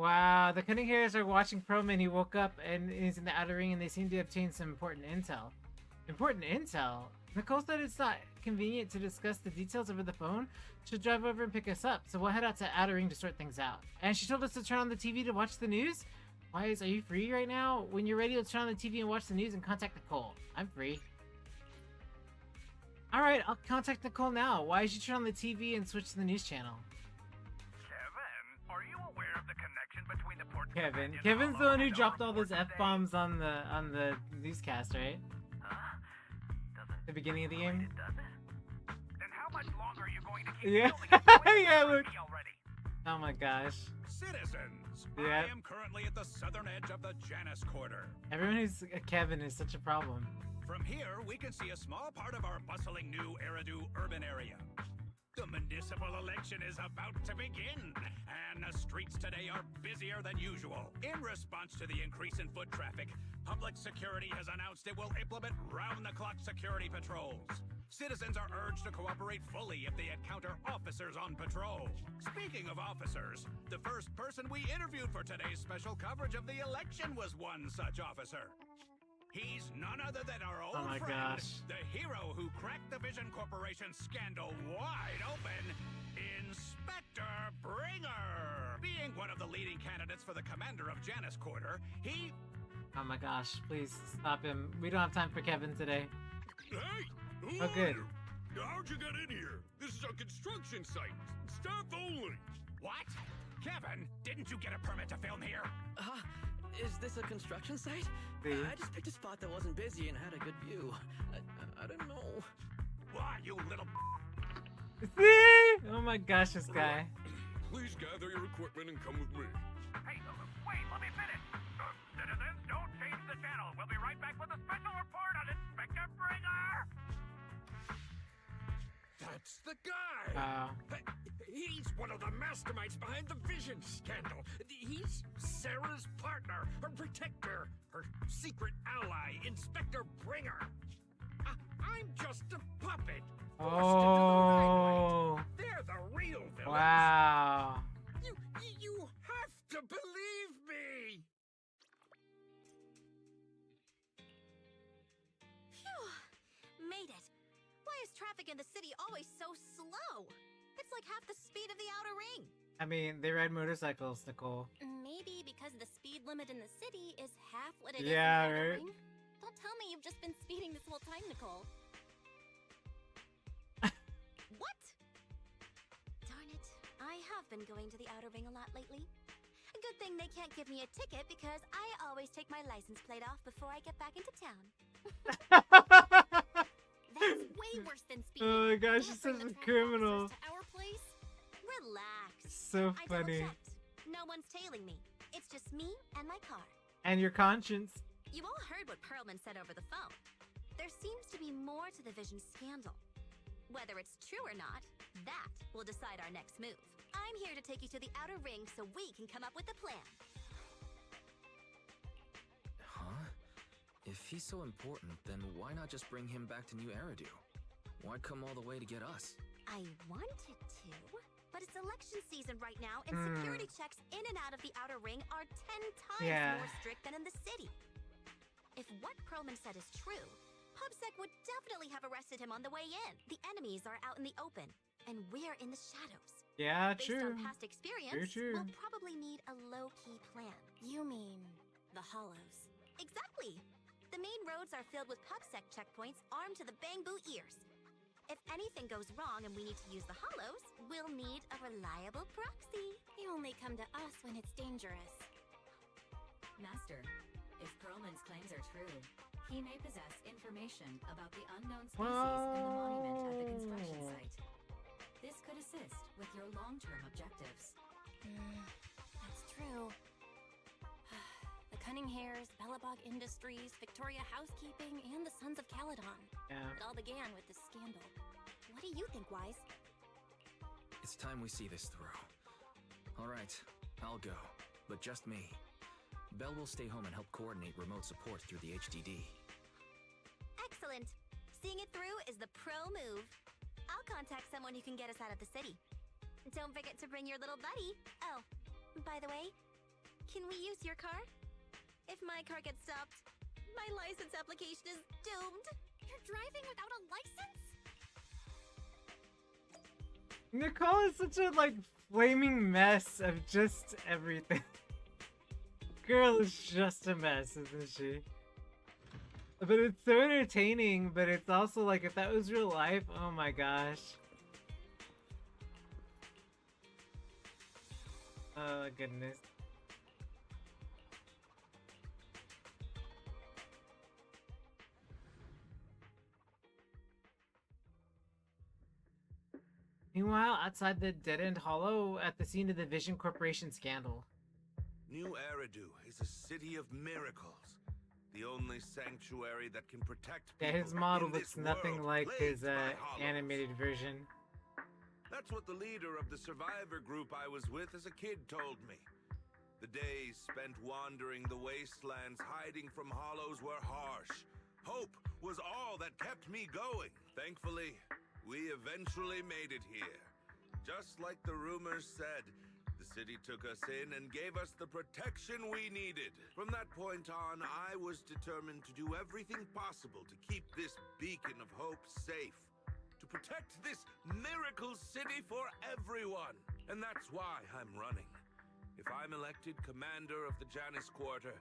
Wow, the cunning hairs are watching Proman. He woke up and is in the outer ring, and they seem to obtain some important intel. Important intel? Nicole said it's not convenient to discuss the details over the phone. She'll drive over and pick us up, so we'll head out to outer ring to sort things out. And she told us to turn on the TV to watch the news? Wise, are you free right now? When you're ready, let's turn on the TV and watch the news and contact Nicole. I'm free. Alright, I'll contact Nicole now. Why did you turn on the TV and switch to the news channel? Kevin, are you aware of the connection between the port? Kevin's the one who dropped all those F-bombs on the newscast, right? Huh? The beginning of the game? It does it? Then how much longer are you going to keep Yeah. filming it? Yeah, look. Already? Oh my gosh. Citizens, Yeah. I am currently at the southern edge of the Janus Quarter. Everyone who's a Kevin is such a problem. From here, we can see a small part of our bustling new Eridu urban area. The municipal election is about to begin, and the streets today are busier than usual. In response to the increase in foot traffic, public security has announced it will implement round-the-clock security patrols. Citizens are urged to cooperate fully if they encounter officers on patrol. Speaking of officers, the first person we interviewed for today's special coverage of the election was one such officer. He's none other than our old Oh my friend, gosh. the hero who cracked the Vision Corporation scandal wide open, Inspector Bringer. Being one of the leading candidates for the commander of Janus Quarter, he... Oh my gosh, please stop him. We don't have time for Kevin today. Hey! Who Oh, good. are you? How'd you get in here? This is a construction site. Staff only. What? Kevin, didn't you get a permit to film here? Is this a construction site? See? I just picked a spot that wasn't busy and had a good view. I don't know. Why, you little... See? Oh my gosh, this guy. Please gather your equipment and come with me. Hey, wait, let me finish. Citizens, don't change the channel. We'll be right back with a special report on Inspector Bringer. That's the guy. Oh. He's one of the masterminds behind the Vision scandal. He's Sarah's partner, her protector, her secret ally, Inspector Bringer. I'm just a puppet. Forced to do the right Oh. way. They're the real villains. Wow. You have to believe me. Phew! Made it. Why is traffic in the city always so slow? It's like half the speed of the outer ring. I mean, they ride motorcycles, Nicole. Maybe because the speed limit in the city is half what it is Yeah, in the outer right. ring? Don't tell me you've just been speeding this whole time, Nicole. What? Darn it. I have been going to the outer ring a lot lately. A good thing they can't give me a ticket because I always take my license plate off before I get back into town. That's way worse than speeding. Oh my gosh, Can't she's bring such the a traffic criminal. officers to our place? Relax. So I funny. double-checked. No one's tailing me. It's just me and my car. And your conscience. You all heard what Perlman said over the phone. There seems to be more to the Vision scandal. Whether it's true or not, that will decide our next move. I'm here to take you to the outer ring so we can come up with a plan. Huh? If he's so important, then why not just bring him back to New Eridu? Why come all the way to get us? I wanted to, but it's election season right now, and security checks in and out of the outer ring are 10 times more strict than in the city. If what Perlman said is true, PubSec would definitely have arrested him on the way in. The enemies are out in the open, and we're in the shadows. Yeah, Based true. on past experience, Very true. we'll probably need a low-key plan. You mean the hollows? Exactly. The main roads are filled with PubSec checkpoints armed to the bamboo ears. If anything goes wrong and we need to use the hollows, we'll need a reliable proxy. They only come to us when it's dangerous. Master, if Perlman's claims are true, he may possess information about the unknown species Whoa. in the monument at the construction site. This could assist with your long-term objectives. That's true. The Cunning Hairs, Bellabog Industries, Victoria Housekeeping, and the Sons of Caledon. Yeah. It all began with this scandal. What do you think, Wise? It's time we see this through. Alright, I'll go. But just me. Belle will stay home and help coordinate remote support through the HDD. Excellent. Seeing it through is the pro move. I'll contact someone who can get us out of the city. Don't forget to bring your little buddy. Oh, by the way, Can we use your car? If my car gets stopped, my license application is doomed. You're driving without a license? Nicole is such a like flaming mess of just everything. Girl is just a mess, isn't she? But it's so entertaining, but it's also like if that was real life, oh my gosh. Oh goodness. Meanwhile, outside the dead-end hollow at the scene of the Vision Corporation scandal. New Eridu is a city of miracles. The only sanctuary that can protect people. Yeah, his model in looks this nothing world like his plagued by hollows. animated version. That's what the leader of the survivor group I was with as a kid told me. The days spent wandering the wastelands hiding from hollows were harsh. Hope was all that kept me going. Thankfully, we eventually made it here. Just like the rumors said, the city took us in and gave us the protection we needed. From that point on, I was determined to do everything possible to keep this beacon of hope safe. To protect this miracle city for everyone. And that's why I'm running. If I'm elected commander of the Janus Quarter,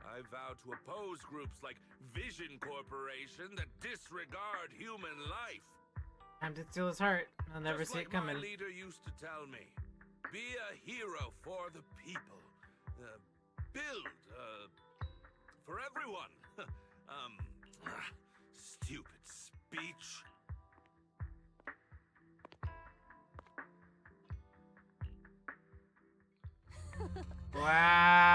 I vow to oppose groups like Vision Corporation that disregard human life. Time to steal his heart. I'll never Just see like it coming. My leader used to tell me, be a hero for the people. Build, for everyone. Stupid speech.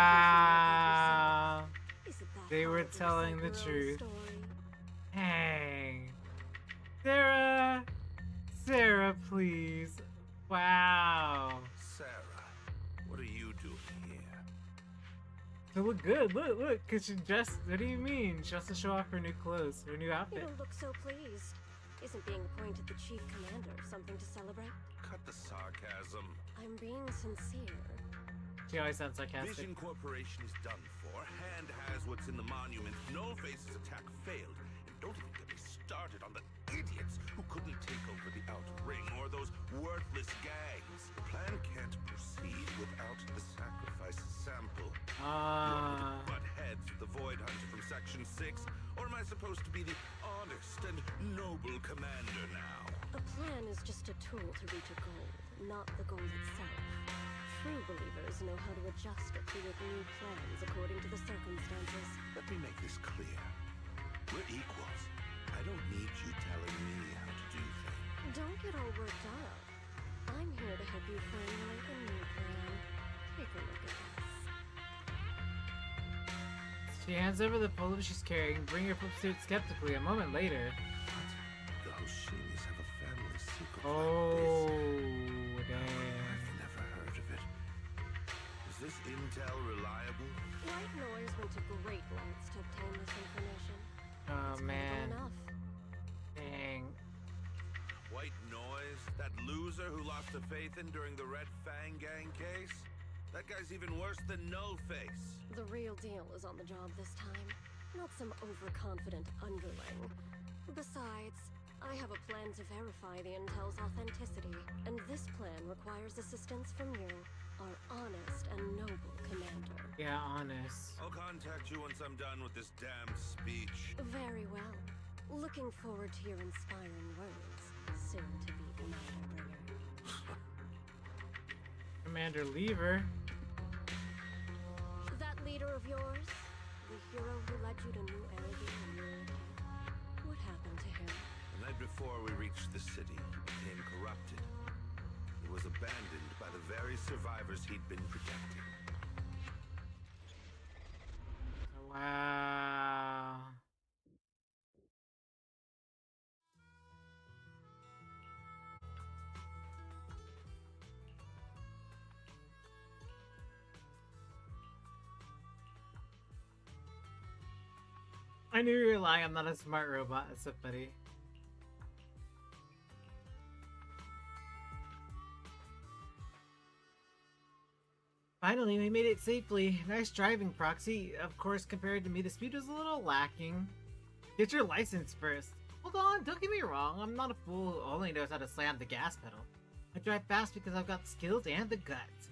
Wow. Isn't that They were hard to telling the recite your own truth. story? Hey. Sarah. Sarah, please. Wow. Sarah, what are you doing here? To look good. Look. Cause she just. What do you mean? She has to show off her new clothes, her new You outfit. don't look so pleased. Isn't being appointed the chief commander something to celebrate? Cut the sarcasm. I'm being sincere. She always sounds sarcastic. Vision Corporation is done for. Hand has what's in the monument. Nullface's attack failed. And don't even get me started on the idiots who couldn't take over the Outer Ring or those worthless gangs. The plan can't proceed without the sacrifice sample. You want me to butt heads with the Void Hunter from Section 6? Or am I supposed to be the honest and noble commander now? A plan is just a tool to reach a goal, not the goal itself. True believers know how to adjust or create new plans according to the circumstances. Let me make this clear. We're equals. I don't need you telling me how to do things. Don't get all worked up. I'm here to help you formulate a new plan. Take a look at this. She hands over the folder she's carrying, bringing her flips to it skeptically. A moment later. What? The Hoshinis have a family secret Oh, like this? damn. I've never heard of it. Is this intel reliable? White Noise went to great lengths to obtain this information. Oh, It's man. credible enough. Dang. White Noise? That loser who lost a faith in during the Red Fang Gang case? That guy's even worse than Nullface. The real deal is on the job this time, not some overconfident underling. Besides, I have a plan to verify the intel's authenticity, and this plan requires assistance from you, our honest and noble commander. Yeah, honest. I'll contact you once I'm done with this damn speech. Very well. Looking forward to your inspiring words, soon to be Commander Bringer. Commander Lever. That leader of yours, the hero who led you to New Eridu and Europe, what happened to him? The night before we reached the city, he became corrupted. He was abandoned by the very survivors he'd been protecting. Wow. I knew you were lying. I'm not a smart robot. That's so funny. Finally, we made it safely. Nice driving, Proxy. Of course, compared to me, the speed was a little lacking. Get your license first. Hold on, don't get me wrong. I'm not a fool who only knows how to slam the gas pedal. I drive fast because I've got skills and the guts.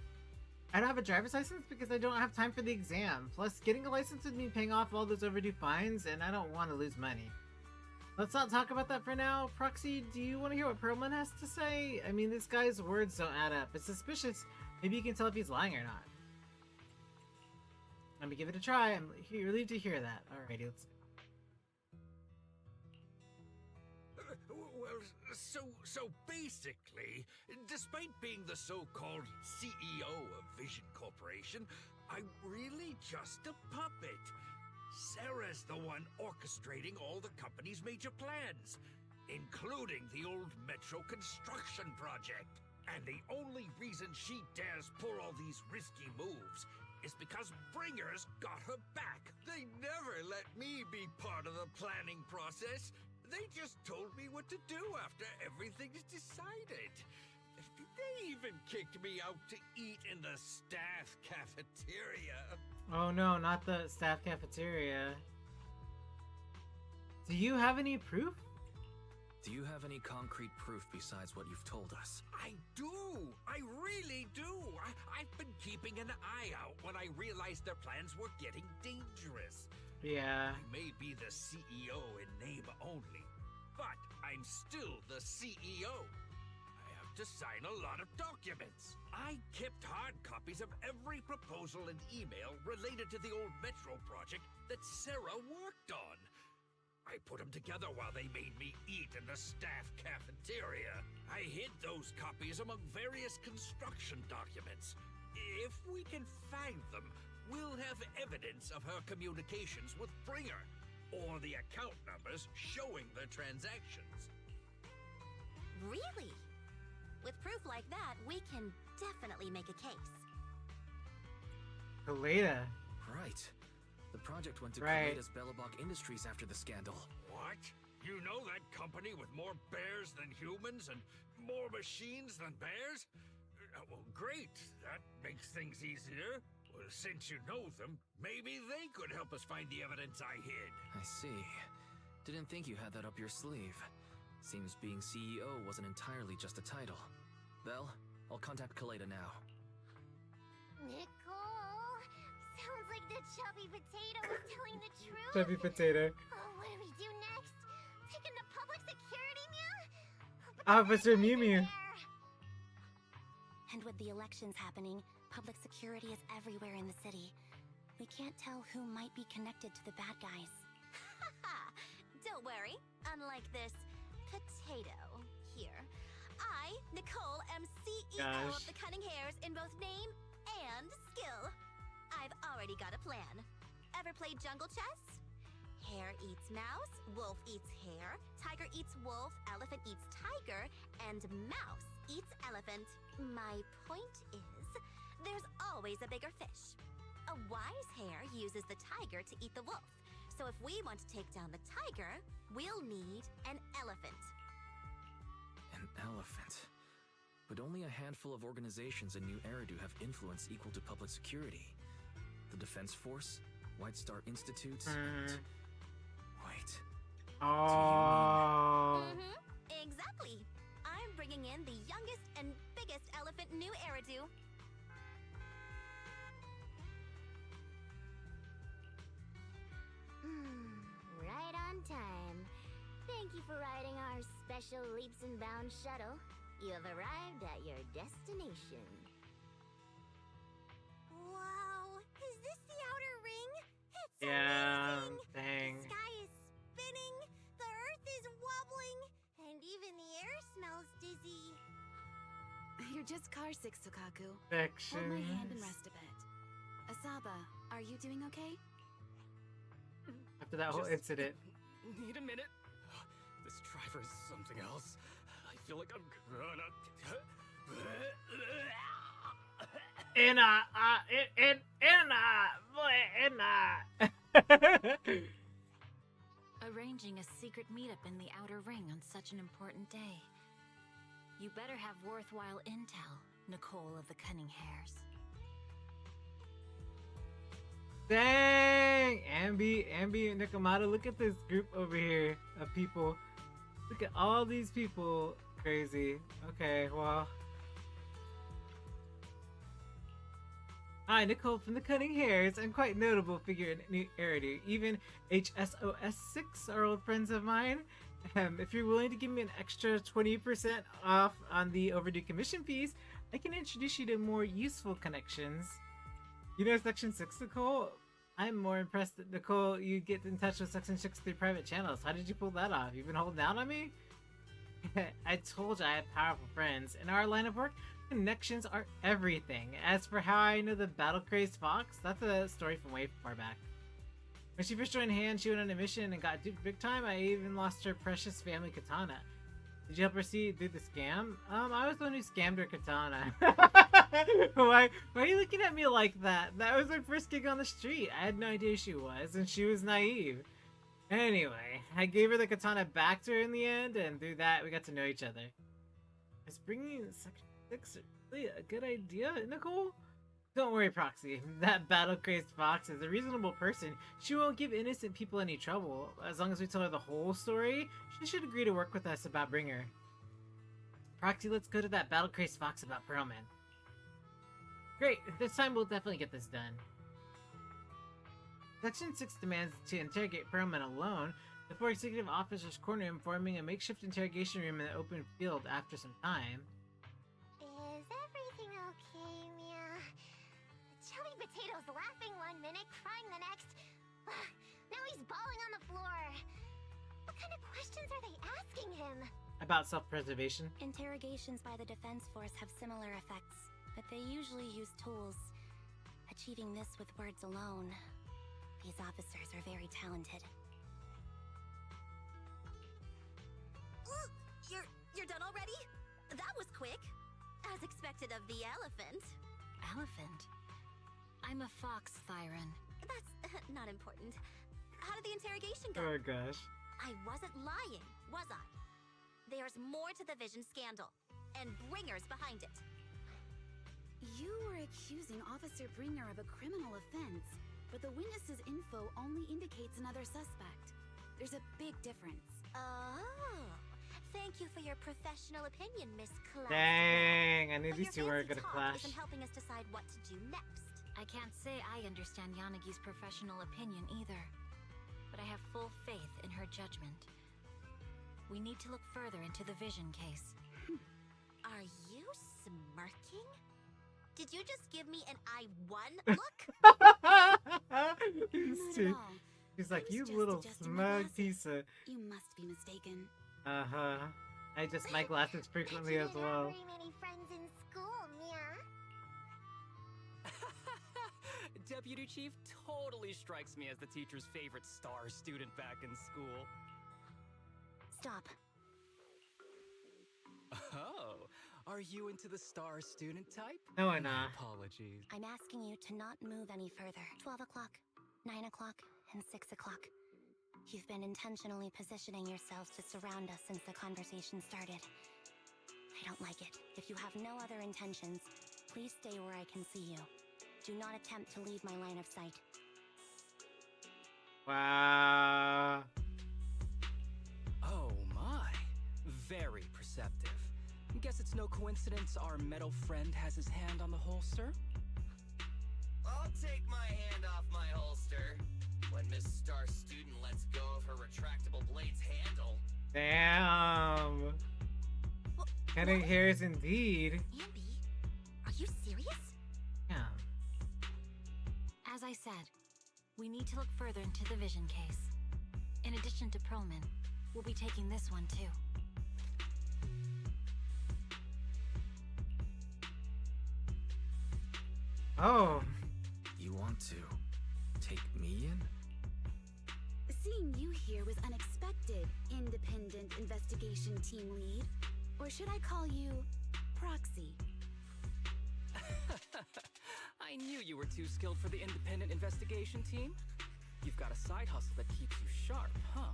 I don't have a driver's license because I don't have time for the exam. Plus, getting a license would mean paying off all those overdue fines, and I don't want to lose money. Let's not talk about that for now. Proxy, do you want to hear what Perlman has to say? I mean, this guy's words don't add up. It's suspicious. Maybe you can tell if he's lying or not. Let me give it a try. I'm relieved to hear that. Alrighty, let's go. Well, so basically, despite being the so-called CEO of Vision Corporation, I'm really just a puppet. Sarah's the one orchestrating all the company's major plans, including the old metro construction project. And the only reason she dares pull all these risky moves is because Bringer's got her back. They never let me be part of the planning process. They just told me what to do after everything's decided. They even kicked me out to eat in the staff cafeteria. Oh no, not the staff cafeteria. Do you have any proof? Do you have any concrete proof besides what you've told us? I do! I really do! I've been keeping an eye out when I realized their plans were getting dangerous. Yeah. I may be the CEO in name only, but I'm still the CEO. I have to sign a lot of documents. I kept hard copies of every proposal and email related to the old metro project that Sarah worked on. I put them together while they made me eat in the staff cafeteria. I hid those copies among various construction documents. If we can find them, we'll have evidence of her communications with Bringer, or the account numbers showing the transactions. Really? With proof like that, we can definitely make a case. Kaleda. Right. The project went to Right. Kaleda's Bellabog Industries after the scandal. What? You know that company with more bears than humans and more machines than bears? Well, great. That makes things easier. Well, since you know them, maybe they could help us find the evidence I hid. I see. Didn't think you had that up your sleeve. Seems being CEO wasn't entirely just a title. Belle, I'll contact Kaleda now. Nicole, sounds like the chubby potato is telling the truth. Chubby potato. Oh, what do we do next? Taking the public security, Mew? Officer Mew Mew. And with the elections happening, public security is everywhere in the city. We can't tell who might be connected to the bad guys. Haha! Don't worry. Unlike this potato here, I, Nicole, am CEO of the Cunning Hares in both name and skill. I've already got a plan. Ever played jungle chess? Hare eats mouse, wolf eats hare, tiger eats wolf, elephant eats tiger, and mouse eats elephant. My point is, there's always a bigger fish. A wise hare uses the tiger to eat the wolf. So if we want to take down the tiger, we'll need an elephant. An elephant. But only a handful of organizations in New Eridu have influence equal to public security. The Defense Force, White Star Institute, and... Wait. Oh. Exactly. I'm bringing in the youngest and biggest elephant in New Eridu. Right on time. Thank you for riding our special leaps and bounds shuttle. You have arrived at your destination. Wow, is this the outer ring? It's Yeah, amazing. dang. The sky is spinning, the earth is wobbling, and even the air smells dizzy. You're just car sick, Sukaku. Fiction. Hold my hand and rest a bit. Asaba, are you doing okay? After that whole Just incident. Need a minute. This driver is something else. I feel like I'm gonna... Arranging a secret meetup in the Outer Ring on such an important day. You better have worthwhile intel, Nicole of the Cunning Hares. Dang! Ambi, and Nikomata, look at this group over here of people. Look at all these people. Crazy. Okay, well. Hi, Nicole from the Cutting Hairs. I'm quite notable figure in New Eridu. Even HSOS6 are old friends of mine. If you're willing to give me an extra 20% off on the overdue commission fees, I can introduce you to more useful connections. You know Section 6, Nicole? I'm more impressed that, Nicole, you get in touch with Section 6 through private channels. How did you pull that off? You've been holding out on me? I told you I have powerful friends. In our line of work, connections are everything. As for how I know the battle-crazed fox, that's a story from way far back. When she first joined Hand, she went on a mission and got duped big time. I even lost her precious family katana. Did you help her see through the scam? I was the one who scammed her katana. Why are you looking at me like that? That was my first gig on the street. I had no idea who she was, and she was naive. Anyway, I gave her the katana back to her in the end, and through that, we got to know each other. Is bringing Section 6 really a good idea, Nicole? Don't worry, Proxy. That battle-crazed fox is a reasonable person. She won't give innocent people any trouble. As long as we tell her the whole story, she should agree to work with us about Bringer. Proxy, let's go to that battle-crazed fox about Pearlman. Great, this time we'll definitely get this done. Section 6 demands to interrogate Pearlman alone. The 4 executive officers corner him, forming a makeshift interrogation room in the open field after some time. Is everything okay, Mia? Chubby Potato's laughing one minute, crying the next. Now he's bawling on the floor. What kind of questions are they asking him? About self-preservation. Interrogations by the Defense Force have similar effects, but they usually use tools. Achieving this with words alone. These officers are very talented. Ooh, you're done already? That was quick. As expected of the elephant. Elephant? I'm a fox, Thyron. That's not important. How did the interrogation go? Oh gosh. I wasn't lying, was I? There's more to the Vision scandal, and Bringer's behind it. You were accusing Officer Bringer of a criminal offense, but the witness's info only indicates another suspect. There's a big difference. Oh, thank you for your professional opinion, Miss Class. Dang, I knew But these your two were fancy gonna talk clash. isn't helping us decide what to do next. I can't say I understand Yanagi's professional opinion either, but I have full faith in her judgment. We need to look further into the Vision case. Are you smirking? Did you just give me an I won look? These Not two. at all. She's I like, was you just little adjusting my smug glasses. piece of... You must be mistaken. Uh-huh. I adjust my glasses frequently Bet you as didn't have well. very many friends in school, Mia. Deputy Chief totally strikes me as the teacher's favorite star student back in school. Stop. Oh, are you into the star student type? No, I'm not. Apologies. I'm asking you to not move any further. 12 o'clock, 9 o'clock, and 6 o'clock. You've been intentionally positioning yourselves to surround us since the conversation started. I don't like it. If you have no other intentions, please stay where I can see you. Do not attempt to leave my line of sight. Wow. Oh my. Very perceptive. Guess it's no coincidence our metal friend has his hand on the holster? I'll take my hand off my holster when Miss Star Student lets go of her retractable blade's handle. Damn. Cutting hairs indeed. Ambi, are you serious? Yeah. As I said, we need to look further into the Vision case. In addition to Pearlman, we'll be taking this one too. Oh. You want to take me in? Seeing you here was unexpected, independent investigation team lead. Or should I call you Proxy? I knew you were too skilled for the independent investigation team. You've got a side hustle that keeps you sharp, huh?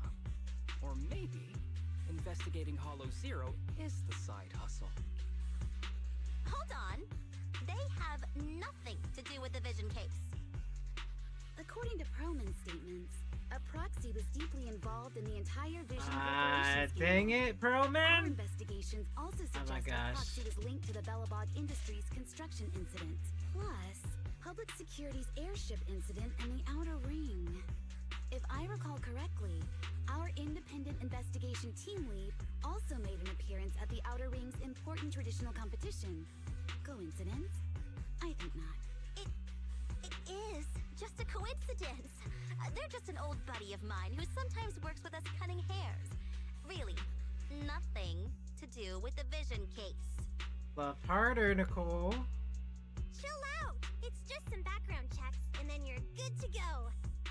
Or maybe investigating Hollow Zero is the side hustle. Hold on. They have nothing to do with the Vision case. The According to Perlman's statements, a proxy was deeply involved in the entire Vision Corporation scandal. Dang it, Our Perlman! investigations also Oh suggest my the gosh. proxy was linked to the Belobog Industries construction incident. Plus, Public Security's airship incident and the Outer Ring. If I recall correctly, our independent investigation team lead also made an appearance at the Outer Ring's important traditional competition. Coincidence? I think not. It is just a coincidence. They're just an old buddy of mine who sometimes works with us cutting hairs. Really, nothing to do with the vision case. Love harder, Nicole. Chill out. It's just some background checks, and then you're good to go.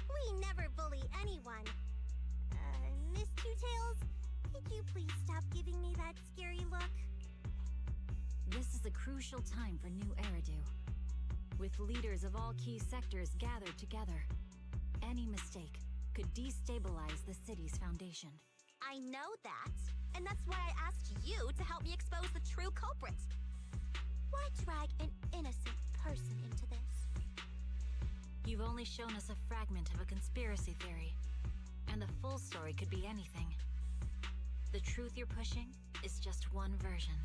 We never bully anyone. Miss Two-Tails, could you please stop giving me that scary look? This is a crucial time for New Eridu. With leaders of all key sectors gathered together, any mistake could destabilize the city's foundation. I know that, and that's why I asked you to help me expose the true culprit. Why drag an innocent person into this? You've only shown us a fragment of a conspiracy theory, and the full story could be anything. The truth you're pushing is just one version.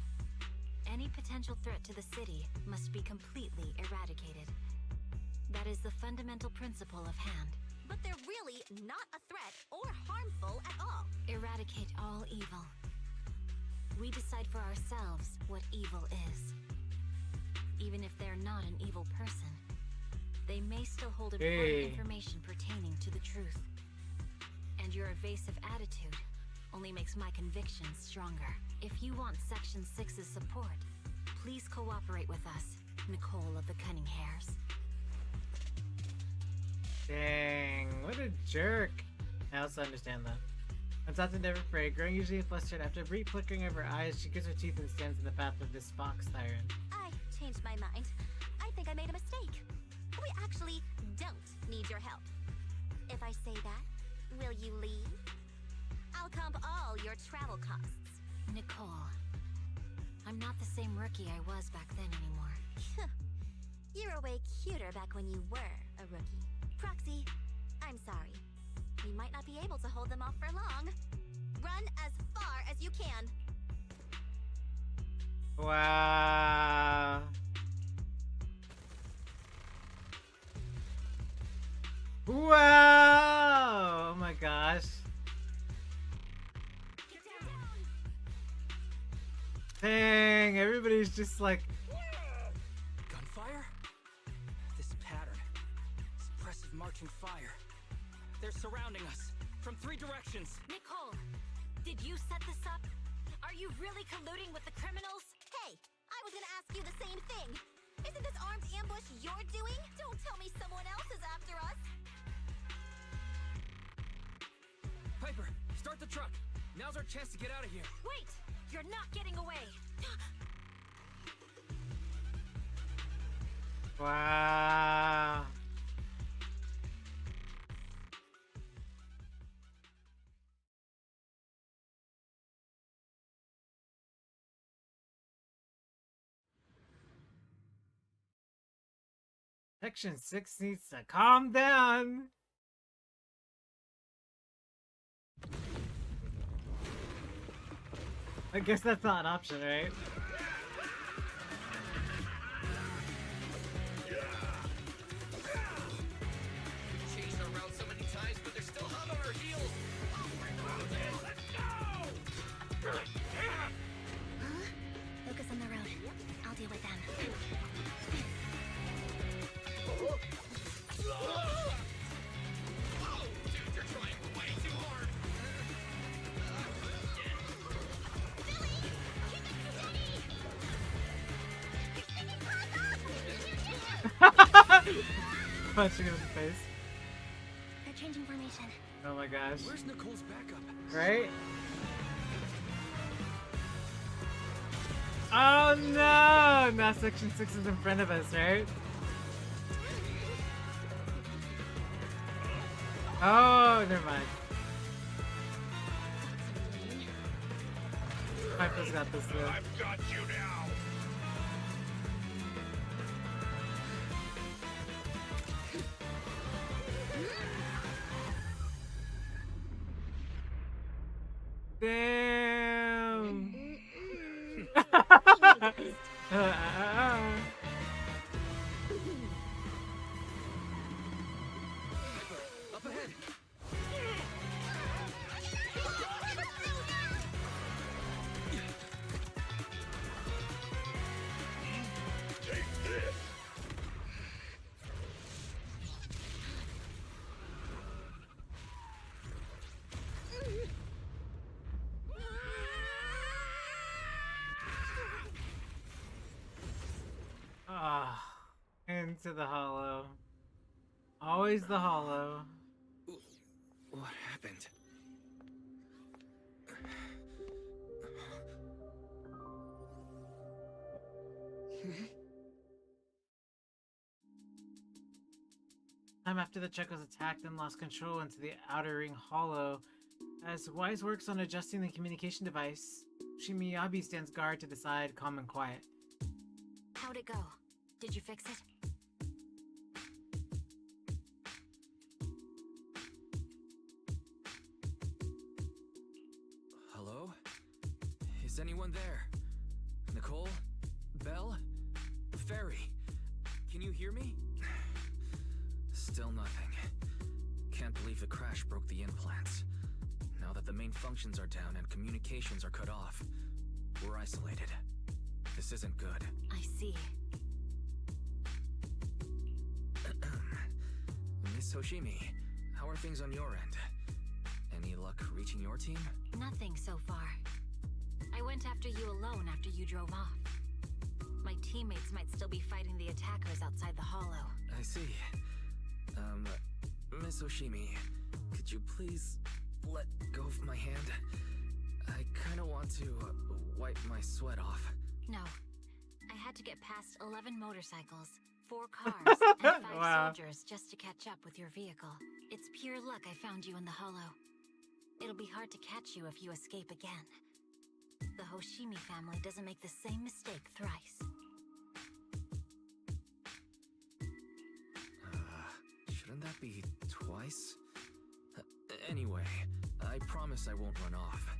Any potential threat to the city must be completely eradicated. That is the fundamental principle of hand. But they're really not a threat or harmful at all. Eradicate all evil. We decide for ourselves what evil is. Even if they're not an evil person, they may still hold important information pertaining to the truth. And your evasive attitude only makes my convictions stronger. If you want Section 6's support, please cooperate with us, Nicole of the Cunning Hairs. Dang, what a jerk. I also understand that. I'm taught to never pray, growing usually flustered. After a brief flickering of her eyes, she gets her teeth and stands in the path of this fox tyrant. I changed my mind. I think I made a mistake. We actually don't need your help. If I say that, will you leave? I'll comp all your travel costs. Nicole, I'm not the same rookie I was back then anymore. You were way cuter back when you were a rookie. Proxy, I'm sorry. We might not be able to hold them off for long. Run as far as you can. Wow. Wow! Oh my gosh. Dang, everybody's just like... Gunfire? This pattern. Suppressive marching fire. They're surrounding us from 3 directions. Nicole, did you set this up? Are you really colluding with the criminals? Hey, I was gonna ask you the same thing. Isn't this armed ambush you're doing? Don't tell me someone else is after us. Piper, start the truck. Now's our chance to get out of here. Wait! You're not getting away! Wow. Section 6 needs to calm down. I guess that's not an option, right? Changed our route so many times, but they're still hot on our heels. Let's go! Focus on the road. I'll deal with them. Oh, dude, you're trying way too hard. Punching him in the face. They're changing formation. Oh my gosh. Where's Nicole's backup? Right? Oh no! Now Section 6 is in front of us, right? Oh, never mind. Piper's got this though. I've got you now. Damn. Up ahead! Ah, into the hollow. Always the hollow. What happened? Time after the check was attacked and lost control into the outer ring hollow. As Wise works on adjusting the communication device, Shimiyabi stands guard to the side, calm and quiet. How'd it go? Did you fix it? Hello? Is anyone there? Nicole? Belle? Fairy? Can you hear me? Still nothing. Can't believe the crash broke the implants. Now that the main functions are down and communications are cut off, we're isolated. This isn't good. I see. Miss Hoshimi, how are things on your end? Any luck reaching your team? Nothing so far. I went after you alone after you drove off. My teammates might still be fighting the attackers outside the hollow. I see. Miss Hoshimi, could you please let go of my hand? I kinda want to wipe my sweat off. No. I had to get past 11 motorcycles, 4 cars, and 5 Wow. soldiers just to catch up with your vehicle. It's pure luck I found you in the hollow. It'll be hard to catch you if you escape again. The Hoshimi family doesn't make the same mistake thrice. Shouldn't that be twice? Anyway, I promise I won't run off.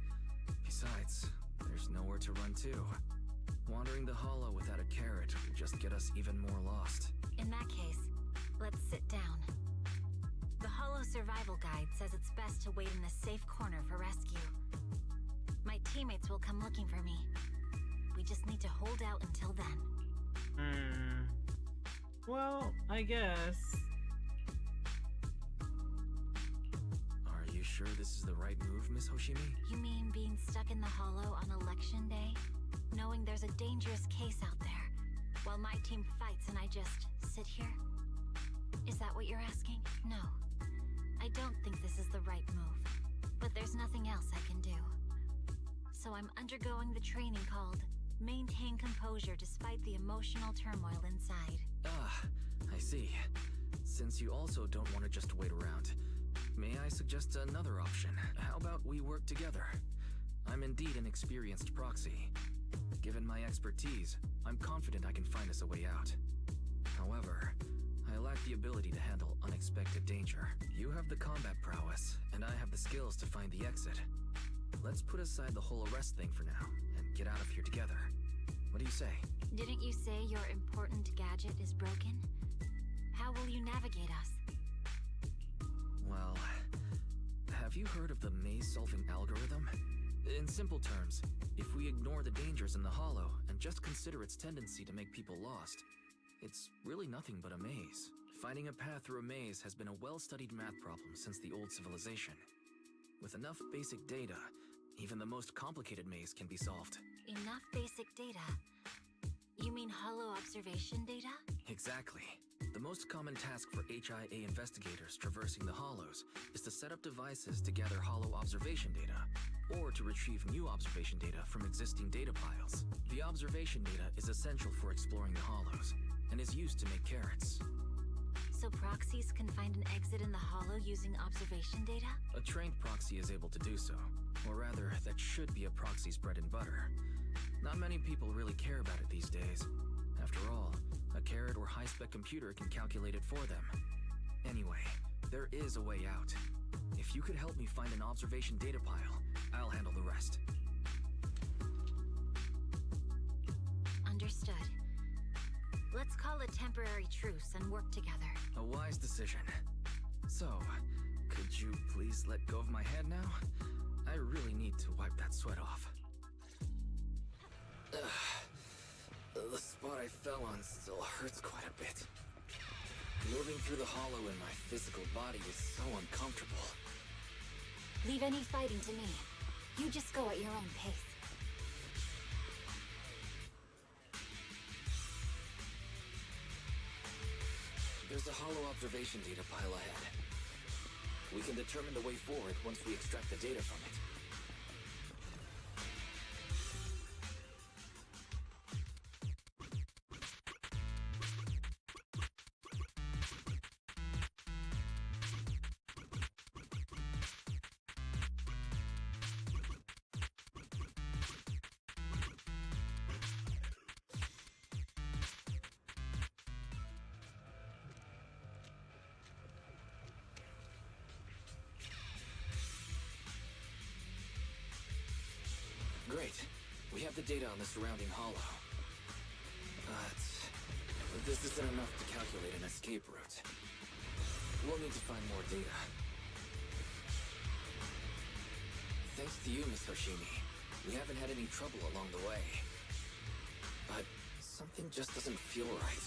Besides, there's nowhere to run to. Wandering the hollow without a carrot will just get us even more lost. In that case, let's sit down. The Hollow Survival Guide says it's best to wait in a safe corner for rescue. My teammates will come looking for me. We just need to hold out until then. Well, I guess. Are you sure this is the right move, Miss Hoshimi? You mean being stuck in the hollow on election day? Knowing there's a dangerous case out there, while my team fights and I just sit here? Is that what you're asking? No. I don't think this is the right move, but there's nothing else I can do. So I'm undergoing the training called Maintain Composure Despite the Emotional Turmoil Inside. Ah, I see. Since you also don't want to just wait around, may I suggest another option? How about we work together? I'm indeed an experienced proxy. Given my expertise, I'm confident I can find us a way out. However, I lack the ability to handle unexpected danger. You have the combat prowess, and I have the skills to find the exit. Let's put aside the whole arrest thing for now, and get out of here together. What do you say? Didn't you say your important gadget is broken? How will you navigate us? Well, have you heard of the maze-solving algorithm? In simple terms, if we ignore the dangers in the hollow and just consider its tendency to make people lost, it's really nothing but a maze. Finding a path through a maze has been a well-studied math problem since the old civilization. With enough basic data, even the most complicated maze can be solved. Enough basic data? You mean hollow observation data? Exactly. The most common task for HIA investigators traversing the hollows is to set up devices to gather hollow observation data, or to retrieve new observation data from existing data piles. The observation data is essential for exploring the hollows, and is used to make carrots. So proxies can find an exit in the hollow using observation data? A trained proxy is able to do so, or rather, that should be a proxy's bread and butter. Not many people really care about it these days. After all, a carrot or high-spec computer can calculate it for them. Anyway, there is a way out. If you could help me find an observation data pile, I'll handle the rest. Understood. Let's call a temporary truce and work together. A wise decision. So, could you please let go of my head now? I really need to wipe that sweat off. The spot I fell on still hurts quite a bit. Moving through the hollow in my physical body is so uncomfortable. Leave any fighting to me. You just go at your own pace. There's a hollow observation data pile ahead. We can determine the way forward once we extract the data from it. Great. We have the data on the surrounding hollow. But this isn't enough to calculate an escape route. We'll need to find more data. Thanks to you, Miss Hoshimi, we haven't had any trouble along the way. But something just doesn't feel right.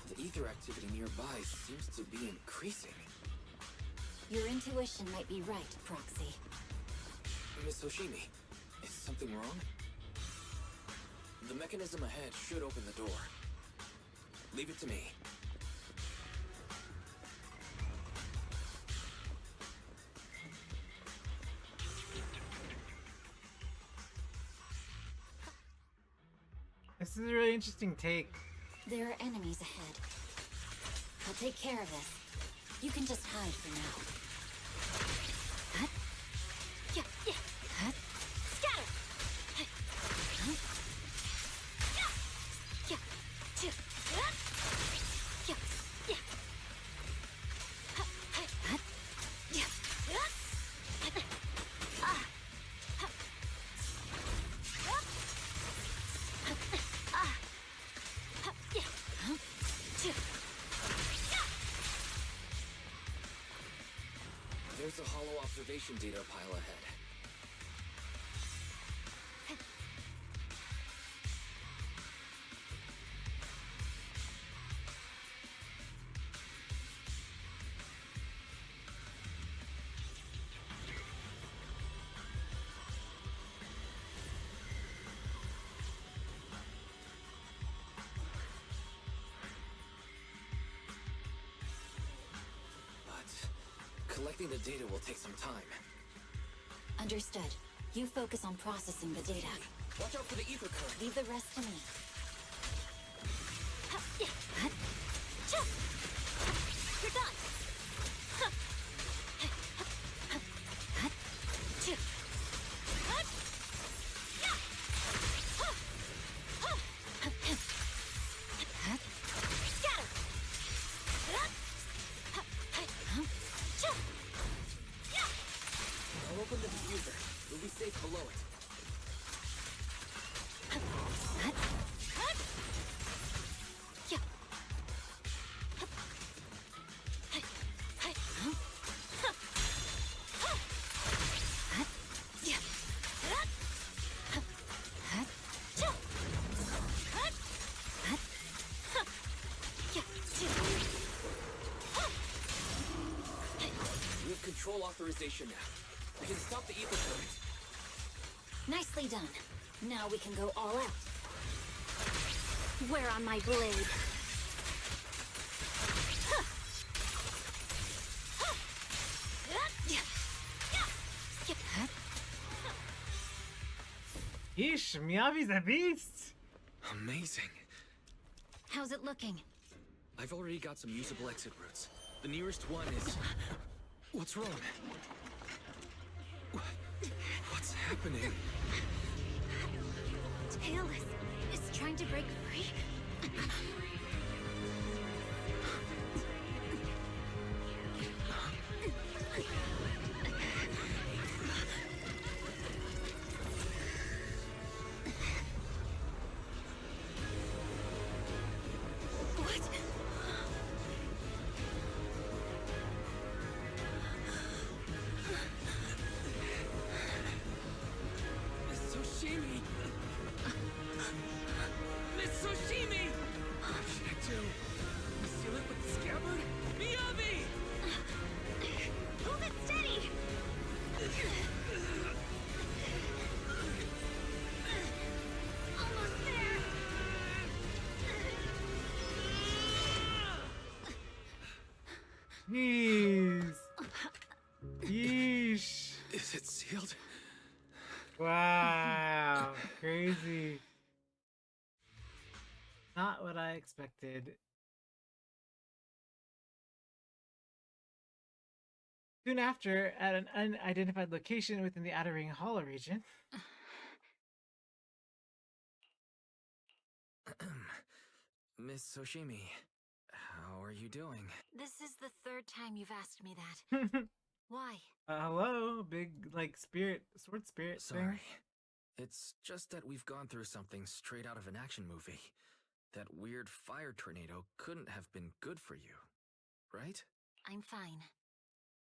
The ether activity nearby seems to be increasing. Your intuition might be right, Proxy. Miss Hoshimi, is something wrong? The mechanism ahead should open the door. Leave it to me. This is a really interesting take. There are enemies ahead. I'll take care of this. You can just hide for now. Huh? Yeah, yeah. Huh? Scatter! Huh? Huh? Yeah! Yeah! Two! Huh? Yeah! Yeah! Huh? Huh? Huh? Yeah! Huh? Ah! Huh? Huh? Ah! Huh? Yeah! Huh? Two! There's a hollow observation data pile ahead. Collecting the data will take some time. Understood. You focus on processing the data. Watch out for the ether current. Leave the rest to me. You're done! I'll open the diffuser. We'll be safe below it. We have control authorization now. We can stop the ether current. Nicely done. Now we can go all out. Where on my blade? Yeesh, Miyabi's a beast! Amazing. How's it looking? I've already got some usable exit routes. The nearest one is... What's wrong? What's happening? Tailless is trying to break free. Jeez. Yeesh. Is it sealed? Wow. Crazy. Not what I expected. Soon after, at an unidentified location within the Outer Ring Hollow region. Miss Soshimi, how are you doing? This is the third time you've asked me that. Why? Hello, big, like, sword spirit Sorry. thing. It's just that we've gone through something straight out of an action movie. That weird fire tornado couldn't have been good for you, right? I'm fine.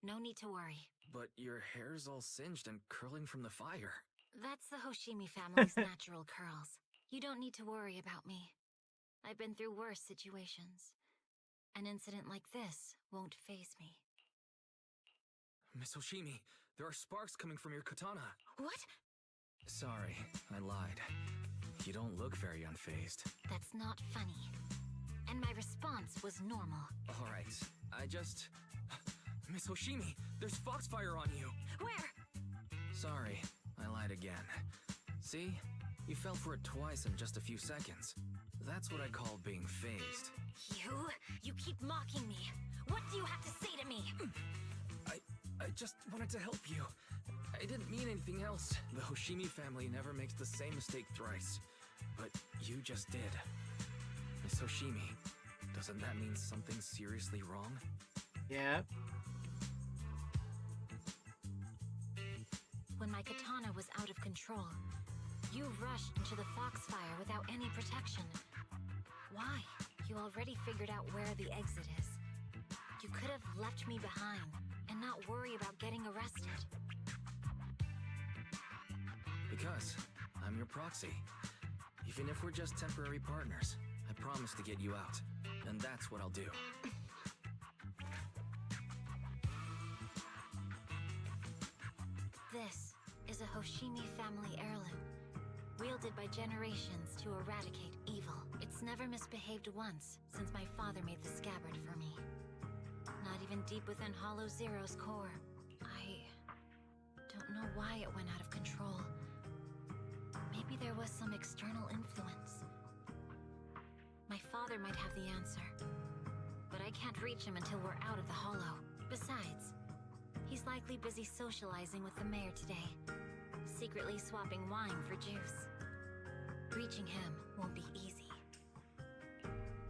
No need to worry. But your hair's all singed and curling from the fire. That's the Hoshimi family's natural curls. You don't need to worry about me. I've been through worse situations. An incident like this won't faze me. Miss Hoshimi, there are sparks coming from your katana. What? Sorry, I lied. You don't look very unfazed. That's not funny. And my response was normal. Alright, Miss Hoshimi, there's foxfire on you! Where? Sorry, I lied again. See? You fell for it twice in just a few seconds. That's what I call being phased. You keep mocking me. What do you have to say to me? I just wanted to help you. I didn't mean anything else. The Hoshimi family never makes the same mistake thrice. But you just did. Miss Hoshimi, doesn't that mean something seriously wrong? Yep. When my katana was out of control, you rushed into the foxfire without any protection. Why? You already figured out where the exit is. You could have left me behind and not worry about getting arrested. Because I'm your proxy. Even if we're just temporary partners, I promise to get you out. And that's what I'll do. This is a Hoshimi family heirloom, wielded by generations to eradicate evil. It's never misbehaved once since my father made the scabbard for me. Not even deep within Hollow Zero's core. I don't know why it went out of control. Maybe there was some external influence. My father might have the answer, but I can't reach him until we're out of the Hollow. Besides, he's likely busy socializing with the mayor today, secretly swapping wine for juice. Reaching him won't be easy.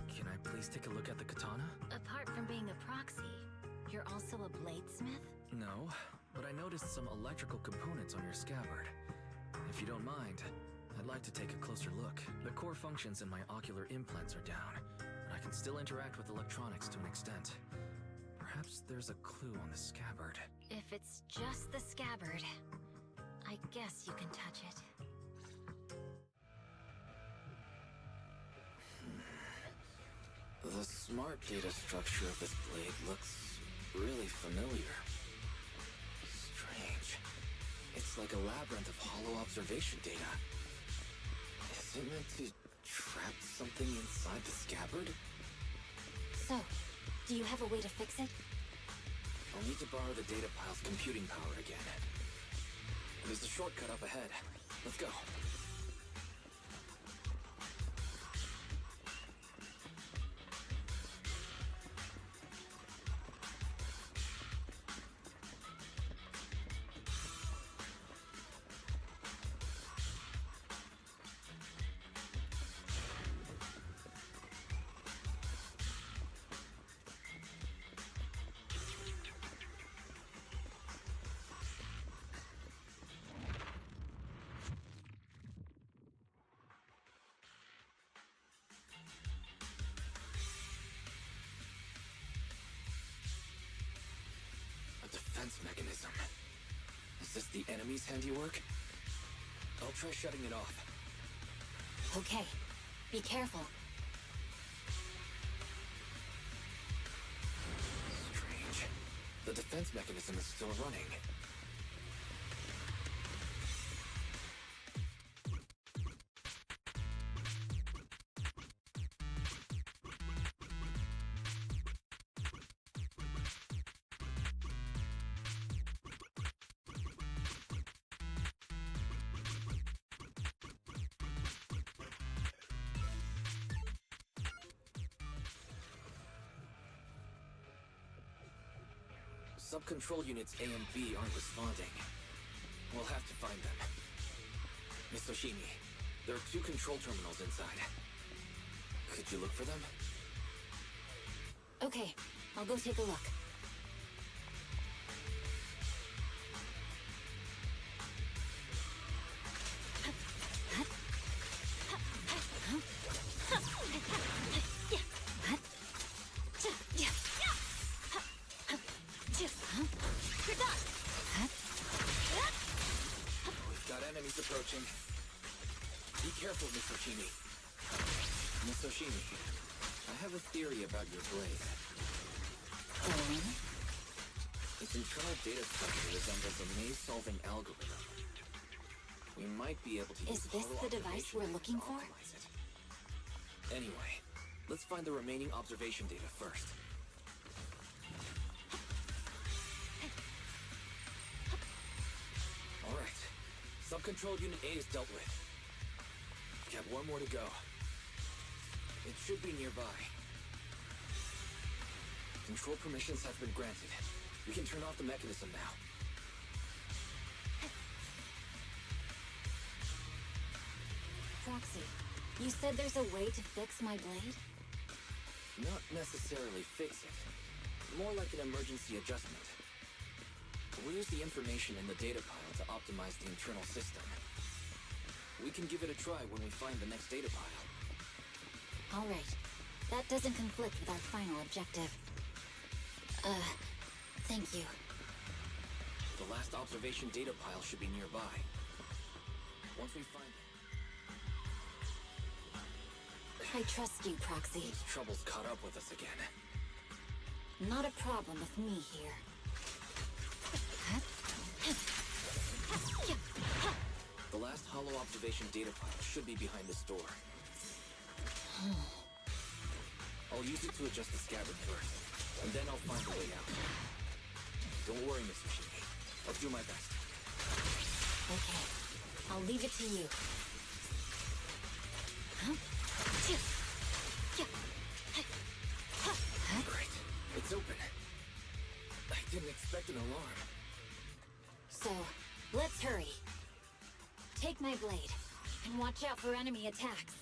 Can I please take a look at the katana? Apart from being a proxy, you're also a bladesmith? No, but I noticed some electrical components on your scabbard. If you don't mind, I'd like to take a closer look. The core functions in my ocular implants are down, but I can still interact with electronics to an extent. Perhaps there's a clue on the scabbard. If it's just the scabbard, I guess you can touch it. The smart data structure of this blade looks really familiar. Strange. It's like a labyrinth of hollow observation data. Is it meant to trap something inside the scabbard? So, do you have a way to fix it? I'll need to borrow the data pile's computing power again. There's a shortcut up ahead. Let's go. Defense mechanism. Is this the enemy's handiwork? I'll try shutting it off. Okay, be careful. Strange. The defense mechanism is still running. Sub-control units A and B aren't responding. We'll have to find them. Miss Toshimi, there are 2 control terminals inside. Could you look for them? Okay, I'll go take a look. We've got enemies approaching. Be careful, Miss Toshimi. Miss Toshimi, I have a theory about your blade. Its internal data structure resembles a maze-solving algorithm. We might be able to use Is this the device we're looking for? optimize it. Anyway, let's find the remaining observation data first. Alright. Sub-control unit A is dealt with. Got one more to go. It should be nearby. Control permissions have been granted. We can turn off the mechanism now. Proxy, you said there's a way to fix my blade? Not necessarily fix it. More like an emergency adjustment. We'll use the information in the data pile to optimize the internal system. We can give it a try when we find the next data pile. All right. That doesn't conflict with our final objective. Thank you. The last observation data pile should be nearby. Once we find it... I trust you, Proxy. These troubles caught up with us again. Not a problem with me here. The last hollow observation data pile should be behind this door. I'll use it to adjust the scabbard first, and then I'll find a way out. Don't worry, Miss Yoshiki. I'll do my best. Okay. I'll leave it to you. Great. It's open. I didn't expect an alarm. So, let's hurry. Take my blade, and watch out for enemy attacks.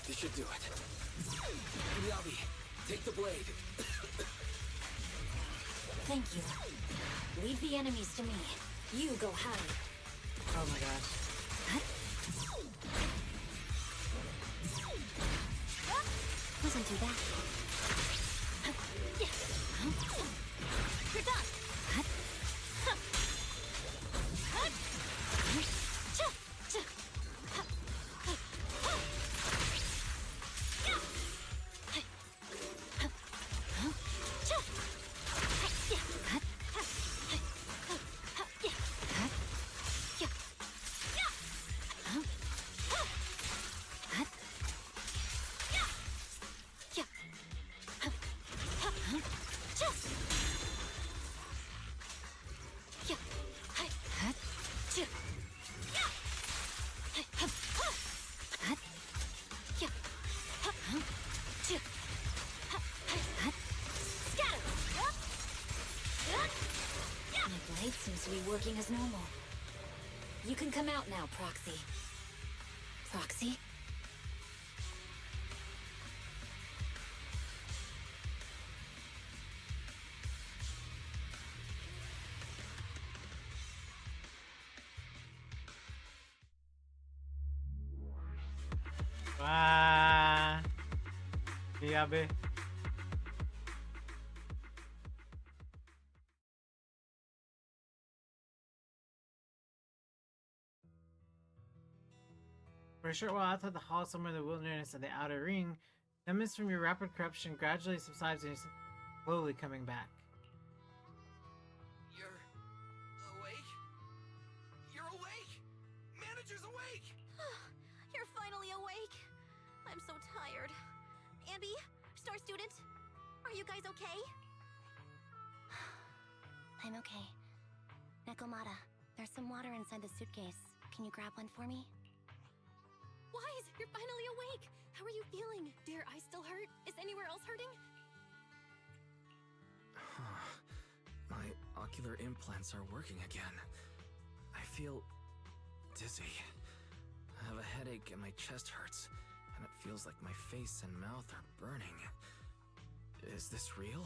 This should do it. Miyabi, take the blade. Thank you. Leave the enemies to me. You go hide. Oh my gosh. Wasn't too bad. You're done. Seems to be working as normal. You can come out now, Proxy. Proxy? Wah. Yabe. For a short while outside the hall, somewhere in the wilderness of the outer ring, Eminence from your rapid corruption gradually subsides and is slowly coming back. You're awake? You're awake! Manager's awake! You're finally awake. I'm so tired. Ambi, Star Student, are you guys okay? I'm okay. Nekomata, there's some water inside the suitcase. Can you grab one for me? Wise, you're finally awake. How are you feeling? Do your eyes still hurt? Is anywhere else hurting? My ocular implants are working again. I feel dizzy. I have a headache and my chest hurts, and it feels like my face and mouth are burning. Is this real?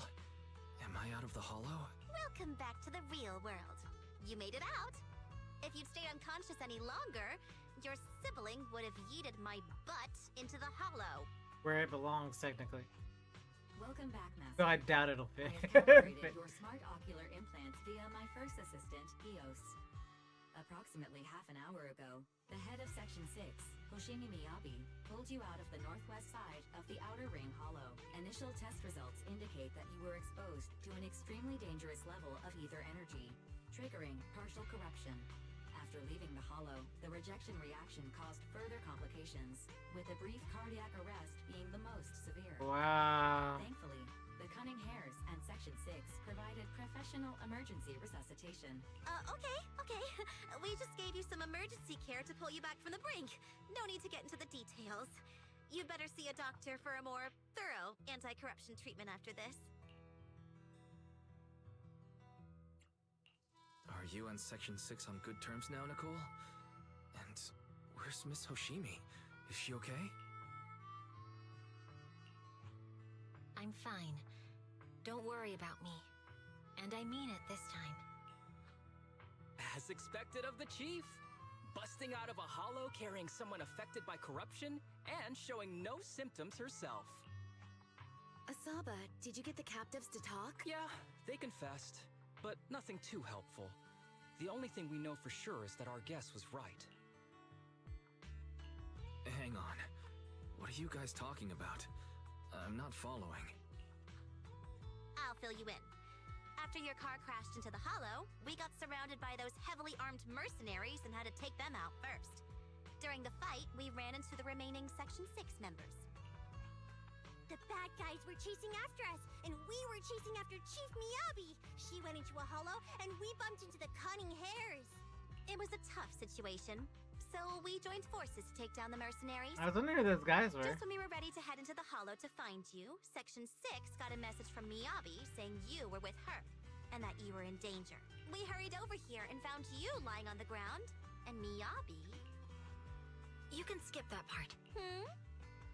Am I out of the hollow? Welcome back to the real world. You made it out. If you'd stayed unconscious any longer, your sibling would have yeeted my butt into the hollow. Where it belongs, technically. Welcome back, Master. Though I doubt it'll fit. I have calibrated your smart ocular implants via my first assistant, Eos. Approximately half an hour ago, the head of Section 6, Hoshimi Miyabi, pulled you out of the northwest side of the Outer Ring Hollow. Initial test results indicate that you were exposed to an extremely dangerous level of ether energy, triggering partial corruption. After leaving the hollow, the rejection reaction caused further complications, with a brief cardiac arrest being the most severe. Wow. Thankfully, the Cunning Hares and Section 6 provided professional emergency resuscitation. Okay. We just gave you some emergency care to pull you back from the brink. No need to get into the details. You'd better see a doctor for a more thorough anti-corruption treatment after this. Are you and Section 6 on good terms now, Nicole? And where's Miss Hoshimi? Is she okay? I'm fine. Don't worry about me. And I mean it this time. As expected of the chief. Busting out of a hollow carrying someone affected by corruption and showing no symptoms herself. Asaba, did you get the captives to talk? Yeah, they confessed, but nothing too helpful. The only thing we know for sure is that our guess was right. Hang on. What are you guys talking about? I'm not following. I'll fill you in. After your car crashed into the hollow, we got surrounded by those heavily armed mercenaries and had to take them out first. During the fight, we ran into the remaining Section 6 members. The bad guys were chasing after us, and we were chasing after Chief Miyabi. She went into a hollow, and we bumped into the Cunning Hares. It was a tough situation, so we joined forces to take down the mercenaries. I was wondering who those guys were. Just when we were ready to head into the hollow to find you, Section 6 got a message from Miyabi saying you were with her, and that you were in danger. We hurried over here and found you lying on the ground, and Miyabi... You can skip that part.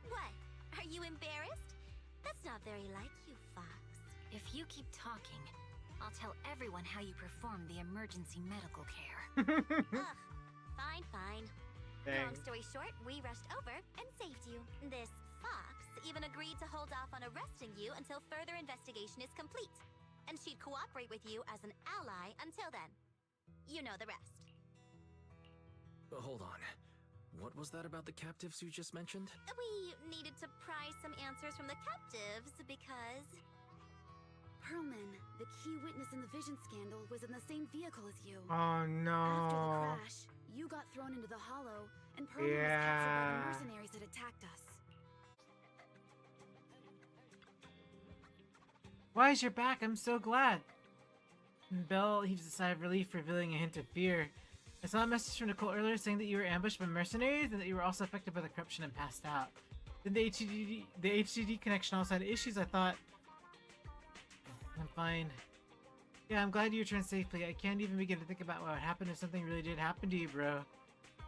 What? Are you embarrassed? That's not very like you, Fox. If you keep talking, I'll tell everyone how you perform the emergency medical care. Ugh, fine. Dang. Long story short, we rushed over and saved you. This Fox even agreed to hold off on arresting you until further investigation is complete. And she'd cooperate with you as an ally until then. You know the rest. Hold on. What was that about the captives you just mentioned? We needed to pry some answers from the captives because... Perlman, the key witness in the Vision scandal, was in the same vehicle as you. Oh no. After the crash, you got thrown into the hollow, and Perlman was captured by the mercenaries that attacked us. Why is your back? I'm so glad. Belle heaves a sigh of relief, revealing a hint of fear. I saw a message from Nicole earlier saying that you were ambushed by mercenaries and that you were also affected by the corruption and passed out. Then the HDD connection also had issues. I thought... I'm fine. Yeah, I'm glad you returned safely. I can't even begin to think about what would happen if something really did happen to you, bro.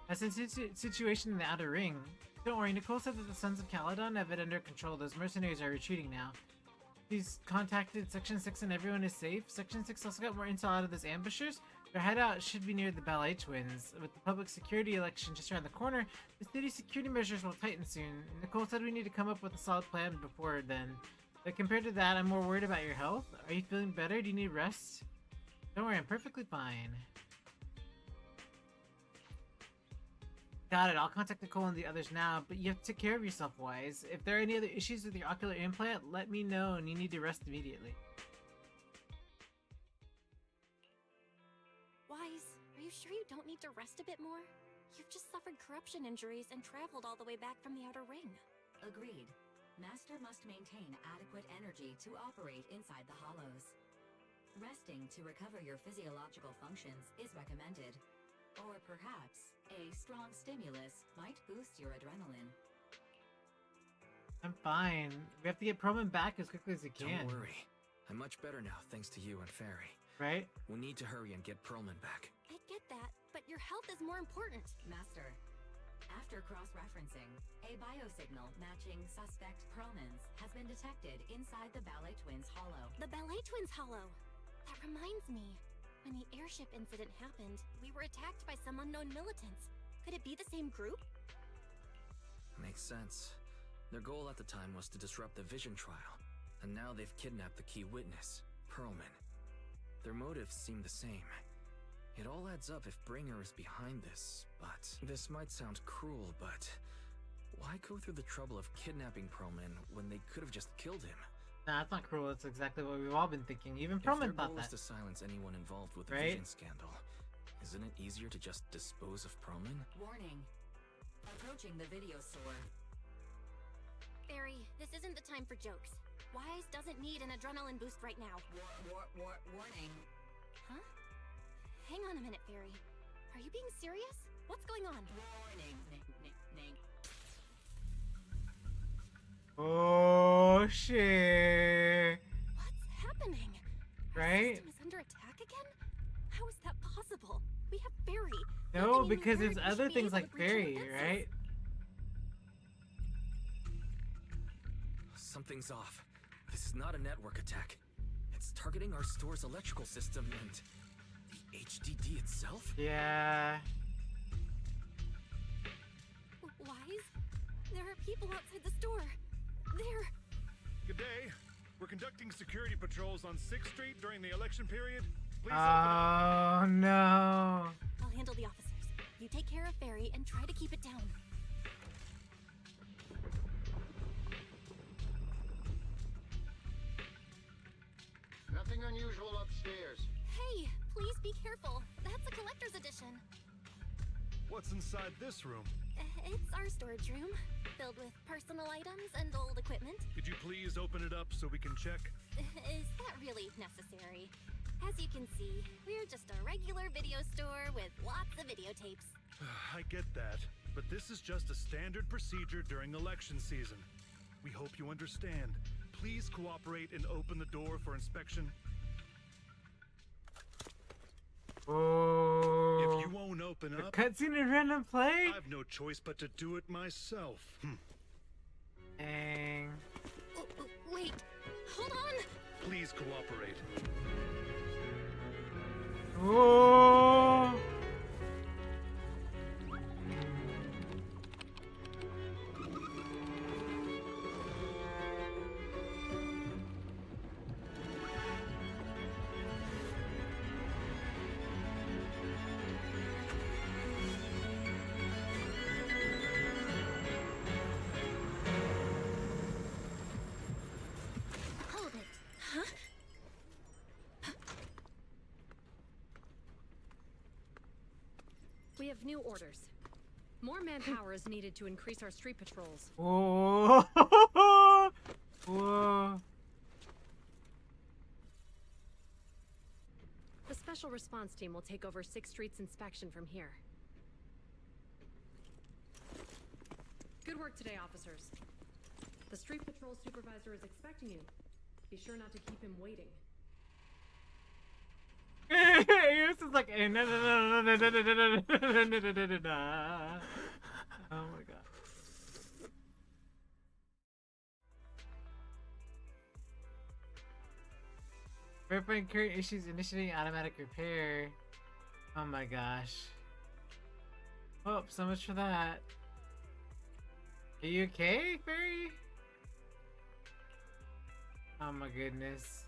That's a situation in the Outer Ring. Don't worry, Nicole said that the Sons of Caledon have it under control. Those mercenaries are retreating now. He's contacted Section 6 and everyone is safe. Section 6 also got more intel out of those ambushers. Their hideout should be near the Ballet Twins. With the public security election just around the corner, the city's security measures will tighten soon. Nicole said we need to come up with a solid plan before then. But compared to that, I'm more worried about your health. Are you feeling better? Do you need rest? Don't worry, I'm perfectly fine. Got it. I'll contact Nicole and the others now, but you have to take care of yourself, Wise. If there are any other issues with your ocular implant, let me know and you need to rest immediately. Wise, are you sure you don't need to rest a bit more? You've just suffered corruption injuries and traveled all the way back from the Outer Ring. Agreed. Master must maintain adequate energy to operate inside the hollows. Resting to recover your physiological functions is recommended. Or perhaps, a strong stimulus might boost your adrenaline. I'm fine. We have to get Proman back as quickly as we can. Don't worry. I'm much better now, thanks to you and Fairy. Right? We need to hurry and get Perlman back. I get that, but your health is more important. Master, after cross-referencing, a biosignal matching suspect Perlman's has been detected inside the Ballet Twins hollow. The Ballet Twins hollow. That reminds me. When the airship incident happened, we were attacked by some unknown militants. Could it be the same group? Makes sense. Their goal at the time was to disrupt the Vision trial, and now they've kidnapped the key witness, Perlman. Their motives seem the same. It all adds up if Bringer is behind this, but... This might sound cruel, but... Why go through the trouble of kidnapping Perlman when they could have just killed him? Nah, that's not cruel. That's exactly what we've all been thinking. Even Perlman thought that. If their goal is to silence anyone involved with the Right? Vision scandal, isn't it easier to just dispose of Perlman? Warning. Approaching the video store. Barry, this isn't the time for jokes. Wise doesn't need an adrenaline boost right now. Warning. Huh? Hang on a minute, Barry. Are you being serious? What's going on? Warning. Oh shit! What's happening? Right? Our system is under attack again? How is that possible? We have Barry. No, Nothing because in there's Barry should other be things able like to breach our Fairy, defenses. right? Something's off. This is not a network attack. It's targeting our store's electrical system and... the HDD itself? Yeah. Wise? There are people outside the store. There. Good day. We're conducting security patrols on 6th Street during the election period. Please Oh no. I'll handle the officers. You take care of Barry and try to keep it down. Nothing unusual upstairs. Hey, please be careful. That's a collector's edition. What's inside this room? It's our storage room, filled with personal items and old equipment. Could you please open it up so we can check? Is that really necessary? As you can see, we're just a regular video store with lots of videotapes. I get that, but this is just a standard procedure during election season. We hope you understand. Please cooperate and open the door for inspection. Oh. If you won't open A up, cutscene in random play? I've no choice but to do it myself. Dang. Wait, hold on. Please cooperate. Oh. Hold it. Huh? We have new orders. More manpower is needed to increase our street patrols. Whoa. Whoa. The special response team will take over 6th Street's inspection from here. Good work today, officers. The street patrol supervisor is expecting you. Be sure not to keep him waiting. This is like oh my god. Verifying current issues, initiating automatic repair. Oh my gosh. Oh, so much for that. Are you okay, Fairy? Oh my goodness.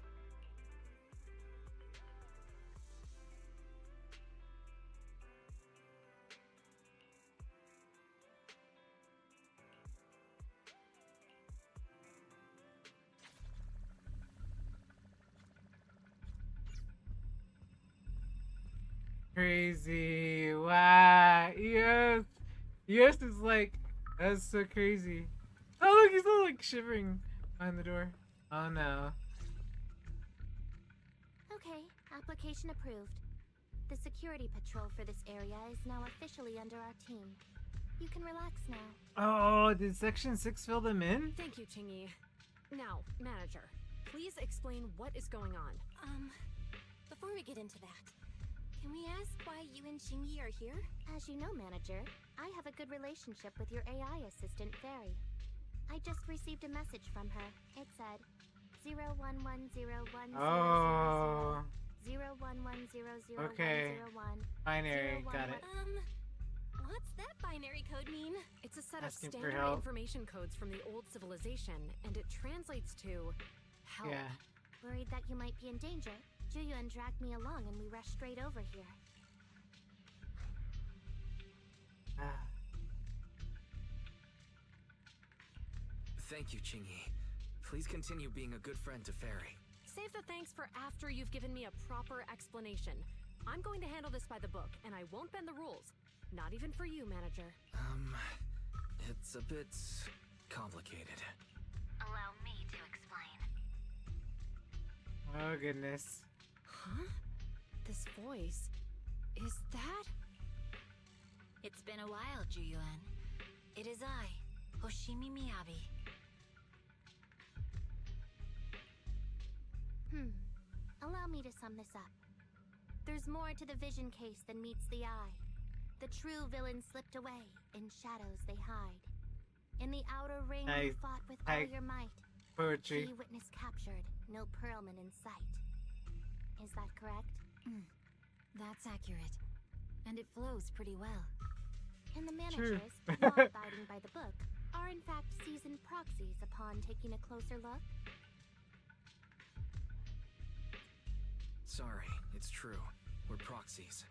Crazy. Wow. Yes. Yes is like, that's so crazy. Oh, look, he's all like shivering behind the door. Oh no. Okay, application approved. The security patrol for this area is now officially under our team. You can relax now. Oh, did Section 6 fill them in? Thank you, Chingy. Now, manager, please explain what is going on. Before we get into that, can we ask why you and Shingy are here? As you know, manager, I have a good relationship with your AI assistant, Fairy. I just received a message from her. It said 0110100. Oh. 011000101. Okay. Binary, got it. What's that binary code mean? It's a set Asking of for standard help. information codes from the old civilization, and it translates to help. Yeah. Worried that you might be in danger, Juyuan dragged me along and we rushed straight over here. Thank you, Chingy. Please continue being a good friend to Fairy. Save the thanks for after you've given me a proper explanation. I'm going to handle this by the book, and I won't bend the rules. Not even for you, manager. It's a bit complicated. Allow me to explain. Oh goodness. Huh? This voice. Is that? It's been a while, Juyuan. It is I, Hoshimi Miyabi. Allow me to sum this up. There's more to the vision case than meets the eye. The true villain slipped away, in shadows they hide. In the outer ring you fought with all your might. Poetry. Key witness captured, no Pearlman in sight. Is that correct? That's accurate. And it flows pretty well. And the managers, not abiding by the book, are in fact seasoned proxies upon taking a closer look? Sorry, it's true. We're proxies.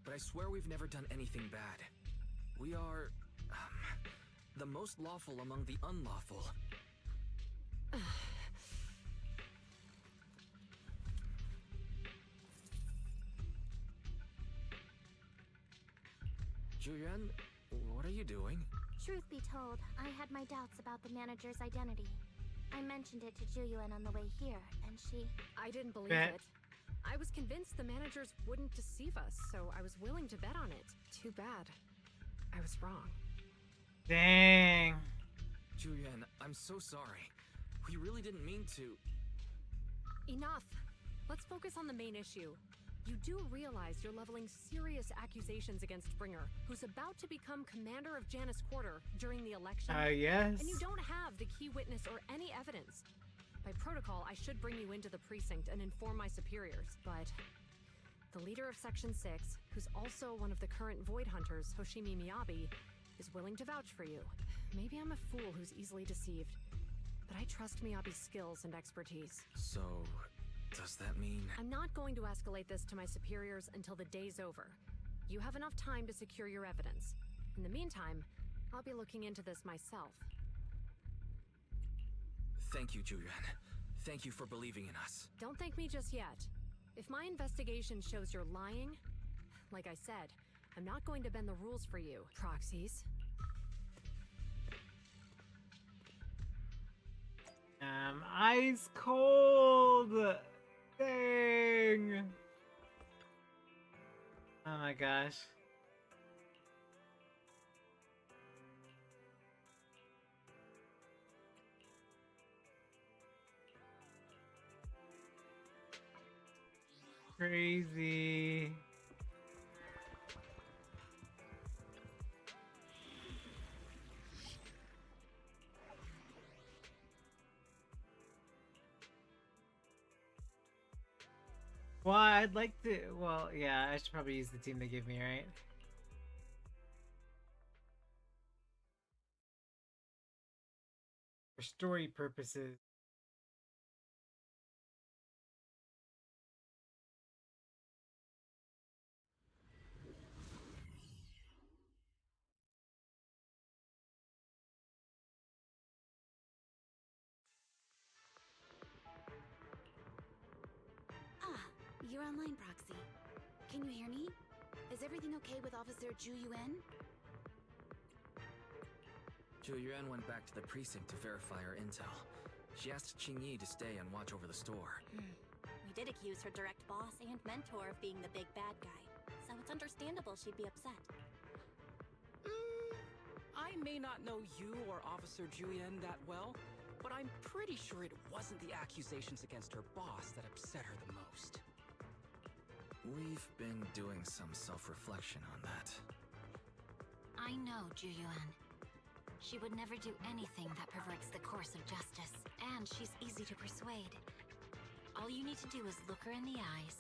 But I swear we've never done anything bad. We are, the most lawful among the unlawful. Juyuan, what are you doing? Truth be told, I had my doubts about the manager's identity. I mentioned it to Juyuan on the way here, and she... I didn't believe it. I was convinced the managers wouldn't deceive us, so I was willing to bet on it. Too bad. I was wrong. Dang. Juyuan, I'm so sorry. We really didn't mean to... Enough! Let's focus on the main issue. You do realize you're leveling serious accusations against Bringer, who's about to become commander of Janus Quarter during the election. Yes. And you don't have the key witness or any evidence. By protocol, I should bring you into the precinct and inform my superiors, but... The leader of Section 6, who's also one of the current Void Hunters, Hoshimi Miyabi, is willing to vouch for you. Maybe I'm a fool who's easily deceived, but I trust Miyabi's skills and expertise. So, does that mean... I'm not going to escalate this to my superiors until the day's over. You have enough time to secure your evidence. In the meantime, I'll be looking into this myself. Thank you, Juyuan. Thank you for believing in us. Don't thank me just yet. If my investigation shows you're lying, like I said, I'm not going to bend the rules for you, proxies. Ice cold. Dang. Oh my gosh. Crazy. Well, I'd like to. Well, yeah, I should probably use the team they give me, right? For story purposes. You're online, Proxy. Can you hear me? Is everything okay with Officer Zhu Yuan? Zhu Yuan went back to the precinct to verify her intel. She asked Qingyi to stay and watch over the store. We did accuse her direct boss and mentor of being the big bad guy, so it's understandable she'd be upset. I may not know you or Officer Julian that well, but I'm pretty sure it wasn't the accusations against her boss that upset her the most. We've been doing some self-reflection on that. I know Zhu Yuan. She would never do anything that perverts the course of justice, and she's easy to persuade. All you need to do is look her in the eyes,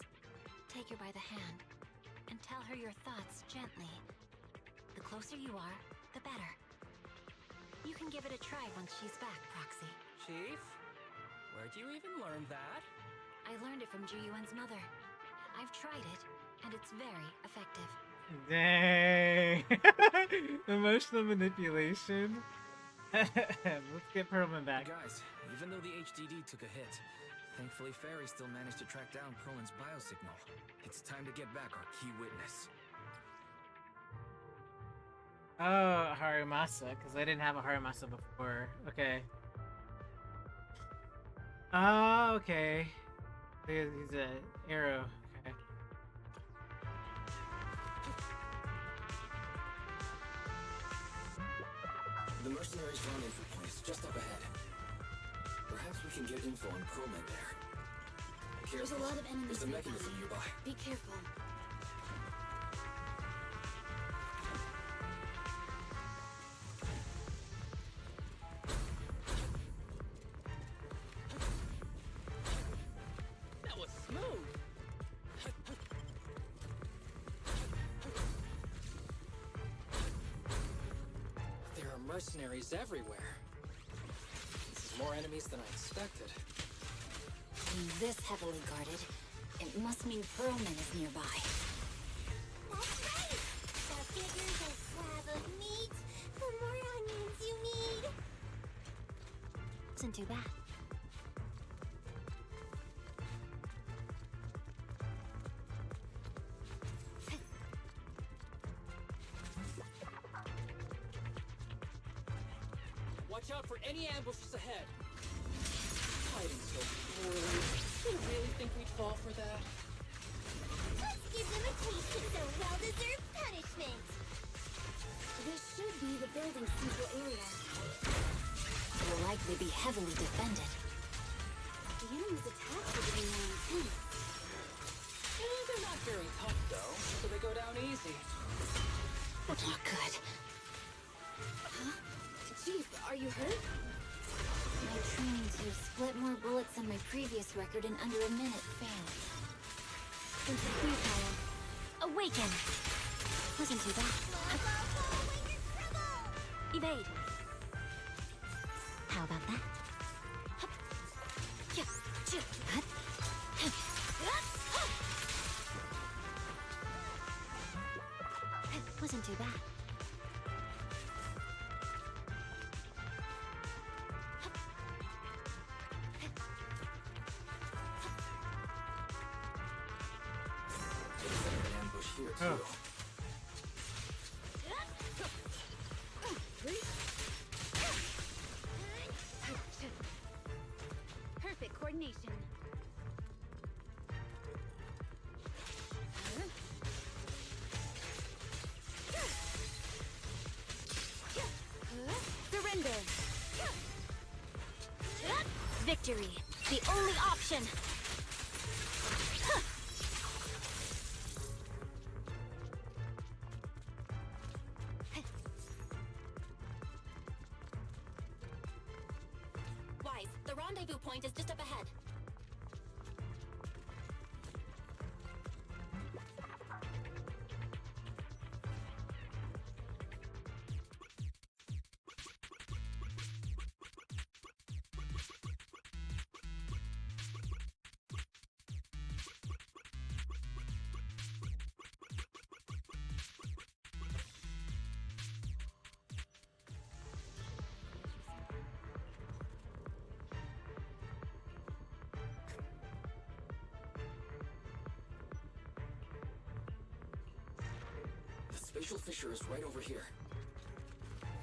take her by the hand, and tell her your thoughts gently. The closer you are, the better. You can give it a try once she's back, Proxy. Chief? Where'd you even learn that? I learned it from Zhu Yuan's mother. I've tried it, and it's very effective. Dang. Emotional manipulation. Let's get Perlman back. Guys, even though the HDD took a hit, thankfully Fairy still managed to track down Perlman's biosignal. It's time to get back our key witness. Oh, Harimasa, because I didn't have a Harimasa before. Okay. Oh, okay. He's an arrow. Okay. The mercenaries' rendezvous point is just up ahead. Perhaps we can get info on Perlman there. There's a lot of enemies There's a nearby. mechanism nearby. Be careful. That was smooth! There are mercenaries everywhere. This is more enemies than I expected. Being this heavily guarded, it must mean Perlman is nearby. That's right! The bigger the slab of meat, the more onions you need. Isn't too bad. Watch out for any ambushes ahead. Fighting so poorly. You really think we'd fall for that? Let's give them a taste of their well-deserved punishment. This should be the building's central area. It will likely be heavily defended. The enemy's attacks are getting more intense. They're not very tough, though, so they go down easy. Not good. Huh? Chief, are you hurt? My training to split more bullets than my previous record in under a minute failed. Awaken! Wasn't too bad. Evade. How about that? Wasn't too bad. Here too. Oh. Perfect coordination. Surrender. Victory, the only option. Wise, the rendezvous point is just up ahead. spatial fissure is right over here.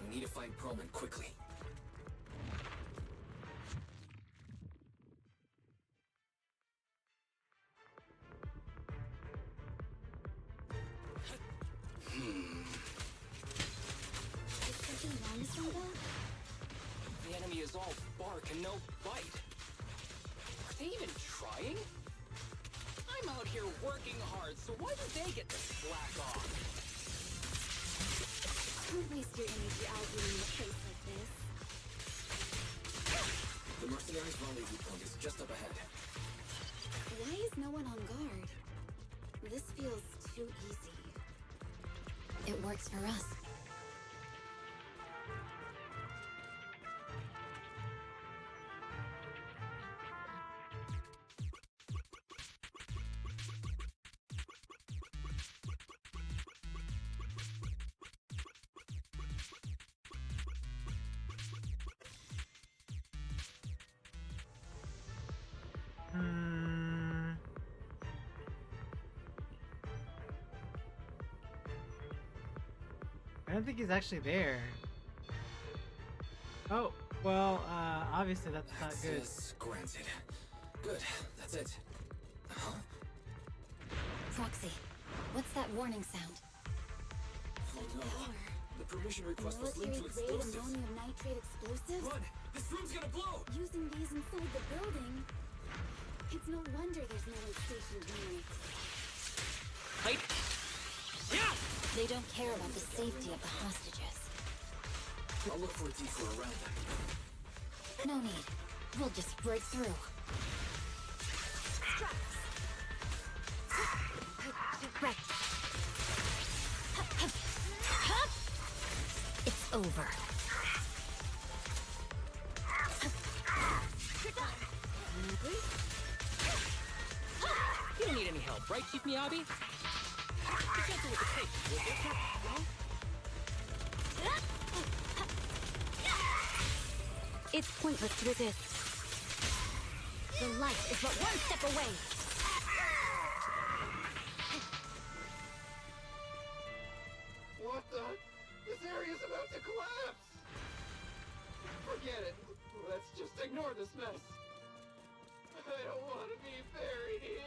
We need to find Perlman quickly. The enemy is all bark and no bite. Are they even trying? I'm out here working hard, so why do they get to slack off? Don't waste your energy arguing in a place like this. The mercenaries' rendezvous point is just up ahead. Why is no one on guard? This feels too easy. It works for us. I don't think he's actually there. Oh, well, obviously that's not good. Access granted. Good, that's it. Huh? Proxy, what's that warning sound? Oh no. The permission request was linked to Military grade explosives. ammonium nitrate explosives? Run! This room's gonna blow! Using these inside the building? It's no wonder there's no one stationed near it. Height. Yeah! They don't care about the safety of the hostages. I'll look for a detour around them. No need. We'll just break through. Right. It's over. You don't need any help, right, Chief Miyabi? Be gentle with the tape, will you? It's pointless to resist. The light is but one step away. What the? This area's about to collapse! Forget it. Let's just ignore this mess. I don't want to be buried here.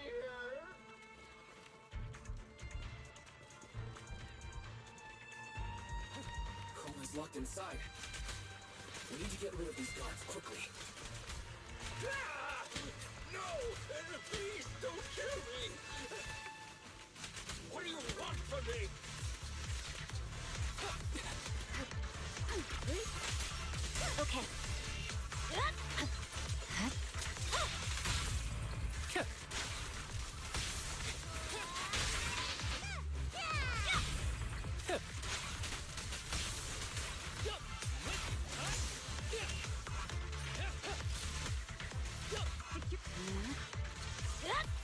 Perlman's locked inside. We need to get rid of these guards quickly. Ah! No! Please don't kill me! What do you want from me? Okay.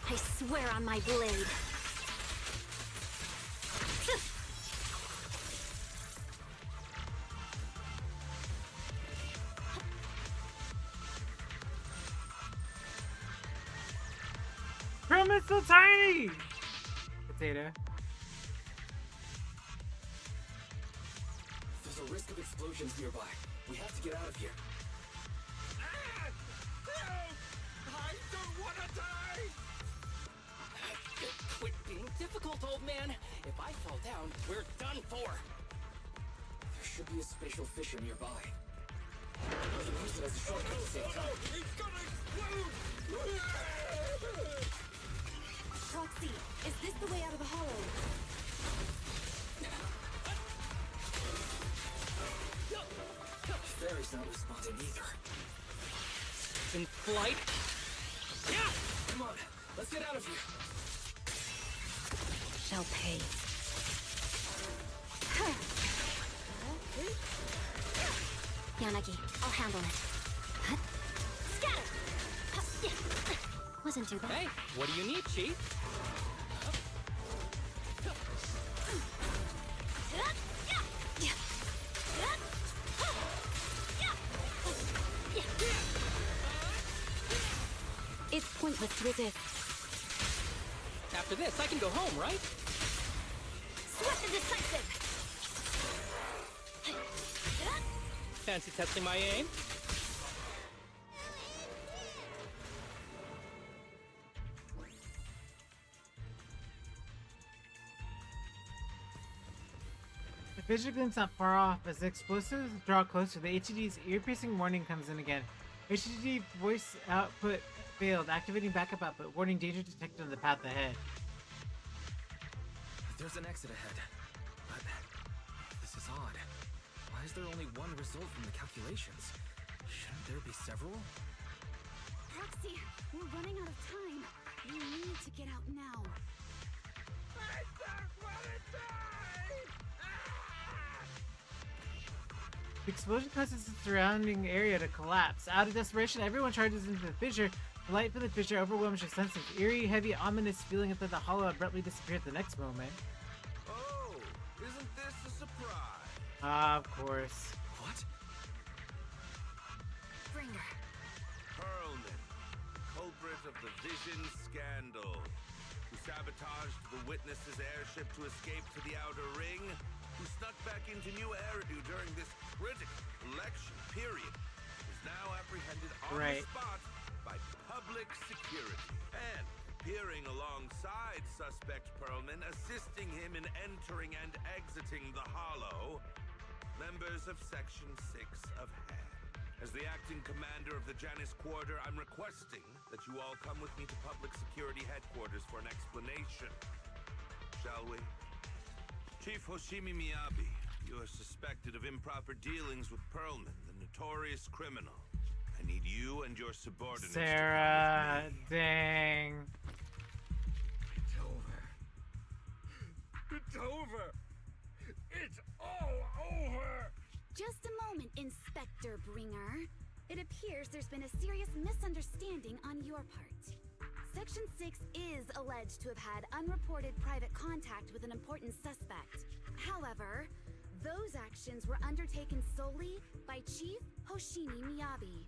I swear on my blade. Perlman's so tiny! Potato. There's a risk of explosions nearby. We have to get out of here. Ah! Help! I don't want to die! Quit being difficult, old man. If I fall down, we're done for. There should be a spatial fissure nearby. We can use it as a shortcut to save time. It's gonna explode! Proxy, is this the way out of the hollow? Fairy's not responding either. In flight? Yeah! Come on, let's get out of here. Shall pay. Yanagi, I'll handle it. Scatter! Wasn't too bad. Hey, what do you need, Chief? It's pointless to resist. After this, I can go home, right? Swift and decisive! Fancy testing my aim? The fissure glints not far off. As the explosives draw closer, the HED's ear-piercing warning comes in again. HED voice output failed. Activating backup output. Warning, danger detected on the path ahead. There's an exit ahead. But this is odd. Why is there only one result from the calculations? Shouldn't there be several? Roxy, we're running out of time. You need to get out now. I don't want to die! The explosion causes the surrounding area to collapse. Out of desperation, everyone charges into the fissure. The light from the fissure overwhelms your senses. Eerie, heavy, ominous feeling inside the hollow abruptly disappeared the next moment. Oh, isn't this a surprise? Ah, of course. What? Bringer. Perlman, culprit of the Vision scandal, who sabotaged the Witness's airship to escape to the Outer Ring, who snuck back into New Eridu during this critical election period, is now apprehended on the spot by public security and appearing alongside suspect Perlman, assisting him in entering and exiting the Hollow, members of Section 6 of HAD. As the acting commander of the Janus Quarter, I'm requesting that you all come with me to Public Security Headquarters for an explanation. Shall we? Chief Hoshimi Miyabi, you are suspected of improper dealings with Perlman, the notorious criminal. I need you and your subordinates Sarah, to come with me. dang. It's over. It's over. It's all over. Just a moment, Inspector Bringer. It appears there's been a serious misunderstanding on your part. Section 6 is alleged to have had unreported private contact with an important suspect. However, those actions were undertaken solely by Chief Hoshimi Miyabi.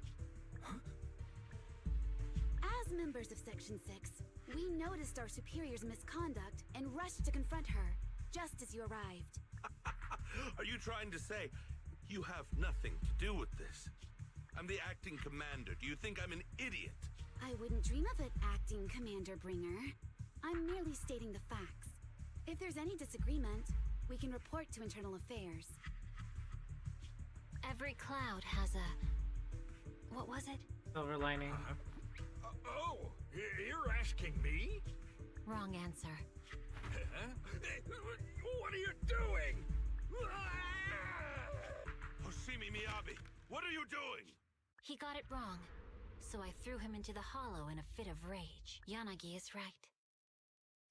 As members of Section 6, we noticed our superior's misconduct and rushed to confront her, just as you arrived. Are you trying to say you have nothing to do with this? I'm the acting commander. Do you think I'm an idiot? I wouldn't dream of it, Acting Commander Bringer. I'm merely stating the facts. If there's any disagreement, we can report to Internal Affairs. Every cloud has a... what was it? Silver lining. Oh, you're asking me? Wrong answer. Huh? What are you doing? Hoshimi Miyabi, what are you doing? He got it wrong, so I threw him into the hollow in a fit of rage. Yanagi is right.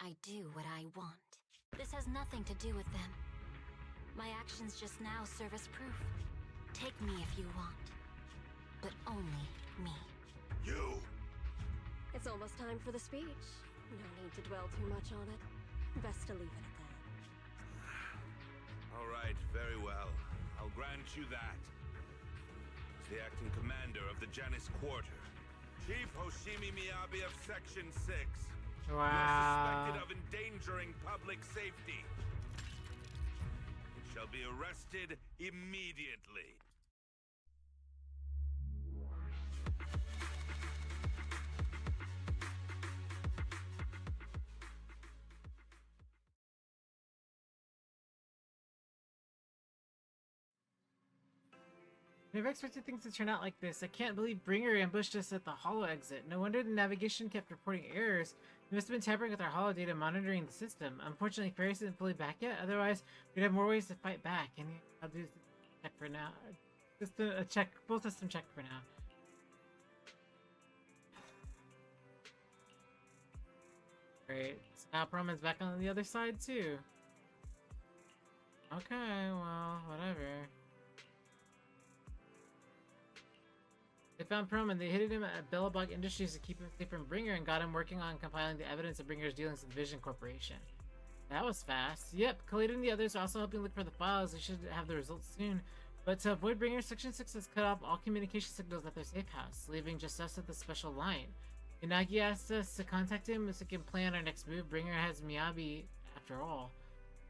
I do what I want. This has nothing to do with them. My actions just now serve as proof. Take me if you want, but only me. You! It's almost time for the speech. No need to dwell too much on it. Best to leave it at that. All right, very well. I'll grant you that. As the acting commander of the Janus Quarter, Chief Hoshimi Miyabi of Section 6. Wow. You are suspected of endangering public safety. You shall be arrested immediately. I never expected things to turn out like this. I can't believe Bringer ambushed us at the hollow exit. No wonder the navigation kept reporting errors. He must have been tampering with our hollow data monitoring the system. Unfortunately, Ferris isn't fully back yet. Otherwise, we'd have more ways to fight back. And I'll do a check for now. Just a check, full system check for now. Great. So now Perlman's back on the other side too. Okay, well, whatever. They found Perlman. They hid him at Bellabog Industries to keep him safe from Bringer and got him working on compiling the evidence of Bringer's dealings with Vision Corporation. That was fast. Yep, Khalid and the others are also helping look for the files. They should have the results soon. But to avoid Bringer, Section 6 has cut off all communication signals at their safe house, leaving just us at the special line. Inagi asked us to contact him so we can plan our next move. Bringer has Miyabi after all.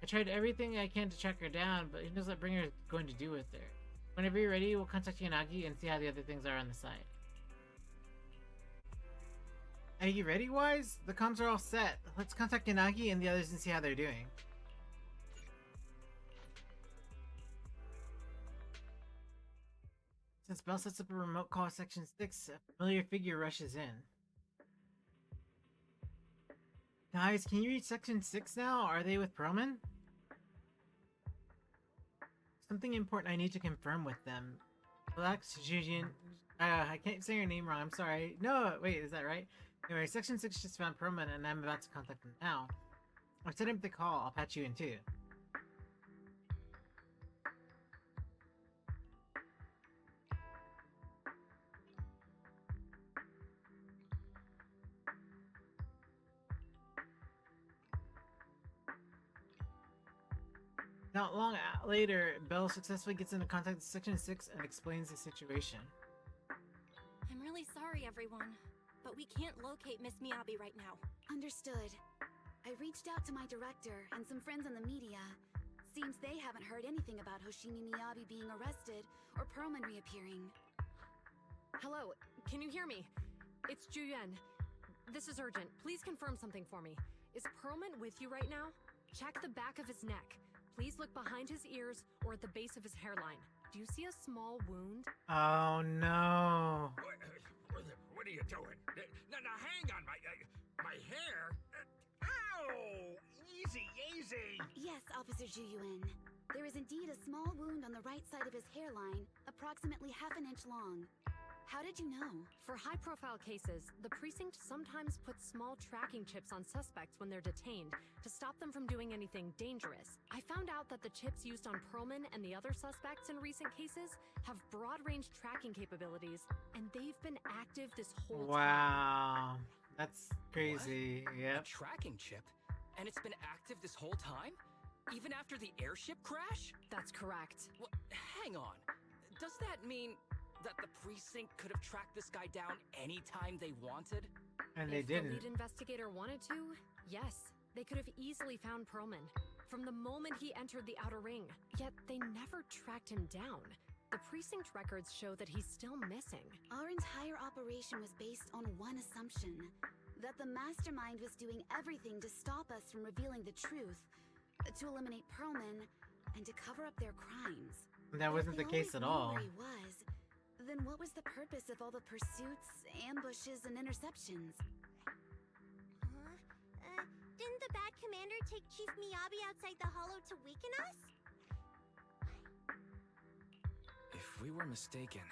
I tried everything I can to track her down, but he knows what Bringer is going to do with her. Whenever you're ready, we'll contact Yanagi and see how the other things are on the side. Are you ready, Wise? The comms are all set. Let's contact Yanagi and the others and see how they're doing. Since Bell sets up a remote call section 6, a familiar figure rushes in. Guys, can you reach section 6 now? Are they with Perlman? Something important I need to confirm with them. Relax, Jujin. I can't say your name wrong, I'm sorry. No, wait, is that right? Anyway, section 6 just found Perlman and I'm about to contact them now. I've set up the call, I'll patch you in too. Not long later, Bell successfully gets into contact with Section 6 and explains the situation. I'm really sorry, everyone, but we can't locate Miss Miyabi right now. Understood. I reached out to my director and some friends in the media. Seems they haven't heard anything about Hoshimi Miyabi being arrested or Perlman reappearing. Hello, can you hear me? It's Juyen. This is urgent. Please confirm something for me. Is Perlman with you right now? Check the back of his neck. Please look behind his ears or at the base of his hairline. Do you see a small wound? Oh no. What are you doing? Now hang on, my hair? Ow! Easy, easy! Yes, Officer Juyuan. There is indeed a small wound on the right side of his hairline, approximately half an inch long. How did you know? For high-profile cases, the precinct sometimes puts small tracking chips on suspects when they're detained to stop them from doing anything dangerous. I found out that the chips used on Perlman and the other suspects in recent cases have broad-range tracking capabilities, and they've been active this whole time. Wow. That's crazy. Yep. A tracking chip? And it's been active this whole time? Even after the airship crash? That's correct. What? Hang on. Does that mean that the precinct could have tracked this guy down anytime they wanted? And they if didn't. The lead investigator wanted to, yes. They could have easily found Perlman from the moment he entered the outer ring. Yet they never tracked him down. The precinct records show that he's still missing. Our entire operation was based on one assumption. That the mastermind was doing everything to stop us from revealing the truth. To eliminate Perlman and to cover up their crimes. That wasn't the case at all. Where he was, then what was the purpose of all the pursuits, ambushes, and interceptions? Didn't the bad commander take Chief Miyabi outside the hollow to weaken us? If we were mistaken,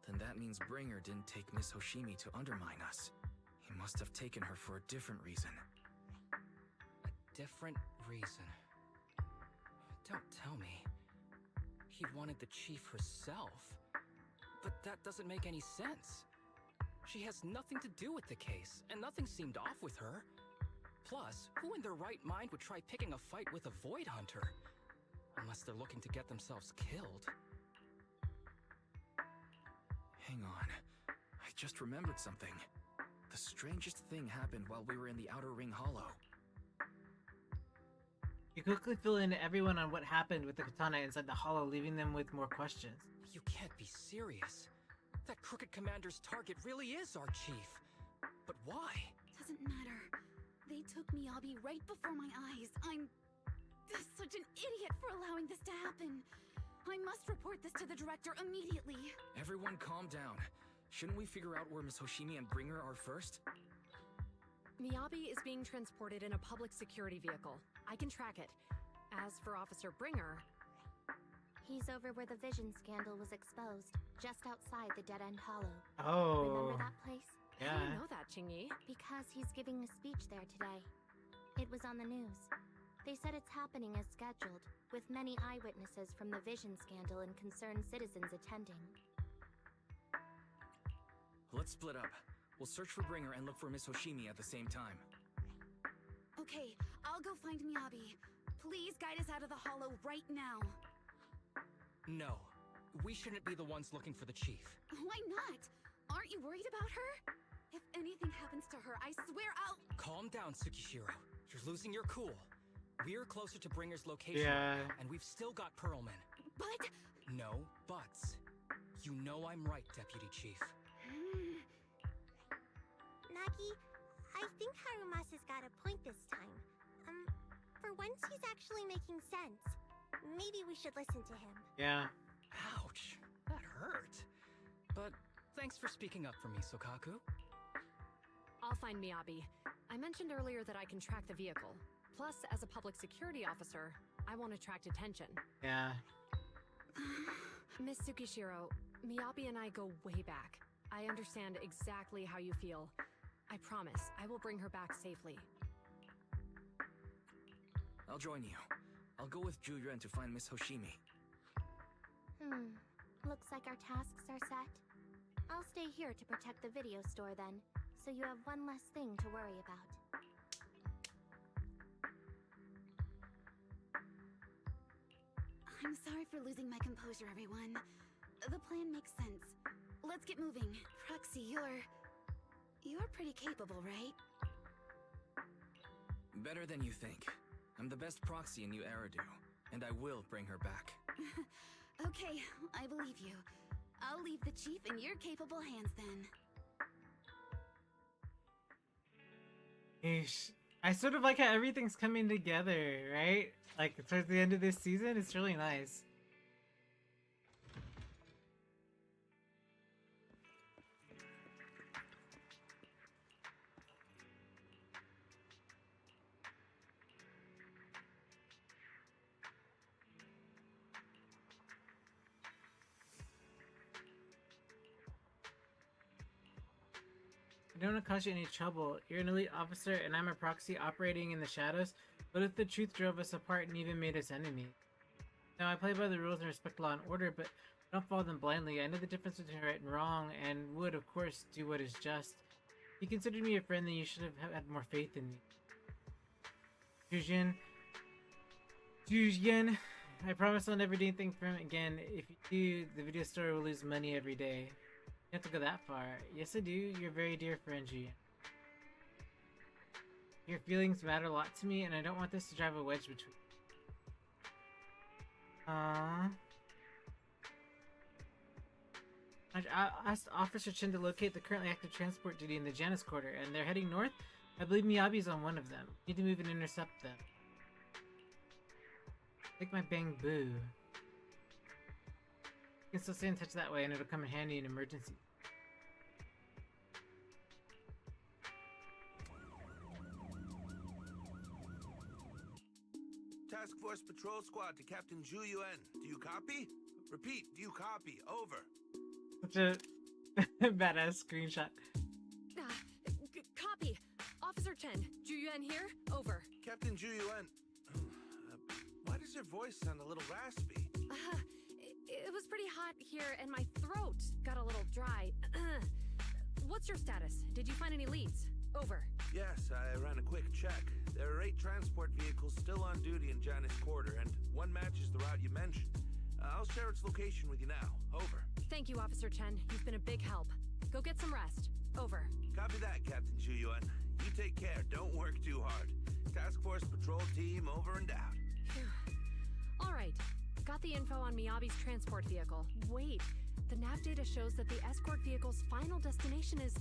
then that means Bringer didn't take Miss Hoshimi to undermine us. He must have taken her for a different reason. A different reason? Don't tell me. He wanted the chief herself. But that doesn't make any sense. She has nothing to do with the case, and nothing seemed off with her. Plus, who in their right mind would try picking a fight with a Void Hunter? Unless they're looking to get themselves killed. Hang on. I just remembered something. The strangest thing happened while we were in the Outer Ring Hollow. You quickly fill in everyone on what happened with the katana inside the hollow, leaving them with more questions. You can't be serious. That crooked commander's target really is our chief. But why? Doesn't matter. They took Miyabi right before my eyes. I'm such an idiot for allowing this to happen. I must report this to the director immediately. Everyone calm down. Shouldn't we figure out where Miss Hoshimi and Bringer are first? Miyabi is being transported in a public security vehicle. I can track it. As for Officer Bringer... He's over where the vision scandal was exposed, just outside the Dead End Hollow. Oh. Remember that place? Yeah. How do you know that, Qingyi? Because he's giving a speech there today. It was on the news. They said it's happening as scheduled, with many eyewitnesses from the vision scandal and concerned citizens attending. Let's split up. We'll search for Bringer and look for Miss Hoshimi at the same time. Okay, I'll go find Miyabi. Please guide us out of the hollow right now. No. We shouldn't be the ones looking for the chief. Why not? Aren't you worried about her? If anything happens to her, I swear I'll... Calm down, Tsukishiro. You're losing your cool. We're closer to Bringer's location, Yeah. and we've still got Perlman. But... No buts. You know I'm right, Deputy Chief. Nagi, I think Harumasa's got a point this time. For once he's actually making sense. Maybe we should listen to him. Yeah. Ouch. That hurt. But thanks for speaking up for me, Sokaku. I'll find Miyabi. I mentioned earlier that I can track the vehicle. Plus, as a public security officer, I won't attract attention. Yeah. Miss Tsukishiro, Miyabi and I go way back. I understand exactly how you feel. I promise, I will bring her back safely. I'll join you. I'll go with Juyuan to find Miss Hoshimi. Looks like our tasks are set. I'll stay here to protect the video store then, so you have one less thing to worry about. I'm sorry for losing my composure, everyone. The plan makes sense. Let's get moving. Proxy, you're pretty capable, right? Better than you think. I'm the best proxy in New Eridu, and I will bring her back. Okay, I believe you. I'll leave the chief in your capable hands then. Eesh. I sort of like how everything's coming together, right? Like, towards the end of this season, it's really nice. I don't want to cause you any trouble. You're an elite officer and I'm a proxy operating in the shadows. What if the truth drove us apart and even made us enemies? Now, I play by the rules and respect law and order, but I don't follow them blindly. I know the difference between right and wrong and would, of course, do what is just. If you considered me a friend, then you should have had more faith in me. Jujin, I promise I'll never do anything for him again. If you do, the video store will lose money every day. You have to go that far. Yes, I do. You're a very dear friend, Ji. Your feelings matter a lot to me, and I don't want this to drive a wedge between. I asked Officer Chen to locate the currently active transport duty in the Janus Quarter, and they're heading north. I believe Miyabi's on one of them. Need to move and intercept them. Take my bamboo. You can still stay in touch that way, and it'll come in handy in emergency. Task Force Patrol Squad to Captain Juyuan. Do you copy? Repeat, do you copy? Over. Such a badass screenshot. Copy. Officer Chen, Juyuan here. Over. Captain Juyuan. Why does your voice sound a little raspy? It was pretty hot here, and my throat got a little dry. What's your status? Did you find any leads? Over. Yes, I ran a quick check. There are 8 transport vehicles still on duty in Janus Quarter, and one matches the route you mentioned. I'll share its location with you now. Over. Thank you, Officer Chen. You've been a big help. Go get some rest. Over. Copy that, Captain Juyuan. You take care. Don't work too hard. Task Force Patrol Team over and out. All right. Got the info on Miyabi's transport vehicle. Wait. The nav data shows that the escort vehicle's final destination is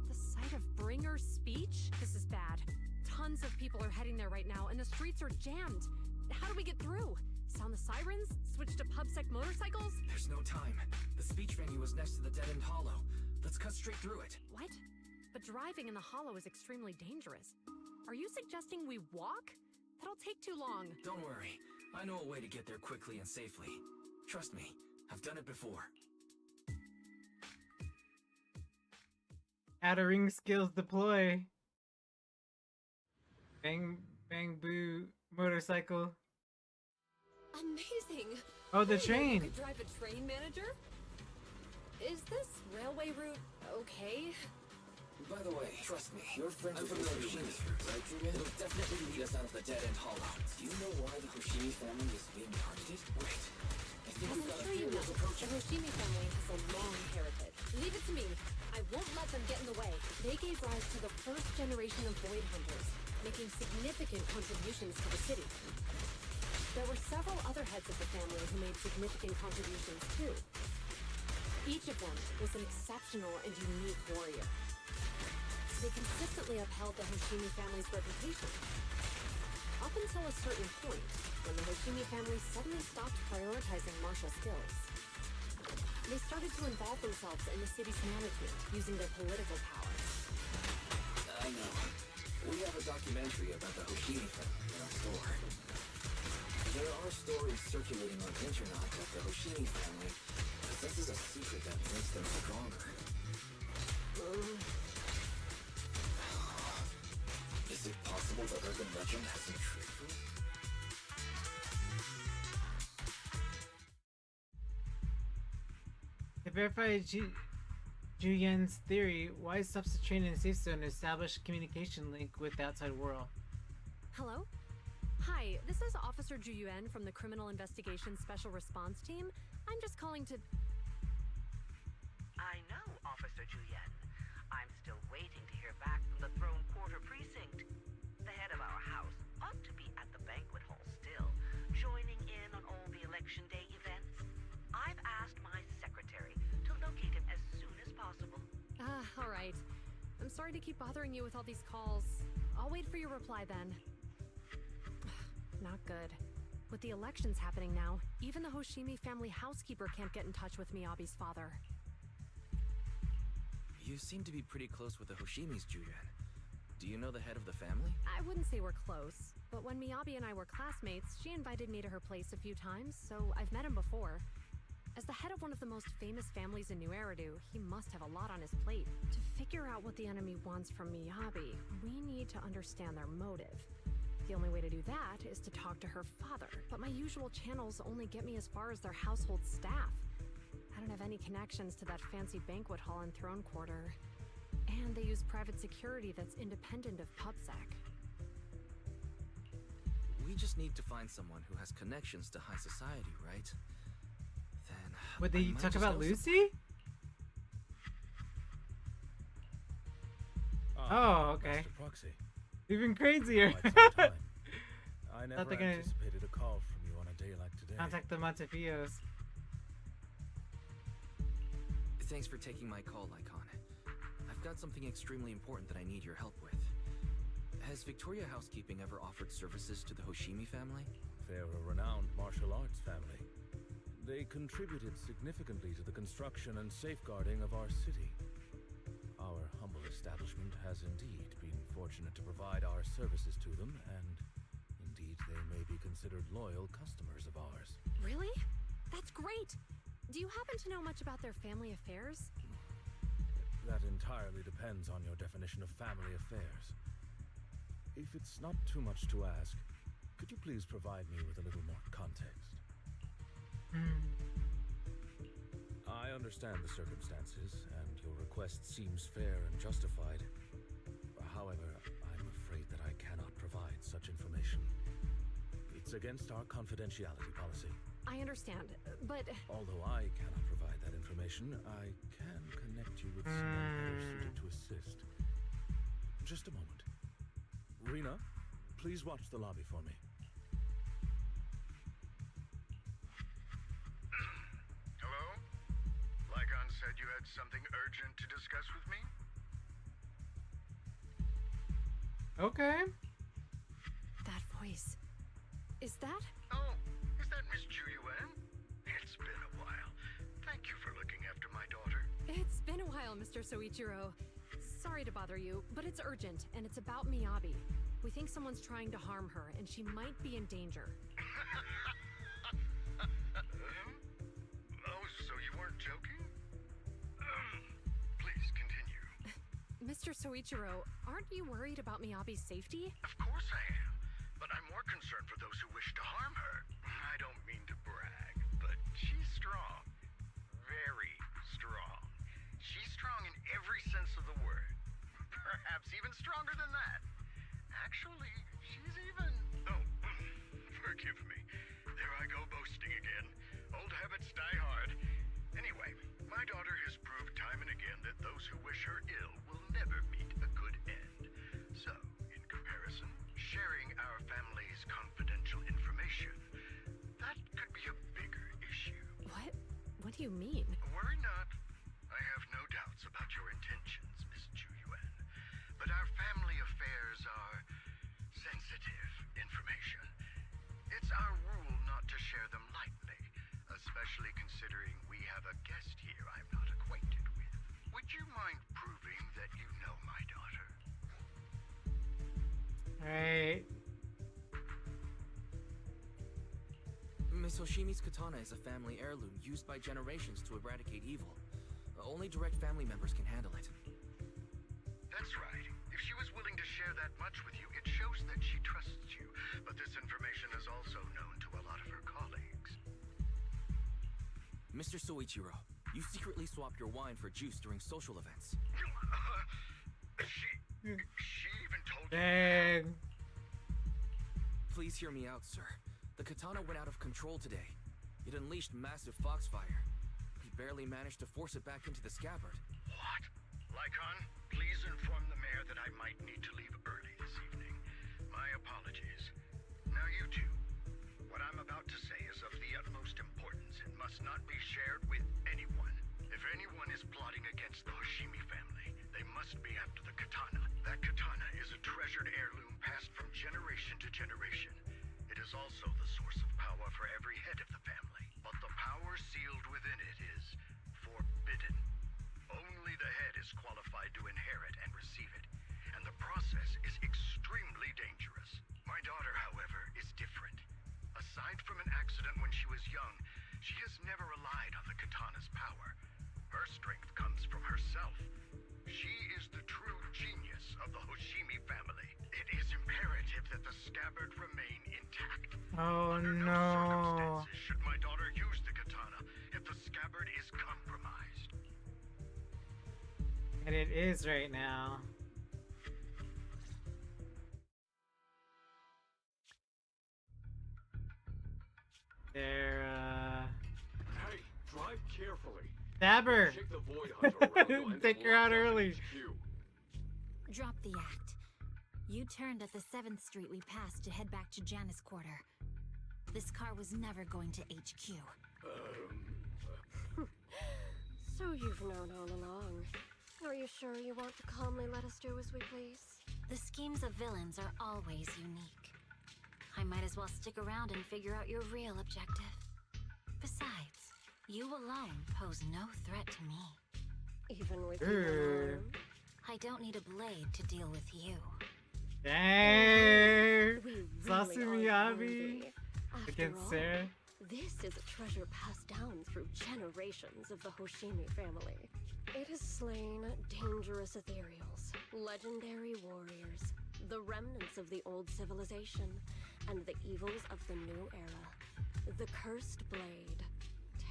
the site of Bringer's speech? This is bad. Tons of people are heading there right now, and the streets are jammed. How do we get through? Sound the sirens? Switch to PubSec motorcycles? There's no time. The speech venue was next to the dead-end hollow. Let's cut straight through it. What? But driving in the hollow is extremely dangerous. Are you suggesting we walk? That'll take too long. Don't worry. I know a way to get there quickly and safely. Trust me, I've done it before. Outer ring skills deploy. Bang, bang, boo, motorcycle. Amazing. Oh, the I didn't know train. you could drive a train, manager? Is this railway route okay? By the way, trust me, your friends with the Hoshimi, right, Julian? It'll definitely lead us out of the dead-end hollow. Do you know why the Hoshimi family is being targeted? Wait. I think we've got a few ways approaching. The Hoshimi family has a long heritage. Leave it to me. I won't let them get in the way. They gave rise to the first generation of Void Hunters, making significant contributions to the city. There were several other heads of the family who made significant contributions too. Each of them was an exceptional and unique warrior. They consistently upheld the Hoshimi family's reputation. Up until a certain point, when the Hoshimi family suddenly stopped prioritizing martial skills. They started to involve themselves in the city's management, using their political power. I know. We have a documentary about the Hoshimi family in our store. There are stories circulating on the internet that the Hoshimi family possesses a secret that makes them stronger. Is it possible the urban legend has some truth to it? To verify Juyen's theory, why stops the train in a safe zone to establish a communication link with the outside world? Hello? Hi, this is Officer Ju Yuan from the Criminal Investigation Special Response Team. I'm just calling to... I know, Officer Ju Yuan. I'm still waiting to hear back from the Throne Quarter Precinct. The head of our house ought to be at the banquet hall still, joining in on all the Election Day events. I've asked my secretary to locate him as soon as possible. All right. I'm sorry to keep bothering you with all these calls. I'll wait for your reply then. Not good. With the elections happening now, even the Hoshimi family housekeeper can't get in touch with Miyabi's father. You seem to be pretty close with the Hoshimis, Juyen. Do you know the head of the family? I wouldn't say we're close, but when Miyabi and I were classmates, she invited me to her place a few times, so I've met him before. As the head of one of the most famous families in New Eridu, he must have a lot on his plate. To figure out what the enemy wants from Miyabi, we need to understand their motive. The only way to do that is to talk to her father, but my usual channels only get me as far as their household staff. I don't have any connections to that fancy banquet hall in Throne Quarter. And they use private security that's independent of PubSec. We just need to find someone who has connections to high society, right? Then... Would they talk about Lucy? Oh, okay. Mr. Proxy. Even crazier. I never anticipated a call from you on a day like today. Contact the Montefios. Thanks for taking my call, Lycon. I've got something extremely important that I need your help with. Has Victoria Housekeeping ever offered services to the Hoshimi family? They're a renowned martial arts family. They contributed significantly to the construction and safeguarding of our city. Our humble establishment has indeed been fortunate to provide our services to them, and indeed they may be considered loyal customers of ours. Really? That's great! Do you happen to know much about their family affairs? That entirely depends on your definition of family affairs. If it's not too much to ask, could you please provide me with a little more context? I understand the circumstances, and your request seems fair and justified. However, I'm afraid that I cannot provide such information. It's against our confidentiality policy. I understand, but... Although I cannot provide that information, I can connect you with someone better suited to assist. Just a moment. Rena, please watch the lobby for me. Hello? Lycon said you had something urgent to discuss with me? Okay. That voice. Is that? Oh, is that Miss Ju Yuan? It's been a while. Thank you for looking after my daughter. It's been a while, Mr. Soichiro. Sorry to bother you, but it's urgent, and it's about Miyabi. We think someone's trying to harm her, and she might be in danger. Oh, so you weren't joking? Please continue. Mr. Soichiro, aren't you worried about Miyabi's safety? Of course I am, but I'm more concerned for those who wish to harm her. I don't mean to brag, but she's strong. Very strong. She's strong in every sense of the word. Perhaps even stronger than that. Actually, she's even... Oh, forgive me. There I go boasting again. Old habits die hard. Anyway, my daughter has proved time and again that those who wish her ill will never meet a good end. So, in comparison, sharing our family's confidential information do you mean? Worry not. I have no doubts about your intentions, Miss Chuyuan. But our family affairs are sensitive information. It's our rule not to share them lightly, especially considering we have a guest here I'm not acquainted with. Would you mind proving that you know my daughter? Alright. Miss Hoshimi's katana is a family heirloom used by generations to eradicate evil. Only direct family members can handle it. That's right. If she was willing to share that much with you, it shows that she trusts you. But this information is also known to a lot of her colleagues. Mr. Soichiro, you secretly swap your wine for juice during social events. She even told you. Dang. Please hear me out, sir. The katana went out of control today. It unleashed massive foxfire. We barely managed to force it back into the scabbard. What? Lycon, please inform the mayor that I might need to leave early this evening. My apologies. Now you two, what I'm about to say is of the utmost importance and must not be shared with anyone. If anyone is plotting against the Hoshimi family, they must be after the katana. That katana is a treasured heirloom passed from generation to generation. It is also the source of power for every head of the family, but the power sealed within it is forbidden. Only the head is qualified to inherit and receive it, and the process is extremely dangerous. My daughter, however, is different. Aside from an accident when she was young, she has never relied on the katana's power. Her strength comes from herself. She is the true genius of the Hoshimi family. It is imperative that the scabbard remain intact. Oh Under no. circumstances should my daughter use the katana if the scabbard is compromised. And it is right now. They're, Hey, drive carefully. stab her! Check the void hunter around and Take her out lock up early. Drop the act. You turned at the 7th Street we passed to head back to Janus Quarter. This car was never going to HQ. So you've known all along. Are you sure you want to calmly let us do as we please? The schemes of villains are always unique. I might as well stick around and figure out your real objective. Besides, you alone pose no threat to me. Even with you alone? I don't need a blade to deal with you. Dang! We Sasu really aren't Miyabi worthy. After against all, Sarah. this is a treasure passed down through generations of the Hoshimi family. It has slain dangerous ethereals, legendary warriors, the remnants of the old civilization, and the evils of the new era. The cursed blade,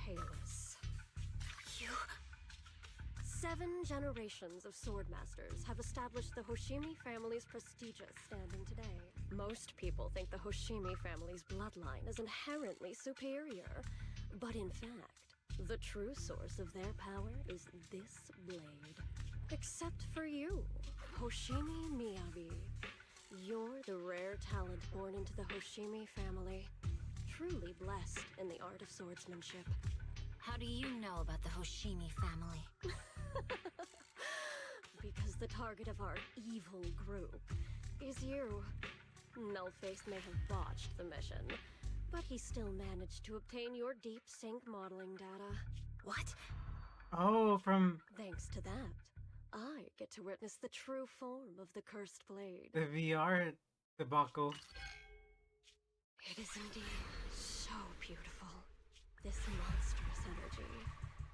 Talus. You... 7 generations of swordmasters have established the Hoshimi family's prestigious standing today. Most people think the Hoshimi family's bloodline is inherently superior, but in fact, the true source of their power is this blade. Except for you, Hoshimi Miyabi. You're the rare talent born into the Hoshimi family, truly blessed in the art of swordsmanship. How do you know about the Hoshimi family? Because the target of our evil group is you. Nullface may have botched the mission, but he still managed to obtain your deep sync modeling data. What? Oh, from Thanks to that, I get to witness the true form of the cursed blade. the VR debacle. It is indeed so beautiful. This monstrous energy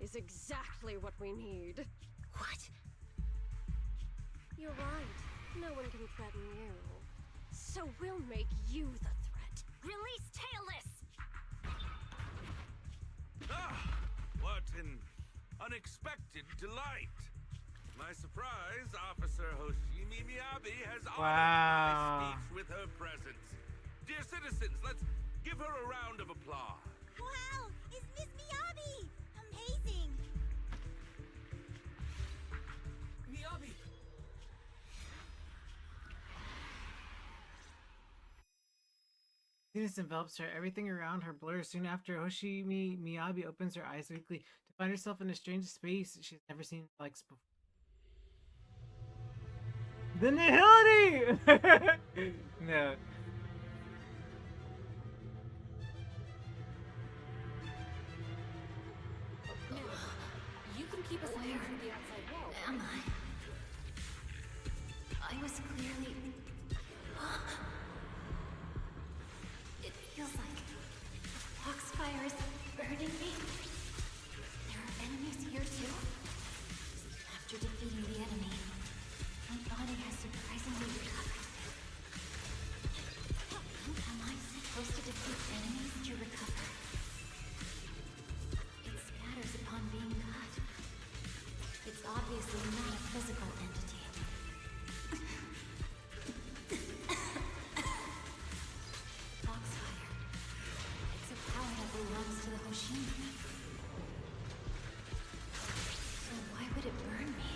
is exactly what we need. What? You're right. No one can threaten you. So we'll make you the threat. Release Talus! Ah, what an unexpected delight. My surprise, Officer Hoshimi Miyabi has honored my speech with her presence. Dear citizens, let's give her a round of applause. Wow! It's Miss Miyabi! Amazing! Miyabi! Venus envelops her. Everything around her blurs. Soon after, Hoshimi Miyabi opens her eyes weakly to find herself in a strange space she's never seen like before. The nihility! No. You can keep us away from the outside world. Am I? I was clearly... It feels like the foxfire is burning me. There are enemies here too. After defeating the enemy, my body has surprisingly recovered. Am I supposed to defeat enemies to recover? It scatters upon being cut. It's obviously not a physical entity. Foxfire. It's a power that belongs to the Hoshimi. So why would it burn me?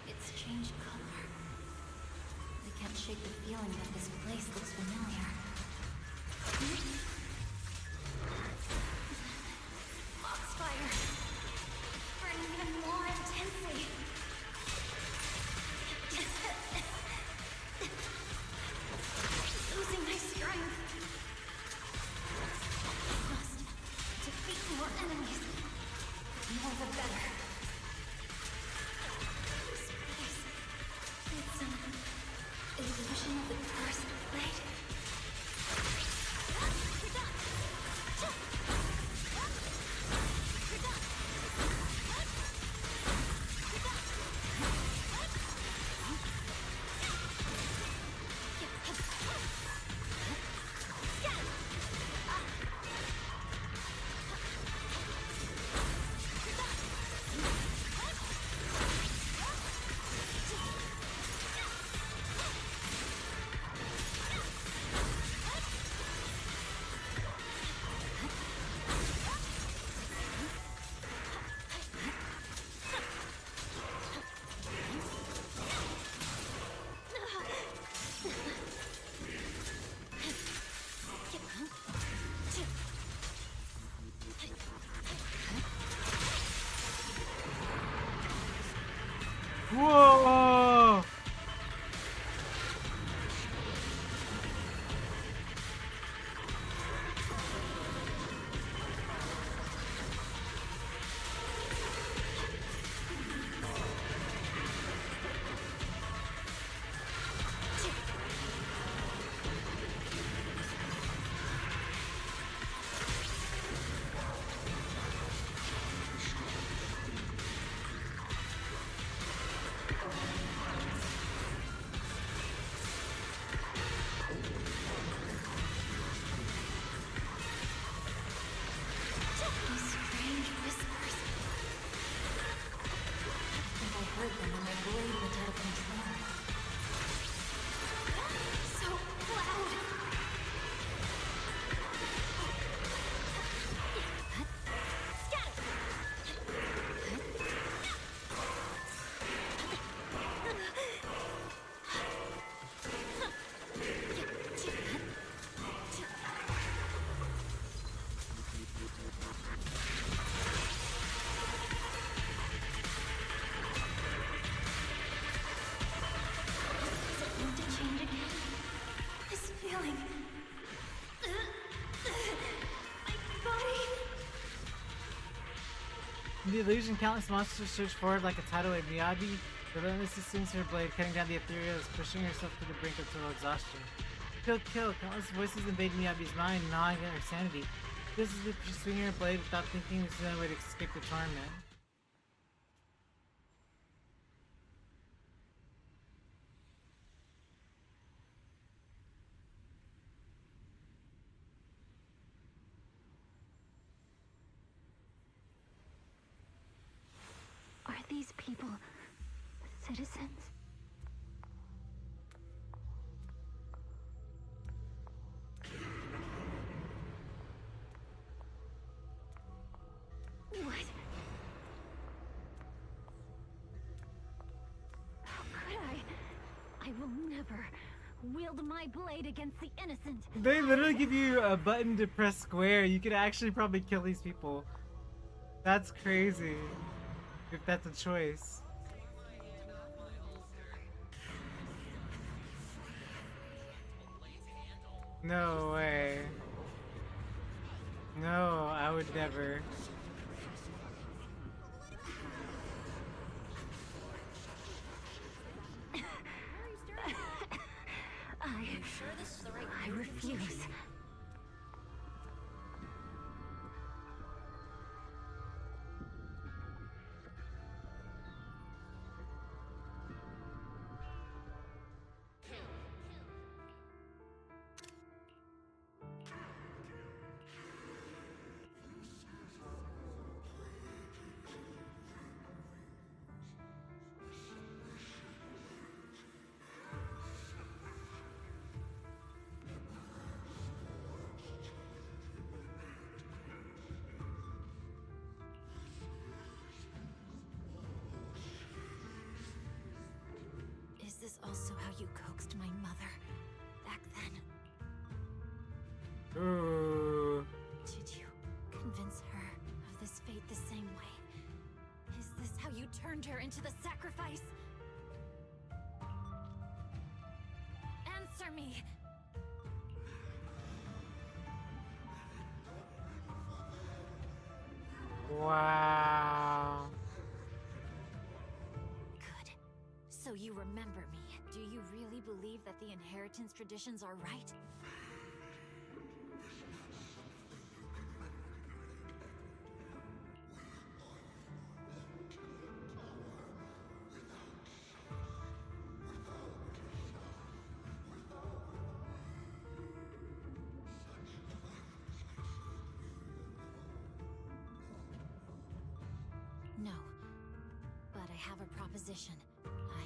It's changed color. I can't shake the feeling that this place looks familiar. Foxfire! Burning even more intensely. Losing my strength. Must defeat more enemies. The more the better. This place. It's an illusion of the cursed blade. Whoa! These strange whispers. I think I heard them when my blade went out of control. So loud! Is it going to change again? This feeling. My body. In the illusion, countless monsters surge forward like a tidal wave. Miyabi relentlessly swings her blade, cutting down the ethereal, pushing herself to the brink of total exhaustion. Kill, kill! Countless voices invade Miyabi's mind, gnawing at her sanity. This is she swinging her blade without thinking this is the only way to escape the torment. these people citizens? What? How could I? I will never wield my blade against the innocent. They literally give you a button to press square. You could actually probably kill these people. That's crazy. If that's a choice. No way. No, I would never. I refuse. Is this also how you coaxed my mother back then? Ooh. Did you convince her of this fate the same way? Is this how you turned her into the sacrifice? Answer me! Wow. Good. So you remember me. Do you really believe that the inheritance traditions are right? No. But I have a proposition. I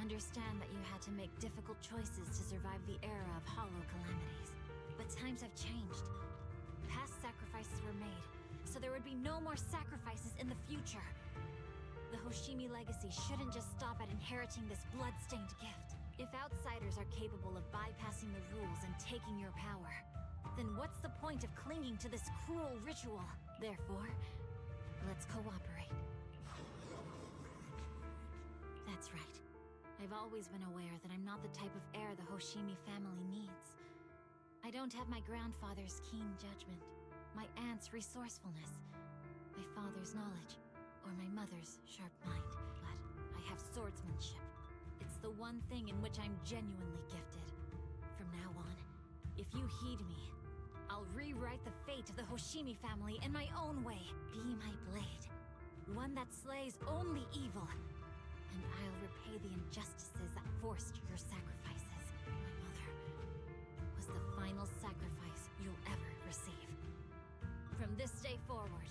understand that you had to make difficult choices to survive the era of hollow calamities. But times have changed. Past sacrifices were made, so there would be no more sacrifices in the future. The Hoshimi legacy shouldn't just stop at inheriting this blood-stained gift. If outsiders are capable of bypassing the rules and taking your power, then what's the point of clinging to this cruel ritual? Therefore, let's cooperate. That's right. I've always been aware that I'm not the type of heir the Hoshimi family needs. I don't have my grandfather's keen judgment, my aunt's resourcefulness, my father's knowledge, or my mother's sharp mind, but I have swordsmanship. It's the one thing in which I'm genuinely gifted. From now on, if you heed me, I'll rewrite the fate of the Hoshimi family in my own way. Be my blade, one that slays only evil, and I'll repay the injustices that forced your sacrifices. My mother was the final sacrifice you'll ever receive. From this day forward,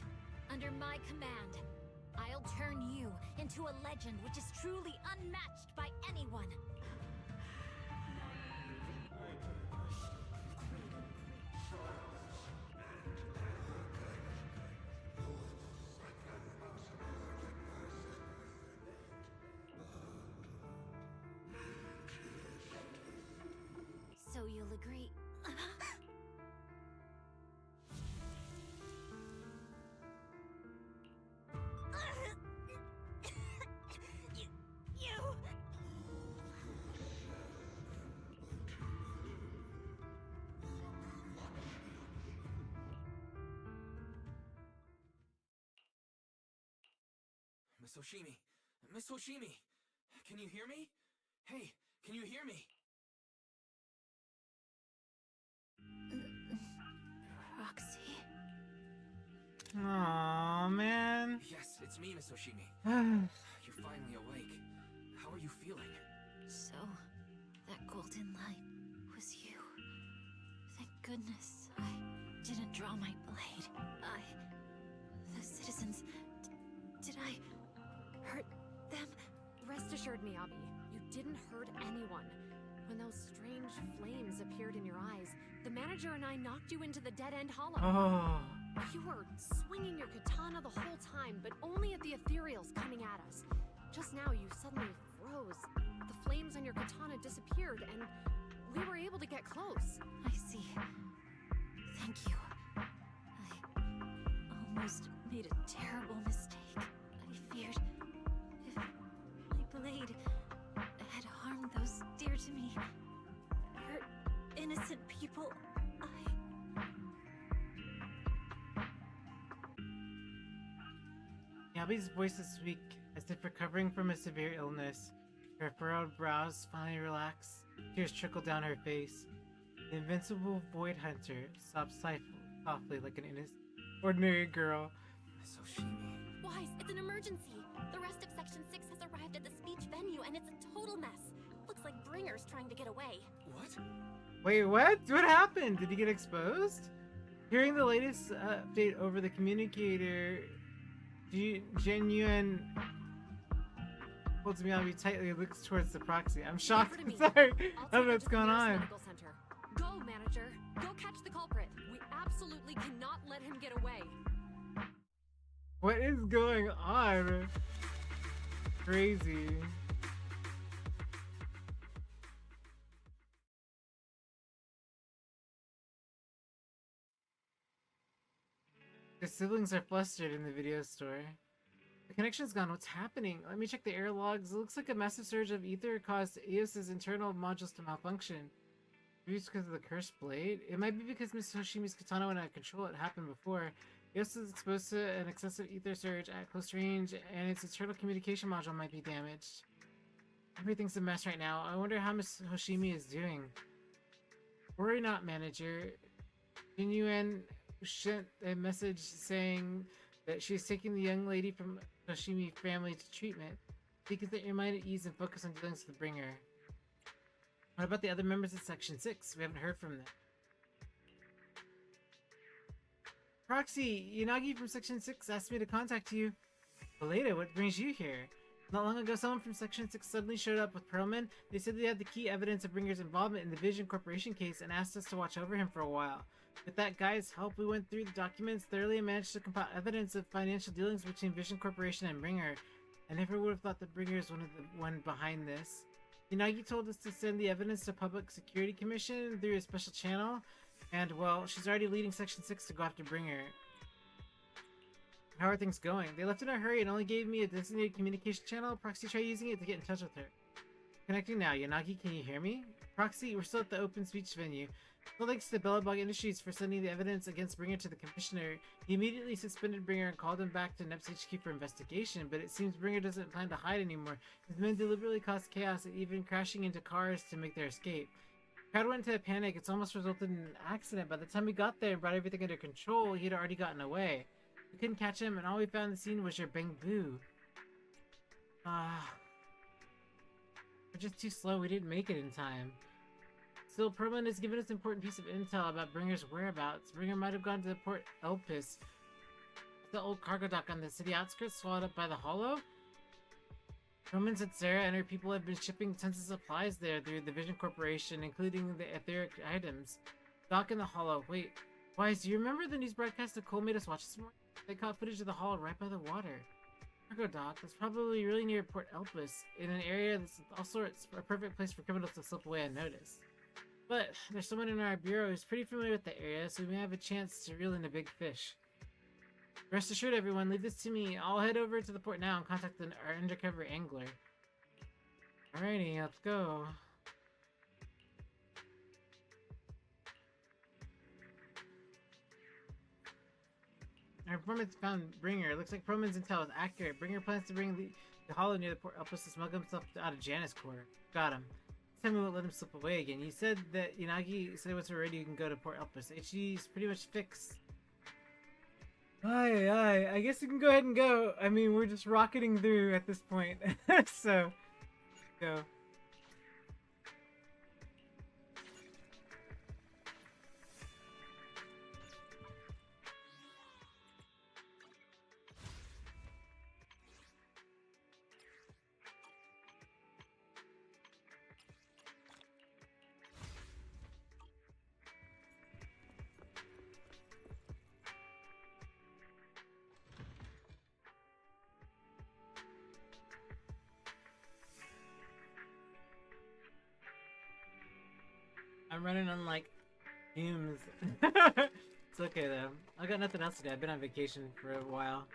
under my command, I'll turn you into a legend which is truly unmatched by anyone. So you'll agree? You... Miss Hoshimi! Miss Hoshimi! Can you hear me? Hey, can you hear me? Roxy? Aw, man. Yes, it's me, Miss Hoshimi. You're finally awake. How are you feeling? So, that golden light was you. Thank goodness I didn't draw my blade. The citizens... Did I assured Miyabi, you didn't hurt anyone. When those strange flames appeared in your eyes, the manager and I knocked you into the dead-end hollow. Oh. You were swinging your katana the whole time, but only at the ethereals coming at us. Just now, you suddenly froze. The flames on your katana disappeared, and we were able to get close. I see. Thank you. I almost made a terrible mistake. I feared if my blade had harmed those dear to me, hurt innocent people, Yabi's voice is weak, as if recovering from a severe illness. Her furrowed brows finally relax, tears trickle down her face. The invincible Void Hunter sobs softly like an ordinary girl. Wise, it's an emergency. The rest of Section 6 has arrived at the speech venue, and it's a total mess. Looks like Bringer's trying to get away. What? Wait, what? What happened? Did he get exposed? Hearing the latest update over the communicator, Genuine holds Miyabi tightly and looks towards the proxy. I'm shocked. Sorry. I don't know what's going on. Go, manager. Go catch the culprit. We absolutely cannot let him get away. What is going on? Crazy. The siblings are flustered in the video store. The connection's gone. What's happening? Let me check the air logs. It looks like a massive surge of ether caused Eos's internal modules to malfunction. Maybe it's because of the cursed blade? It might be because Miss Hoshimi's katana went out of control. It happened before. Eos is exposed to an excessive ether surge at close range, and its internal communication module might be damaged. Everything's a mess right now. I wonder how Miss Hoshimi is doing. Worry not, manager. Genuine sent a message saying that she's taking the young lady from Hoshimi family to treatment. You can set your mind at ease and focus on dealing with the bringer. What about the other members of Section 6? We haven't heard from them. Proxy, Yanagi from Section 6 asked me to contact you. Beleda, what brings you here? Not long ago, someone from Section 6 suddenly showed up with Perlman. They said they had the key evidence of Bringer's involvement in the Vision Corporation case and asked us to watch over him for a while. With that guy's help, we went through the documents thoroughly and managed to compile evidence of financial dealings between Vision Corporation and Bringer. I never would have thought that Bringer is one behind this. Yanagi told us to send the evidence to Public Security Commission through a special channel, and, well, she's already leading Section 6 to go after Bringer. How are things going? They left in a hurry and only gave me a designated communication channel. Proxy, try using it to get in touch with her. Connecting now. Yanagi, can you hear me? Proxy, we're still at the open speech venue. Well, thanks to Bellabog Industries for sending the evidence against Bringer to the commissioner. He immediately suspended Bringer and called him back to NEP's HQ for investigation, but it seems Bringer doesn't plan to hide anymore. His men deliberately caused chaos and even crashing into cars to make their escape. The crowd went into a panic. It's almost resulted in an accident. By the time we got there and brought everything under control, he had already gotten away. We couldn't catch him, and all we found in the scene was your Bangbu. We're just too slow. We didn't make it in time. Still, Perlman has given us an important piece of intel about Bringer's whereabouts. Bringer might have gone to the Port Elpis, the old cargo dock on the city outskirts, swallowed up by the Hollow. Perlman said Sarah and her people have been shipping tons of supplies there through the Vision Corporation, including the etheric items. Dock in the Hollow. Wait, Wise, do you remember the news broadcast Nicole made us watch this morning? They caught footage of the Hollow right by the water. Cargo dock that's probably really near Port Elpis, in an area that's also a perfect place for criminals to slip away unnoticed. But there's someone in our bureau who's pretty familiar with the area, so we may have a chance to reel in a big fish. Rest assured, everyone, leave this to me. I'll head over to the port now and contact our undercover angler. Alrighty, let's go. Our informant found Bringer. Looks like Perlman's intel is accurate. Bringer plans to bring the Hollow near the Port Elpis to smuggle himself out of Janus Quarter. Got him. This time we won't let him slip away again. You said that Yanagi said once we're ready you can go to Port Elpis. HG's pretty much fixed. Aye, I guess we can go ahead and go. I mean, we're just rocketing through at this point. So, go. I'm running on like fumes. It's okay though. I got nothing else to do. I've been on vacation for a while.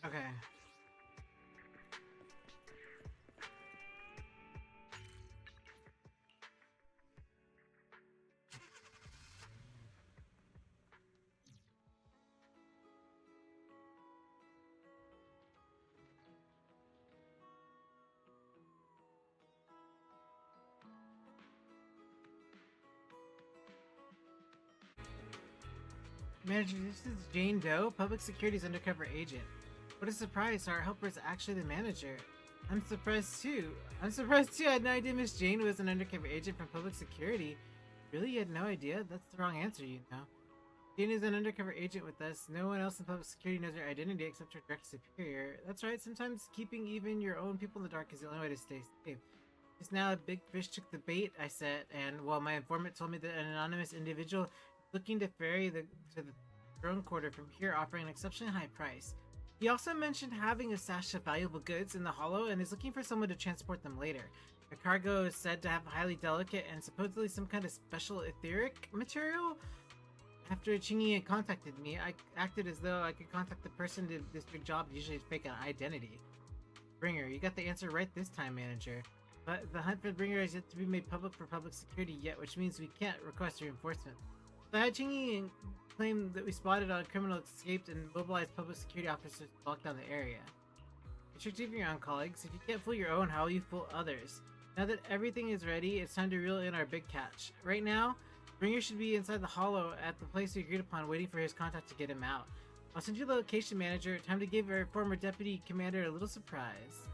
Okay. Manager, this is Jane Doe, Public Security's undercover agent. What a surprise, our helper is actually the manager. I'm surprised too. I had no idea Miss Jane was an undercover agent from Public Security. Really, you had no idea? That's the wrong answer, you know. Jane is an undercover agent with us. No one else in Public Security knows her identity except her direct superior. That's right, sometimes keeping even your own people in the dark is the only way to stay safe. Just now, a big fish took the bait I set, and while my informant told me that an anonymous individual looking to ferry to the throne quarter from here, offering an exceptionally high price. He also mentioned having a stash of valuable goods in the hollow and is looking for someone to transport them later. The cargo is said to have highly delicate and supposedly some kind of special etheric material. After Chingy had contacted me, I acted as though I could contact the person to this big job, usually fake an identity. Bringer, you got the answer right this time, manager. But the hunt for the Bringer is yet to be made public for Public Security yet, which means we can't request reinforcement. So I had Chingy claim that we spotted a criminal escaped and mobilized Public Security officers to lock down the area. It's your team, your own colleagues. If you can't fool your own, how will you fool others? Now that everything is ready, it's time to reel in our big catch. Right now, Bringer should be inside the hollow at the place we agreed upon, waiting for his contact to get him out. I'll send you the location, manager. Time to give our former deputy commander a little surprise.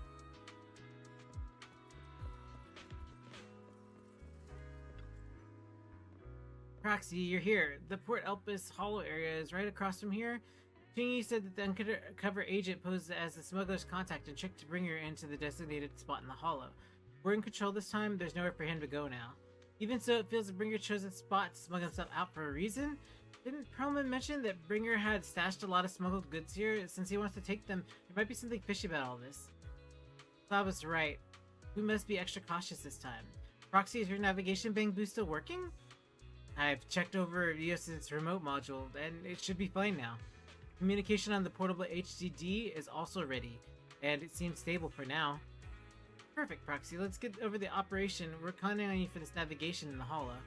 Proxy, you're here. The Port Elpis Hollow area is right across from here. Chingy said that the undercover agent posed as the smuggler's contact and tricked to bring her into the designated spot in the hollow. We're in control this time. There's nowhere for him to go now. Even so, it feels that Bringer chose a spot to smuggle himself out for a reason. Didn't Perlman mention that Bringer had stashed a lot of smuggled goods here? Since he wants to take them, there might be something fishy about all this. Bob was right. We must be extra cautious this time. Proxy, is your navigation bang boost still working? I've checked over EOS's remote module, and it should be fine now. Communication on the portable HDD is also ready, and it seems stable for now. Perfect, Proxy. Let's get over the operation. We're counting on you for this navigation in the hollow.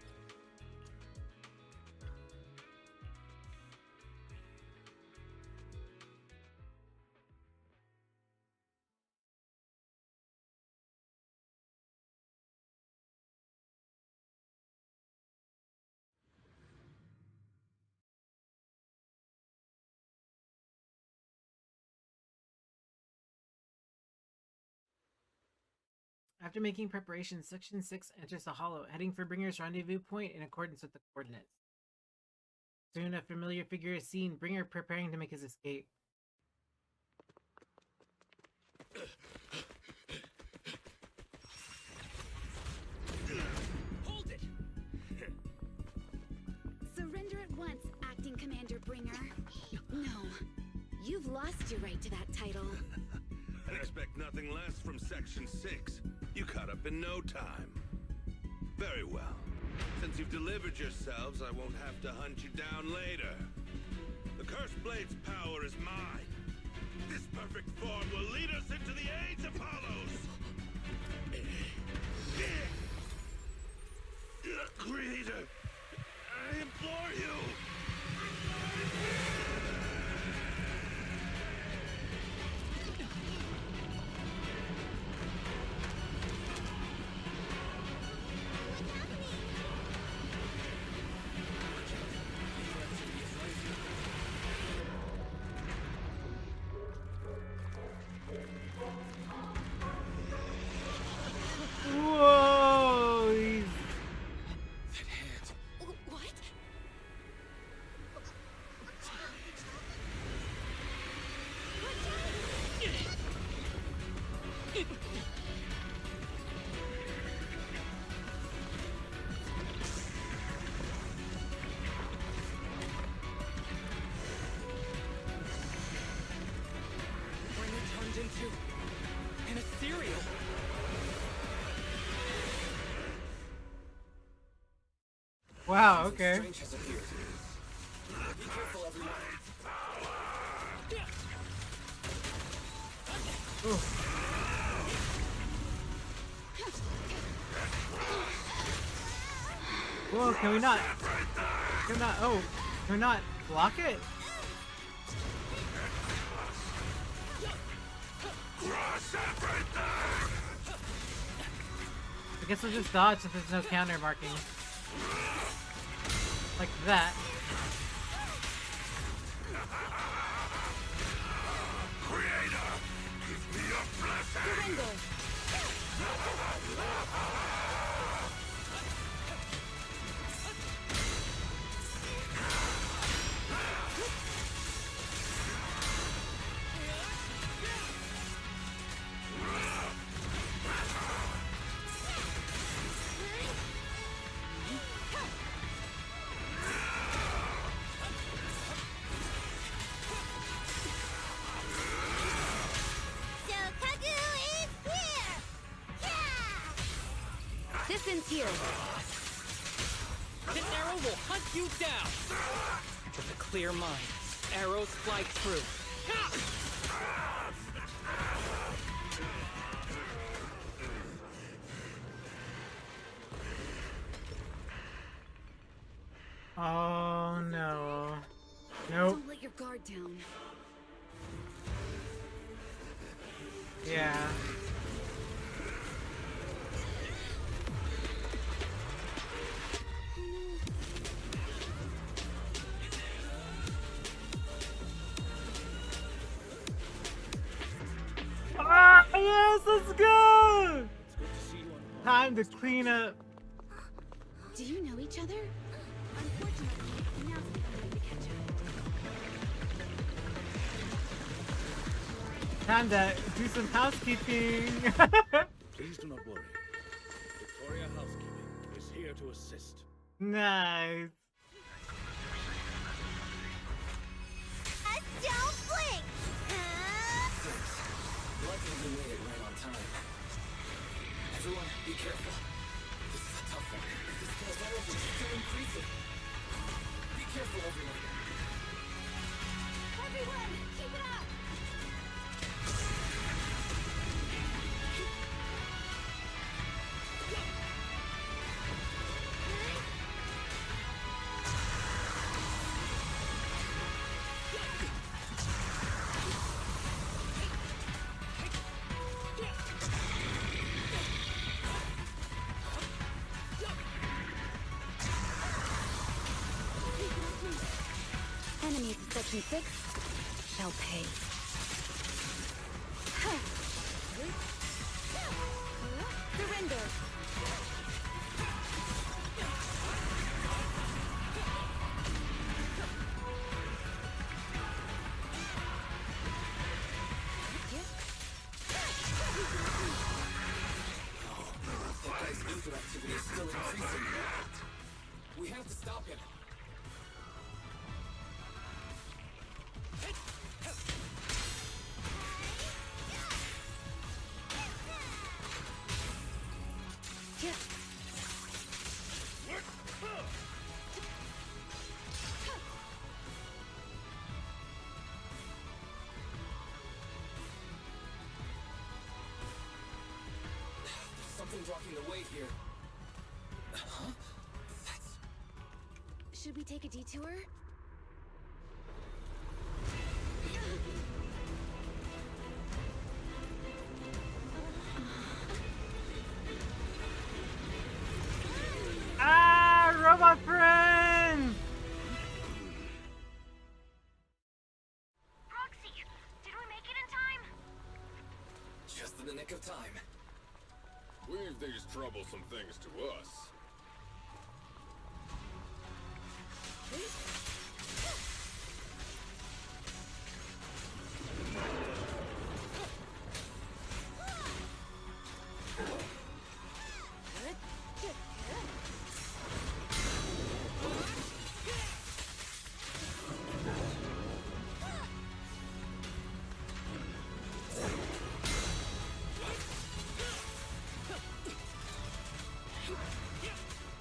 After making preparations, Section 6 enters the hollow, heading for Bringer's rendezvous point in accordance with the coordinates. Soon a familiar figure is seen, Bringer preparing to make his escape. Hold it! Surrender at once, Acting Commander Bringer. No, you've lost your right to that title. I expect nothing less from Section 6. You caught up in no time. Very well. Since you've delivered yourselves, I won't have to hunt you down later. The Cursed Blade's power is mine. This perfect form will lead us into the age of hollows. Creator, I implore you. Wow, okay. Strange has appeared. Be careful, everyone. Ooh. Whoa, can we not? Can we not? Oh, can we not block it? I guess we'll just dodge if there's no counter marking. Like that. Creator, give me a blessing. Distance here. This arrow will hunt you down. With a clear mind, arrows fly true. Oh no. Nope. Don't let your guard down. Yeah. Ah, yes, let's go! Time to clean up. Do you know each other? Unfortunately, now's the time to catch up. Time to do some housekeeping. Please do not worry. Victoria Housekeeping is here to assist. Nice. Don't blink! Luckily we made it right on time. Everyone, be careful. This is a tough one. This guy's energy is still increasing. Be careful, everyone. Everyone, keep it up! Enemies in Section 6 shall pay. Surrender! That guy's ether activity is still increasing. We have to stop him. Something blocking the way here. Huh? Should we take a detour? Ah, robot friend! Roxy, did we make it in time? Just in the nick of time. Leave these troublesome things to us.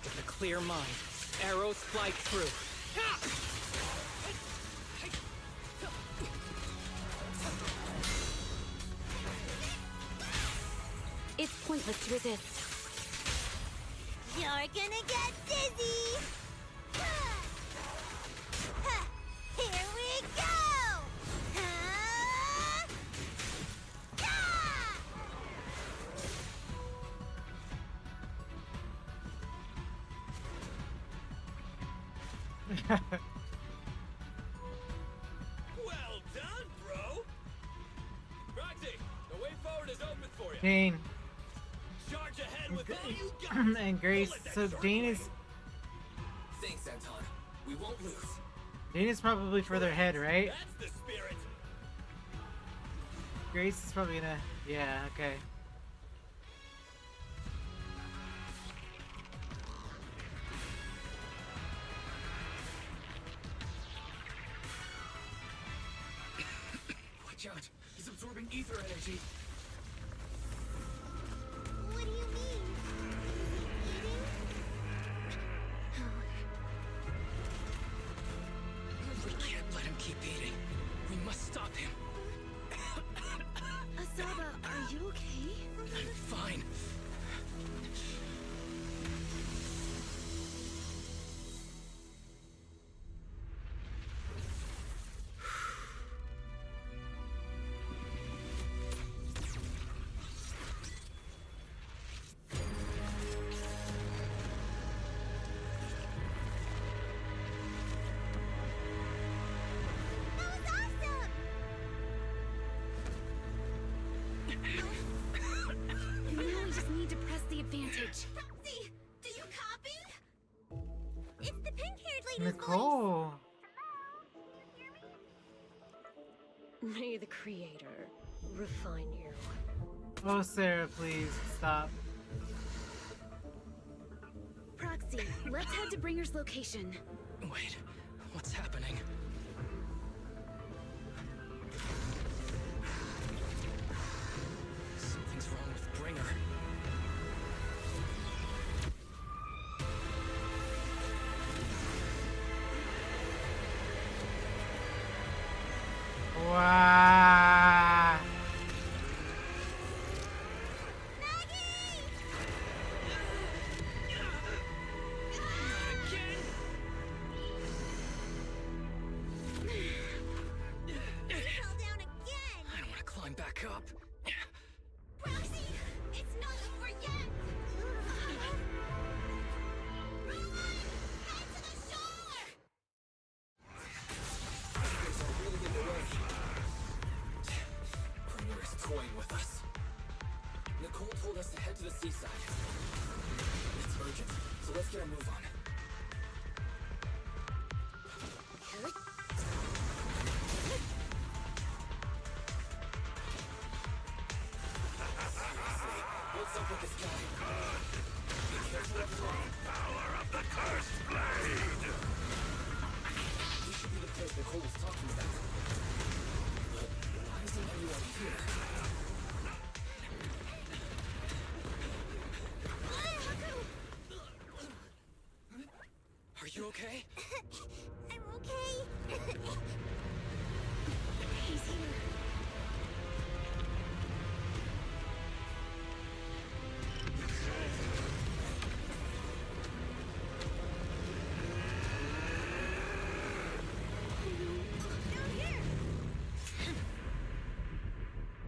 With a clear mind, Arrows fly true. It's pointless to resist. You're gonna get dizzy! Here we go! Well done, bro! Roxy, the way forward is open for you. Jane. Charge ahead with all you got. And Grace. So Jane is Thanks, Anton. We won't lose. Jane is probably further ahead, right? That's the spirit. Grace is probably gonna. Yeah. Okay. Watch out. He's absorbing ether energy. What do you mean? We can't let him keep eating. We must stop him. Asaba, are you okay? I'm fine. Now we just need to press the advantage. Roxy, do you copy? It's the pink-haired lady's Nicole. May the Creator refine you. Oh, Sarah, please stop. Proxy, let's head to Bringer's location. Wait, what's happening? Something's wrong with Bringer. Wow. I don't want to climb back up. Roxy, it's not over yet! Head to the shore! Things are really in the way. Bringer is toying with us. Nicole told us to head to the seaside. It's urgent, so let's get a move on. Seriously, what's up with this guy? Be careful, everyone. Power of the cursed blade! This should be the place Nicole was talking about. But why isn't anyone here? Are you okay? I'm okay. He's here.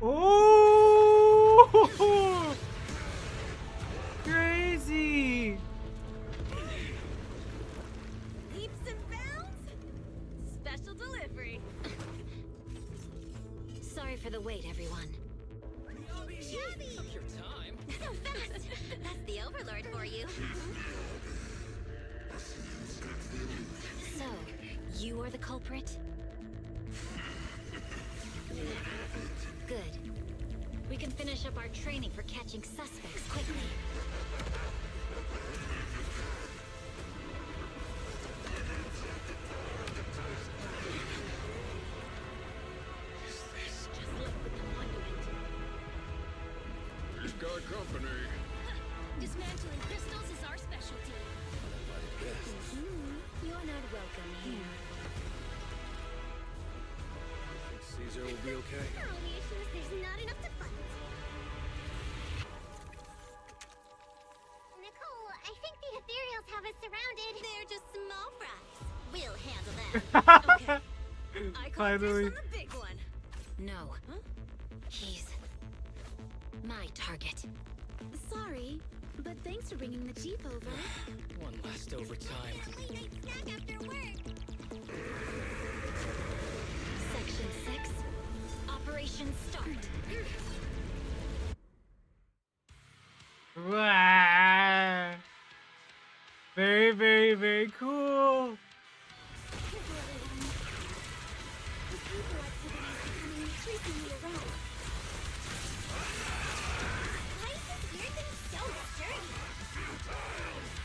Oh! Crazy! Leaps and bounds? Special delivery. Sorry for the wait, everyone. Took your time. So fast! That's the Overlord for you. So, you are the culprit? Good. We can finish up our training for catching suspects quickly. Just look at the monument. He's got company. Dismantling crystals is our specialty. Yes. You're not welcome here. Think Caesar will be okay? Only issue is there's not enough to fund. Nicole, I think the ethereals have us surrounded. They're just small fries. We'll handle that. Okay. I call this Finally. on the big one. No. He's my target. Sorry, but thanks for bringing the Chief over. One last overtime. Late night snack after work. Section 6. Operation start. Wow. Very, very, very cool. Careful, everyone. This ether activity is becoming increasingly erratic. Why is this weird thing so sturdy?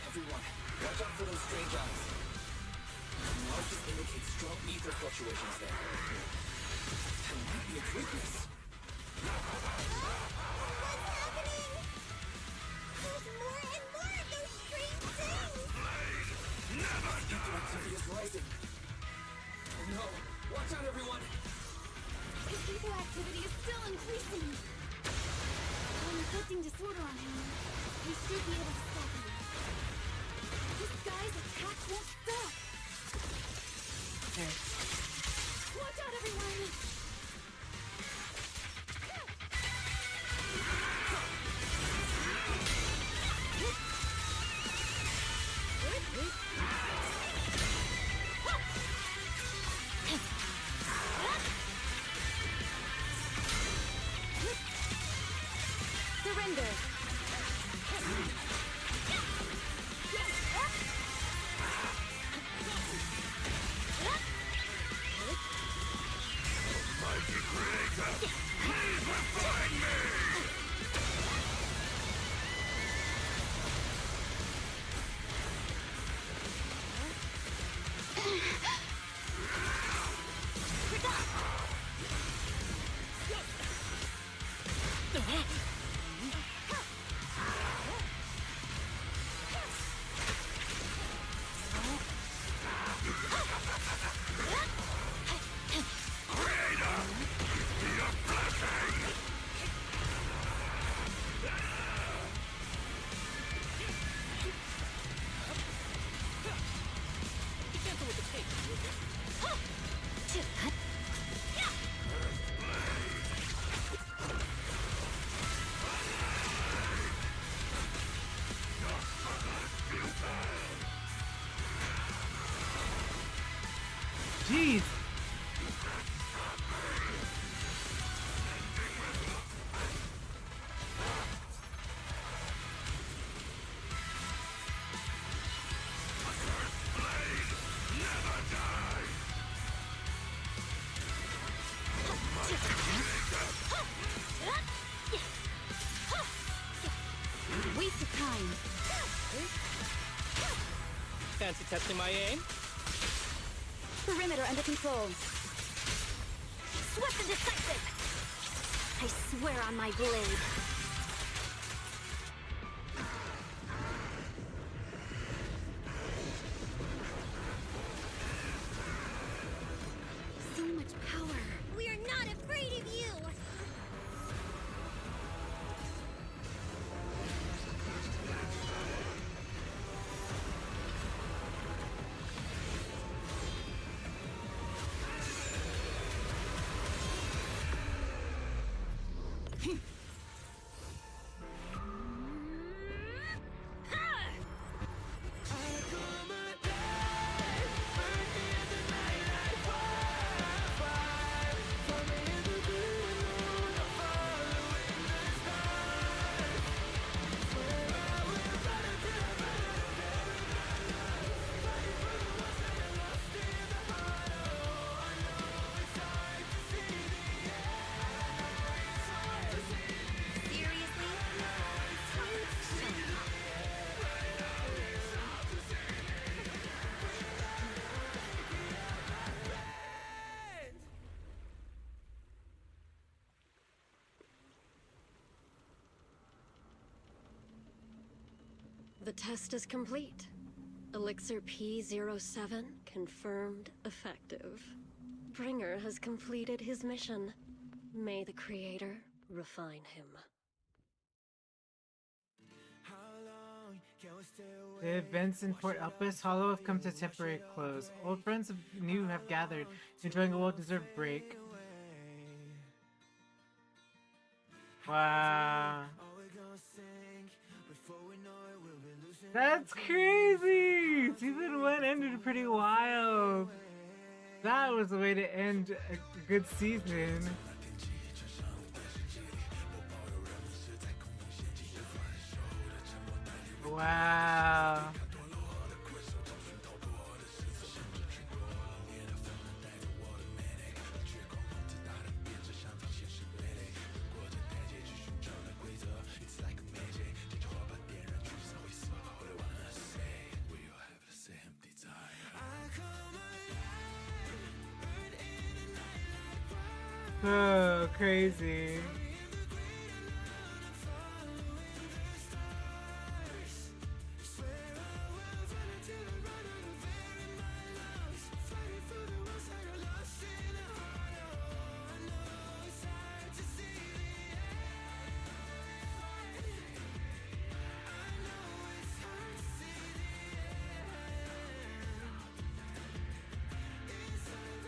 Everyone, watch out for those strange eyes. Markers indicate strong ether fluctuations there. That might be its weakness. What's happening? There's more and more of those strange things. Ether activity is rising. Oh no! Watch out, everyone! His ether activity is still increasing. I'm inflicting disorder on him. We should be able to stop him. This guy's attack won't stop. Okay. Watch out, everyone! Surrender! Jeez. Waste of time. Fancy testing my aim? Perimeter under control. Swift and decisive. I swear on my blade. So much power. We are not afraid of you. The test is complete. Elixir P07 confirmed effective. Bringer has completed his mission. May the Creator refine him. The events in Port Elpis Hollow have come to temporary close. Old friends of new have gathered, enjoying a well-deserved break. Wow. That's crazy! Season 1 ended pretty wild. That was the way to end a good season. Wow. So crazy.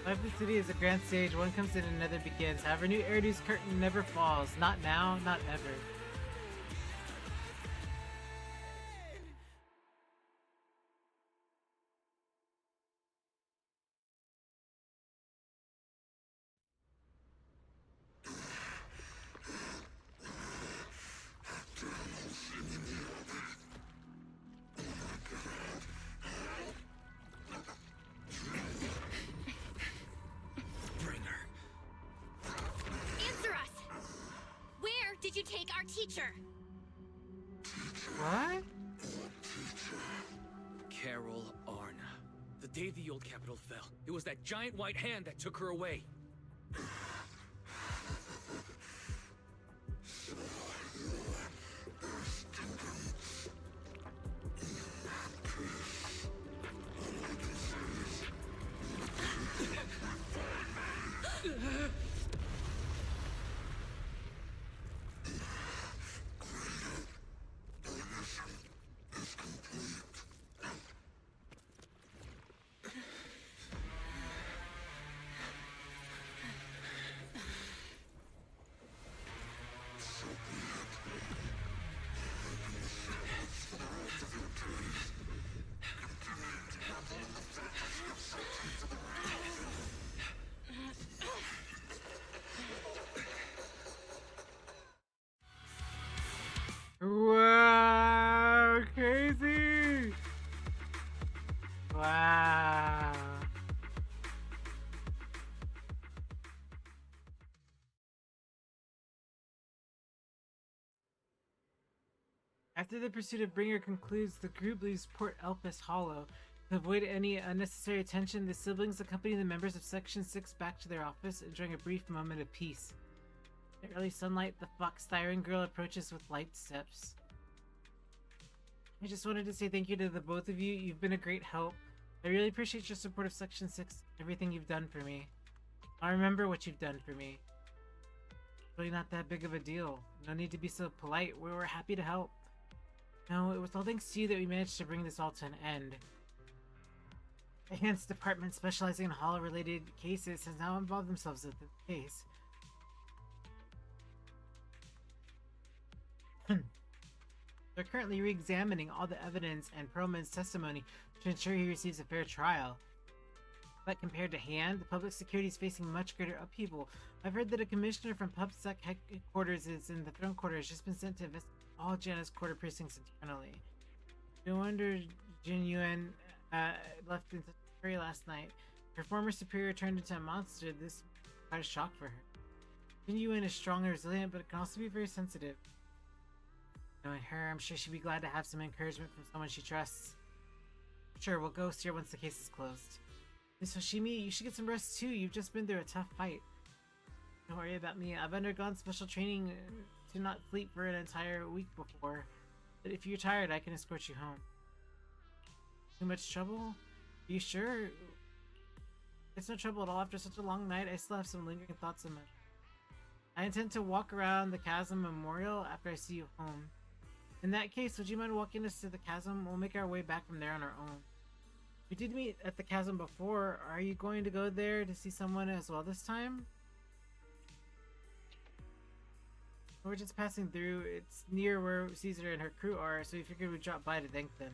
Life in the City is a grand stage, one comes in and another begins. However, new Eridu's curtain never falls. Not now, not ever. Did you take our teacher? What? Carol Arna. The day the old capital fell, it was that giant white hand that took her away. Wow, crazy! Wow. After the pursuit of Bringer concludes, the group leaves Port Elpis Hollow. To avoid any unnecessary attention, the siblings accompany the members of Section 6 back to their office, enjoying a brief moment of peace. In early sunlight, the fox siren girl approaches with light steps. I just wanted to say thank you to the both of you. You've been a great help. I really appreciate your support of Section 6, everything you've done for me. I remember what you've done for me. It's really not that big of a deal. No need to be so polite. We were happy to help. No, it was all thanks to you that we managed to bring this all to an end. The Enhanced Department specializing in Hollow-related cases has now involved themselves in the case. They're currently re-examining all the evidence and Perlman's testimony to ensure he receives a fair trial. But compared to Hand, the public security is facing much greater upheaval. I've heard that a commissioner from PubSec headquarters is in the throne quarter has just been sent to investigate all Janus quarter precincts internally. No wonder Jin Yuan left in such a hurry last night. Her former superior turned into a monster. This was quite a shock for her. Jin Yuan is strong and resilient, but it can also be very sensitive. Knowing her, I'm sure she'd be glad to have some encouragement from someone she trusts. Sure, we'll go see her once the case is closed. Miss Hoshimi, you should get some rest too. You've just been through a tough fight. Don't worry about me. I've undergone special training to not sleep for an entire week before. But if you're tired, I can escort you home. Too much trouble? Are you sure? It's no trouble at all. After such a long night, I still have some lingering thoughts in my mind. I intend to walk around the Chasm Memorial after I see you home. In that case, would you mind walking us to the chasm? We'll make our way back from there on our own. We did meet at the chasm before. Are you going to go there to see someone as well this time? We're just passing through. It's near where Caesar and her crew are, so we figured we'd drop by to thank them.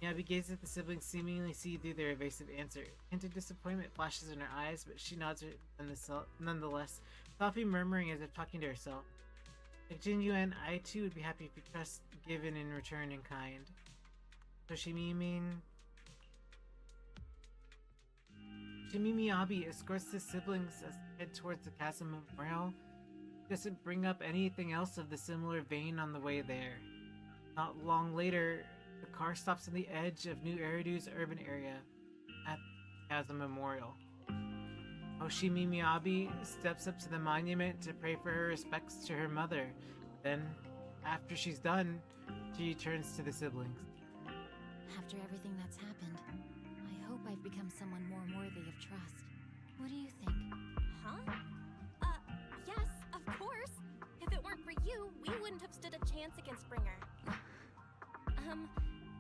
Yabi gazes at the siblings, seemingly see through their evasive answer. Hint of disappointment flashes in her eyes, but she nods nonetheless, softly murmuring as if talking to herself. Like Jin Yuan, I too would be happy if you trust given in return in kind. Toshimi Miyabi escorts the siblings as they head towards the Chasm Memorial. He doesn't bring up anything else of the similar vein on the way there. Not long later, the car stops on the edge of New Eridu's urban area at the Chasm Memorial. Hoshimi Miyabi steps up to the monument to pray for her respects to her mother. Then, after she's done, she turns to the siblings. After everything that's happened, I hope I've become someone more worthy of trust. What do you think? Huh? Yes, of course. If it weren't for you, we wouldn't have stood a chance against Bringer.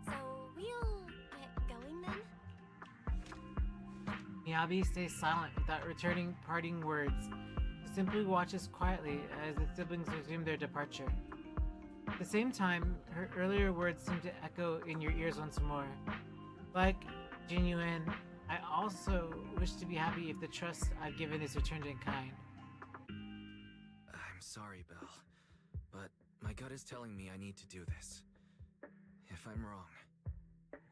So we'll get going then? Miyabi stays silent without returning parting words. She simply watches quietly as the siblings resume their departure. At the same time, her earlier words seem to echo in your ears once more. Like Jin Yuan, I also wish to be happy if the trust I've given is returned in kind. I'm sorry, Belle, but my gut is telling me I need to do this. If I'm wrong,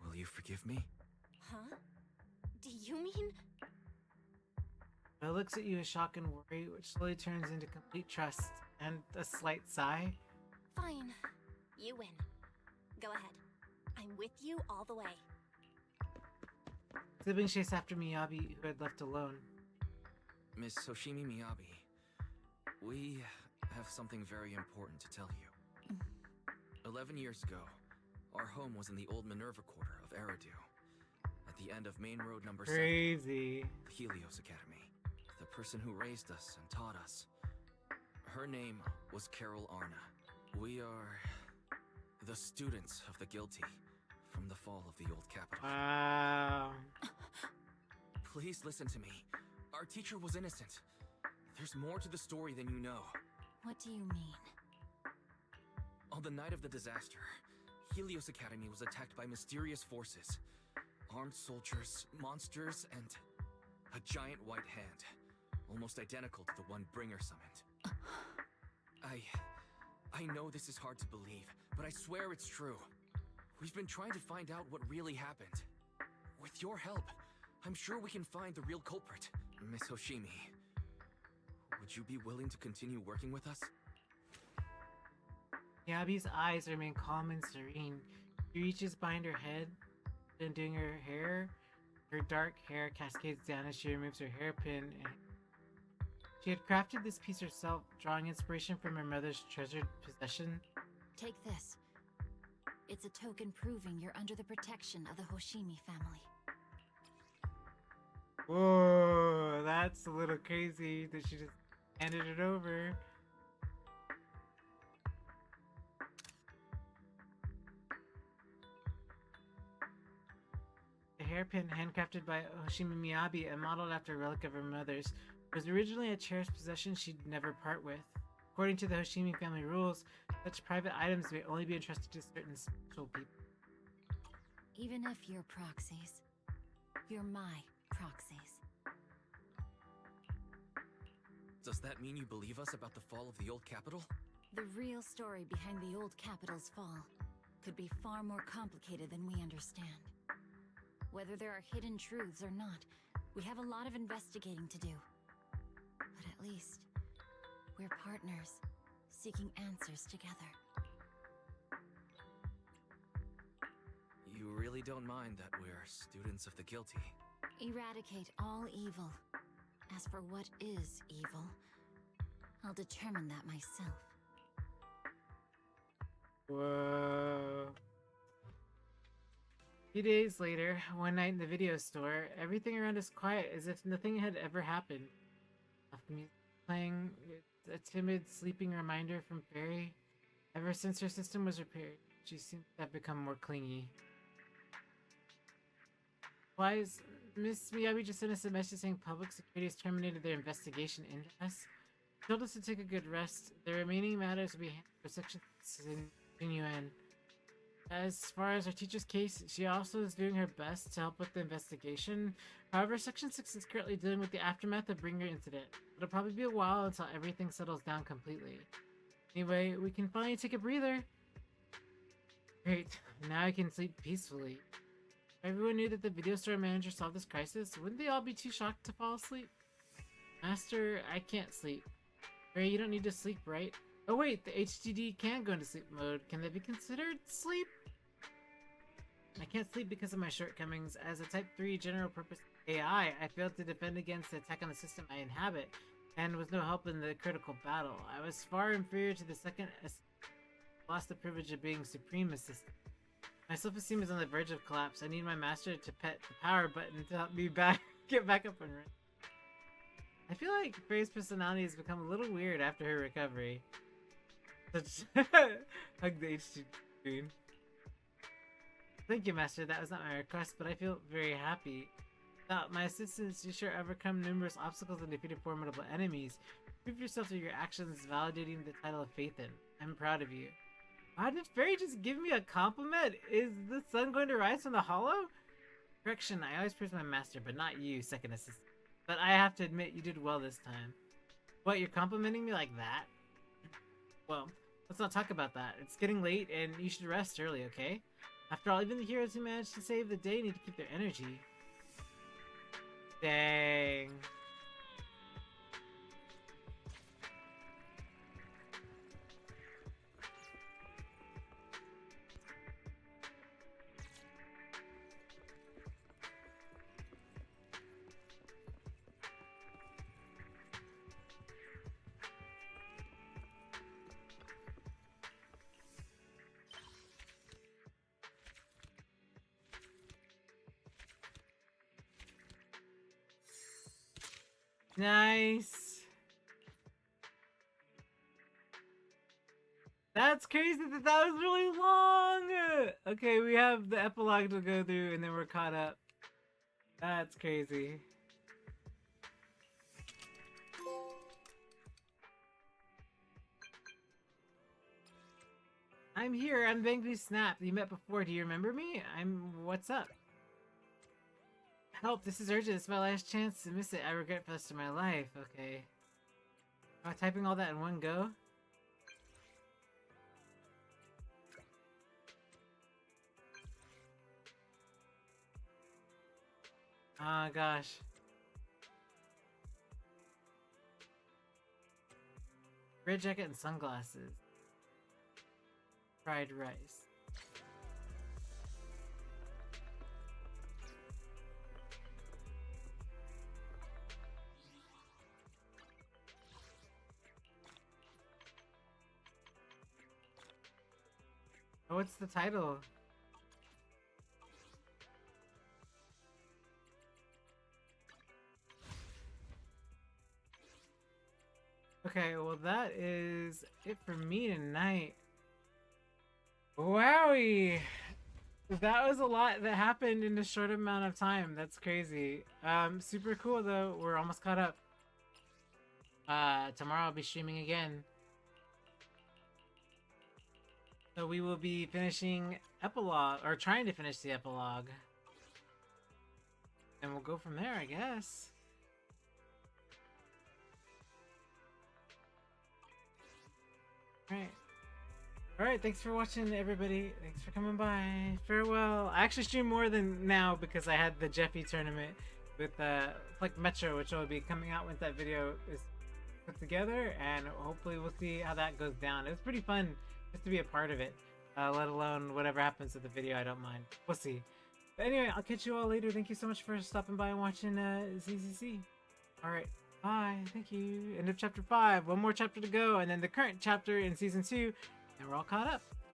will you forgive me? Huh? Do you mean? Belle looks at you with shock and worry, which slowly turns into complete trust and a slight sigh. Fine. You win. Go ahead. I'm with you all the way. Siblings chase after Miyabi, who had left alone. Miss Hoshimi Miyabi, we have something very important to tell you. 11 years ago, our home was in the old Minerva Quarter of Eridu, at the end of Main Road number 7. Crazy. The Helios Academy. The person who raised us and taught us. Her name was Carol Arna. We are the students of the guilty from the fall of the old capital. Wow. Please listen to me. Our teacher was innocent. There's more to the story than you know. What do you mean? On the night of the disaster, Helios Academy was attacked by mysterious forces. Armed soldiers, monsters, and a giant white hand. Almost identical to the one Bringer summoned. I know this is hard to believe, but I swear it's true. We've been trying to find out what really happened. With your help, I'm sure we can find the real culprit. Miss Hoshimi, would you be willing to continue working with us? Miyabi's eyes remain calm and serene. She reaches behind her head, undoing her hair. Her dark hair cascades down as she removes her hairpin. She had crafted this piece herself, drawing inspiration from her mother's treasured possession. Take this. It's a token proving you're under the protection of the Hoshimi family. Whoa, that's a little crazy that she just handed it over. The hairpin, handcrafted by Hoshimi Miyabi and modeled after a relic of her mother's, was originally a cherished possession she'd never part with. According to the Hoshimi family rules, such private items may only be entrusted to certain special people. Even if you're proxies, you're my proxies. Does that mean you believe us about the fall of the old capital? The real story behind the old capital's fall could be far more complicated than we understand. Whether there are hidden truths or not, we have a lot of investigating to do. But at least, we're partners, seeking answers together. You really don't mind that we're students of the guilty? Eradicate all evil. As for what is evil, I'll determine that myself. Whoa. A few days later, one night in the video store, everything around is quiet as if nothing had ever happened. Soft music playing, a timid, sleeping reminder from Fairy. Ever since her system was repaired, she seems to have become more clingy. Why is Miss Miyabi just sent us a message saying public security has terminated their investigation into us? She told us to take a good rest. The remaining matters will be handled for Section 6 in UN. As far as our teacher's case, she also is doing her best to help with the investigation. However, Section 6 is currently dealing with the aftermath of Bringer incident. It'll probably be a while until everything settles down completely. Anyway, we can finally take a breather. Great, now I can sleep peacefully. If everyone knew that the video store manager solved this crisis, wouldn't they all be too shocked to fall asleep? Master, I can't sleep. Ray, you don't need to sleep, right? Oh wait, the HDD can go into sleep mode. Can that be considered sleep? I can't sleep because of my shortcomings. As a Type 3 general-purpose AI, I failed to defend against the attack on the system I inhabit, and with no help in the critical battle. I was far inferior to the second lost the privilege of being Supreme Assistant. My self-esteem is on the verge of collapse. I need my master to pet the power button to help me get back up and running. I feel like Faye's personality has become a little weird after her recovery. Hug the HG screen. Thank you, Master. That was not my request, but I feel very happy. Without my assistance, you sure overcome numerous obstacles and defeated formidable enemies. Prove yourself through your actions, validating the title of Faithin. I'm proud of you. Why did Fairy just give me a compliment? Is the sun going to rise from the hollow? Correction, I always praise my master, but not you, second assistant. But I have to admit, you did well this time. What, you're complimenting me like that? Well, let's not talk about that. It's getting late, and you should rest early, okay? After all, even the heroes who managed to save the day need to keep their energy. Dang. Nice. That's crazy that was really long. Okay, we have the epilogue to go through and then we're caught up. That's crazy. I'm here. I'm Bangly Snap. You met before. Do you remember me? What's up? Help, this is urgent. It's my last chance to miss it. I regret for the rest of my life. Okay. Am I typing all that in one go? Oh gosh. Red jacket and sunglasses. Fried rice. Oh, what's the title? Okay, well that is it for me tonight. Wowie! That was a lot that happened in a short amount of time. That's crazy. Super cool though. We're almost caught up. Tomorrow I'll be streaming again. So we will be finishing epilogue, or trying to finish the epilogue. And we'll go from there, I guess. Alright, thanks for watching, everybody. Thanks for coming by. Farewell. I actually stream more than now because I had the Jeffy tournament with like Metro, which will be coming out once that video is put together, and hopefully we'll see how that goes down. It was pretty fun just to be a part of it, let alone whatever happens with the video. I don't mind. We'll see. But anyway, I'll catch you all later. Thank you so much for stopping by and watching ZZC. Alright, bye. Thank you. End of chapter 5. One more chapter to go, and then the current chapter in season 2, and we're all caught up.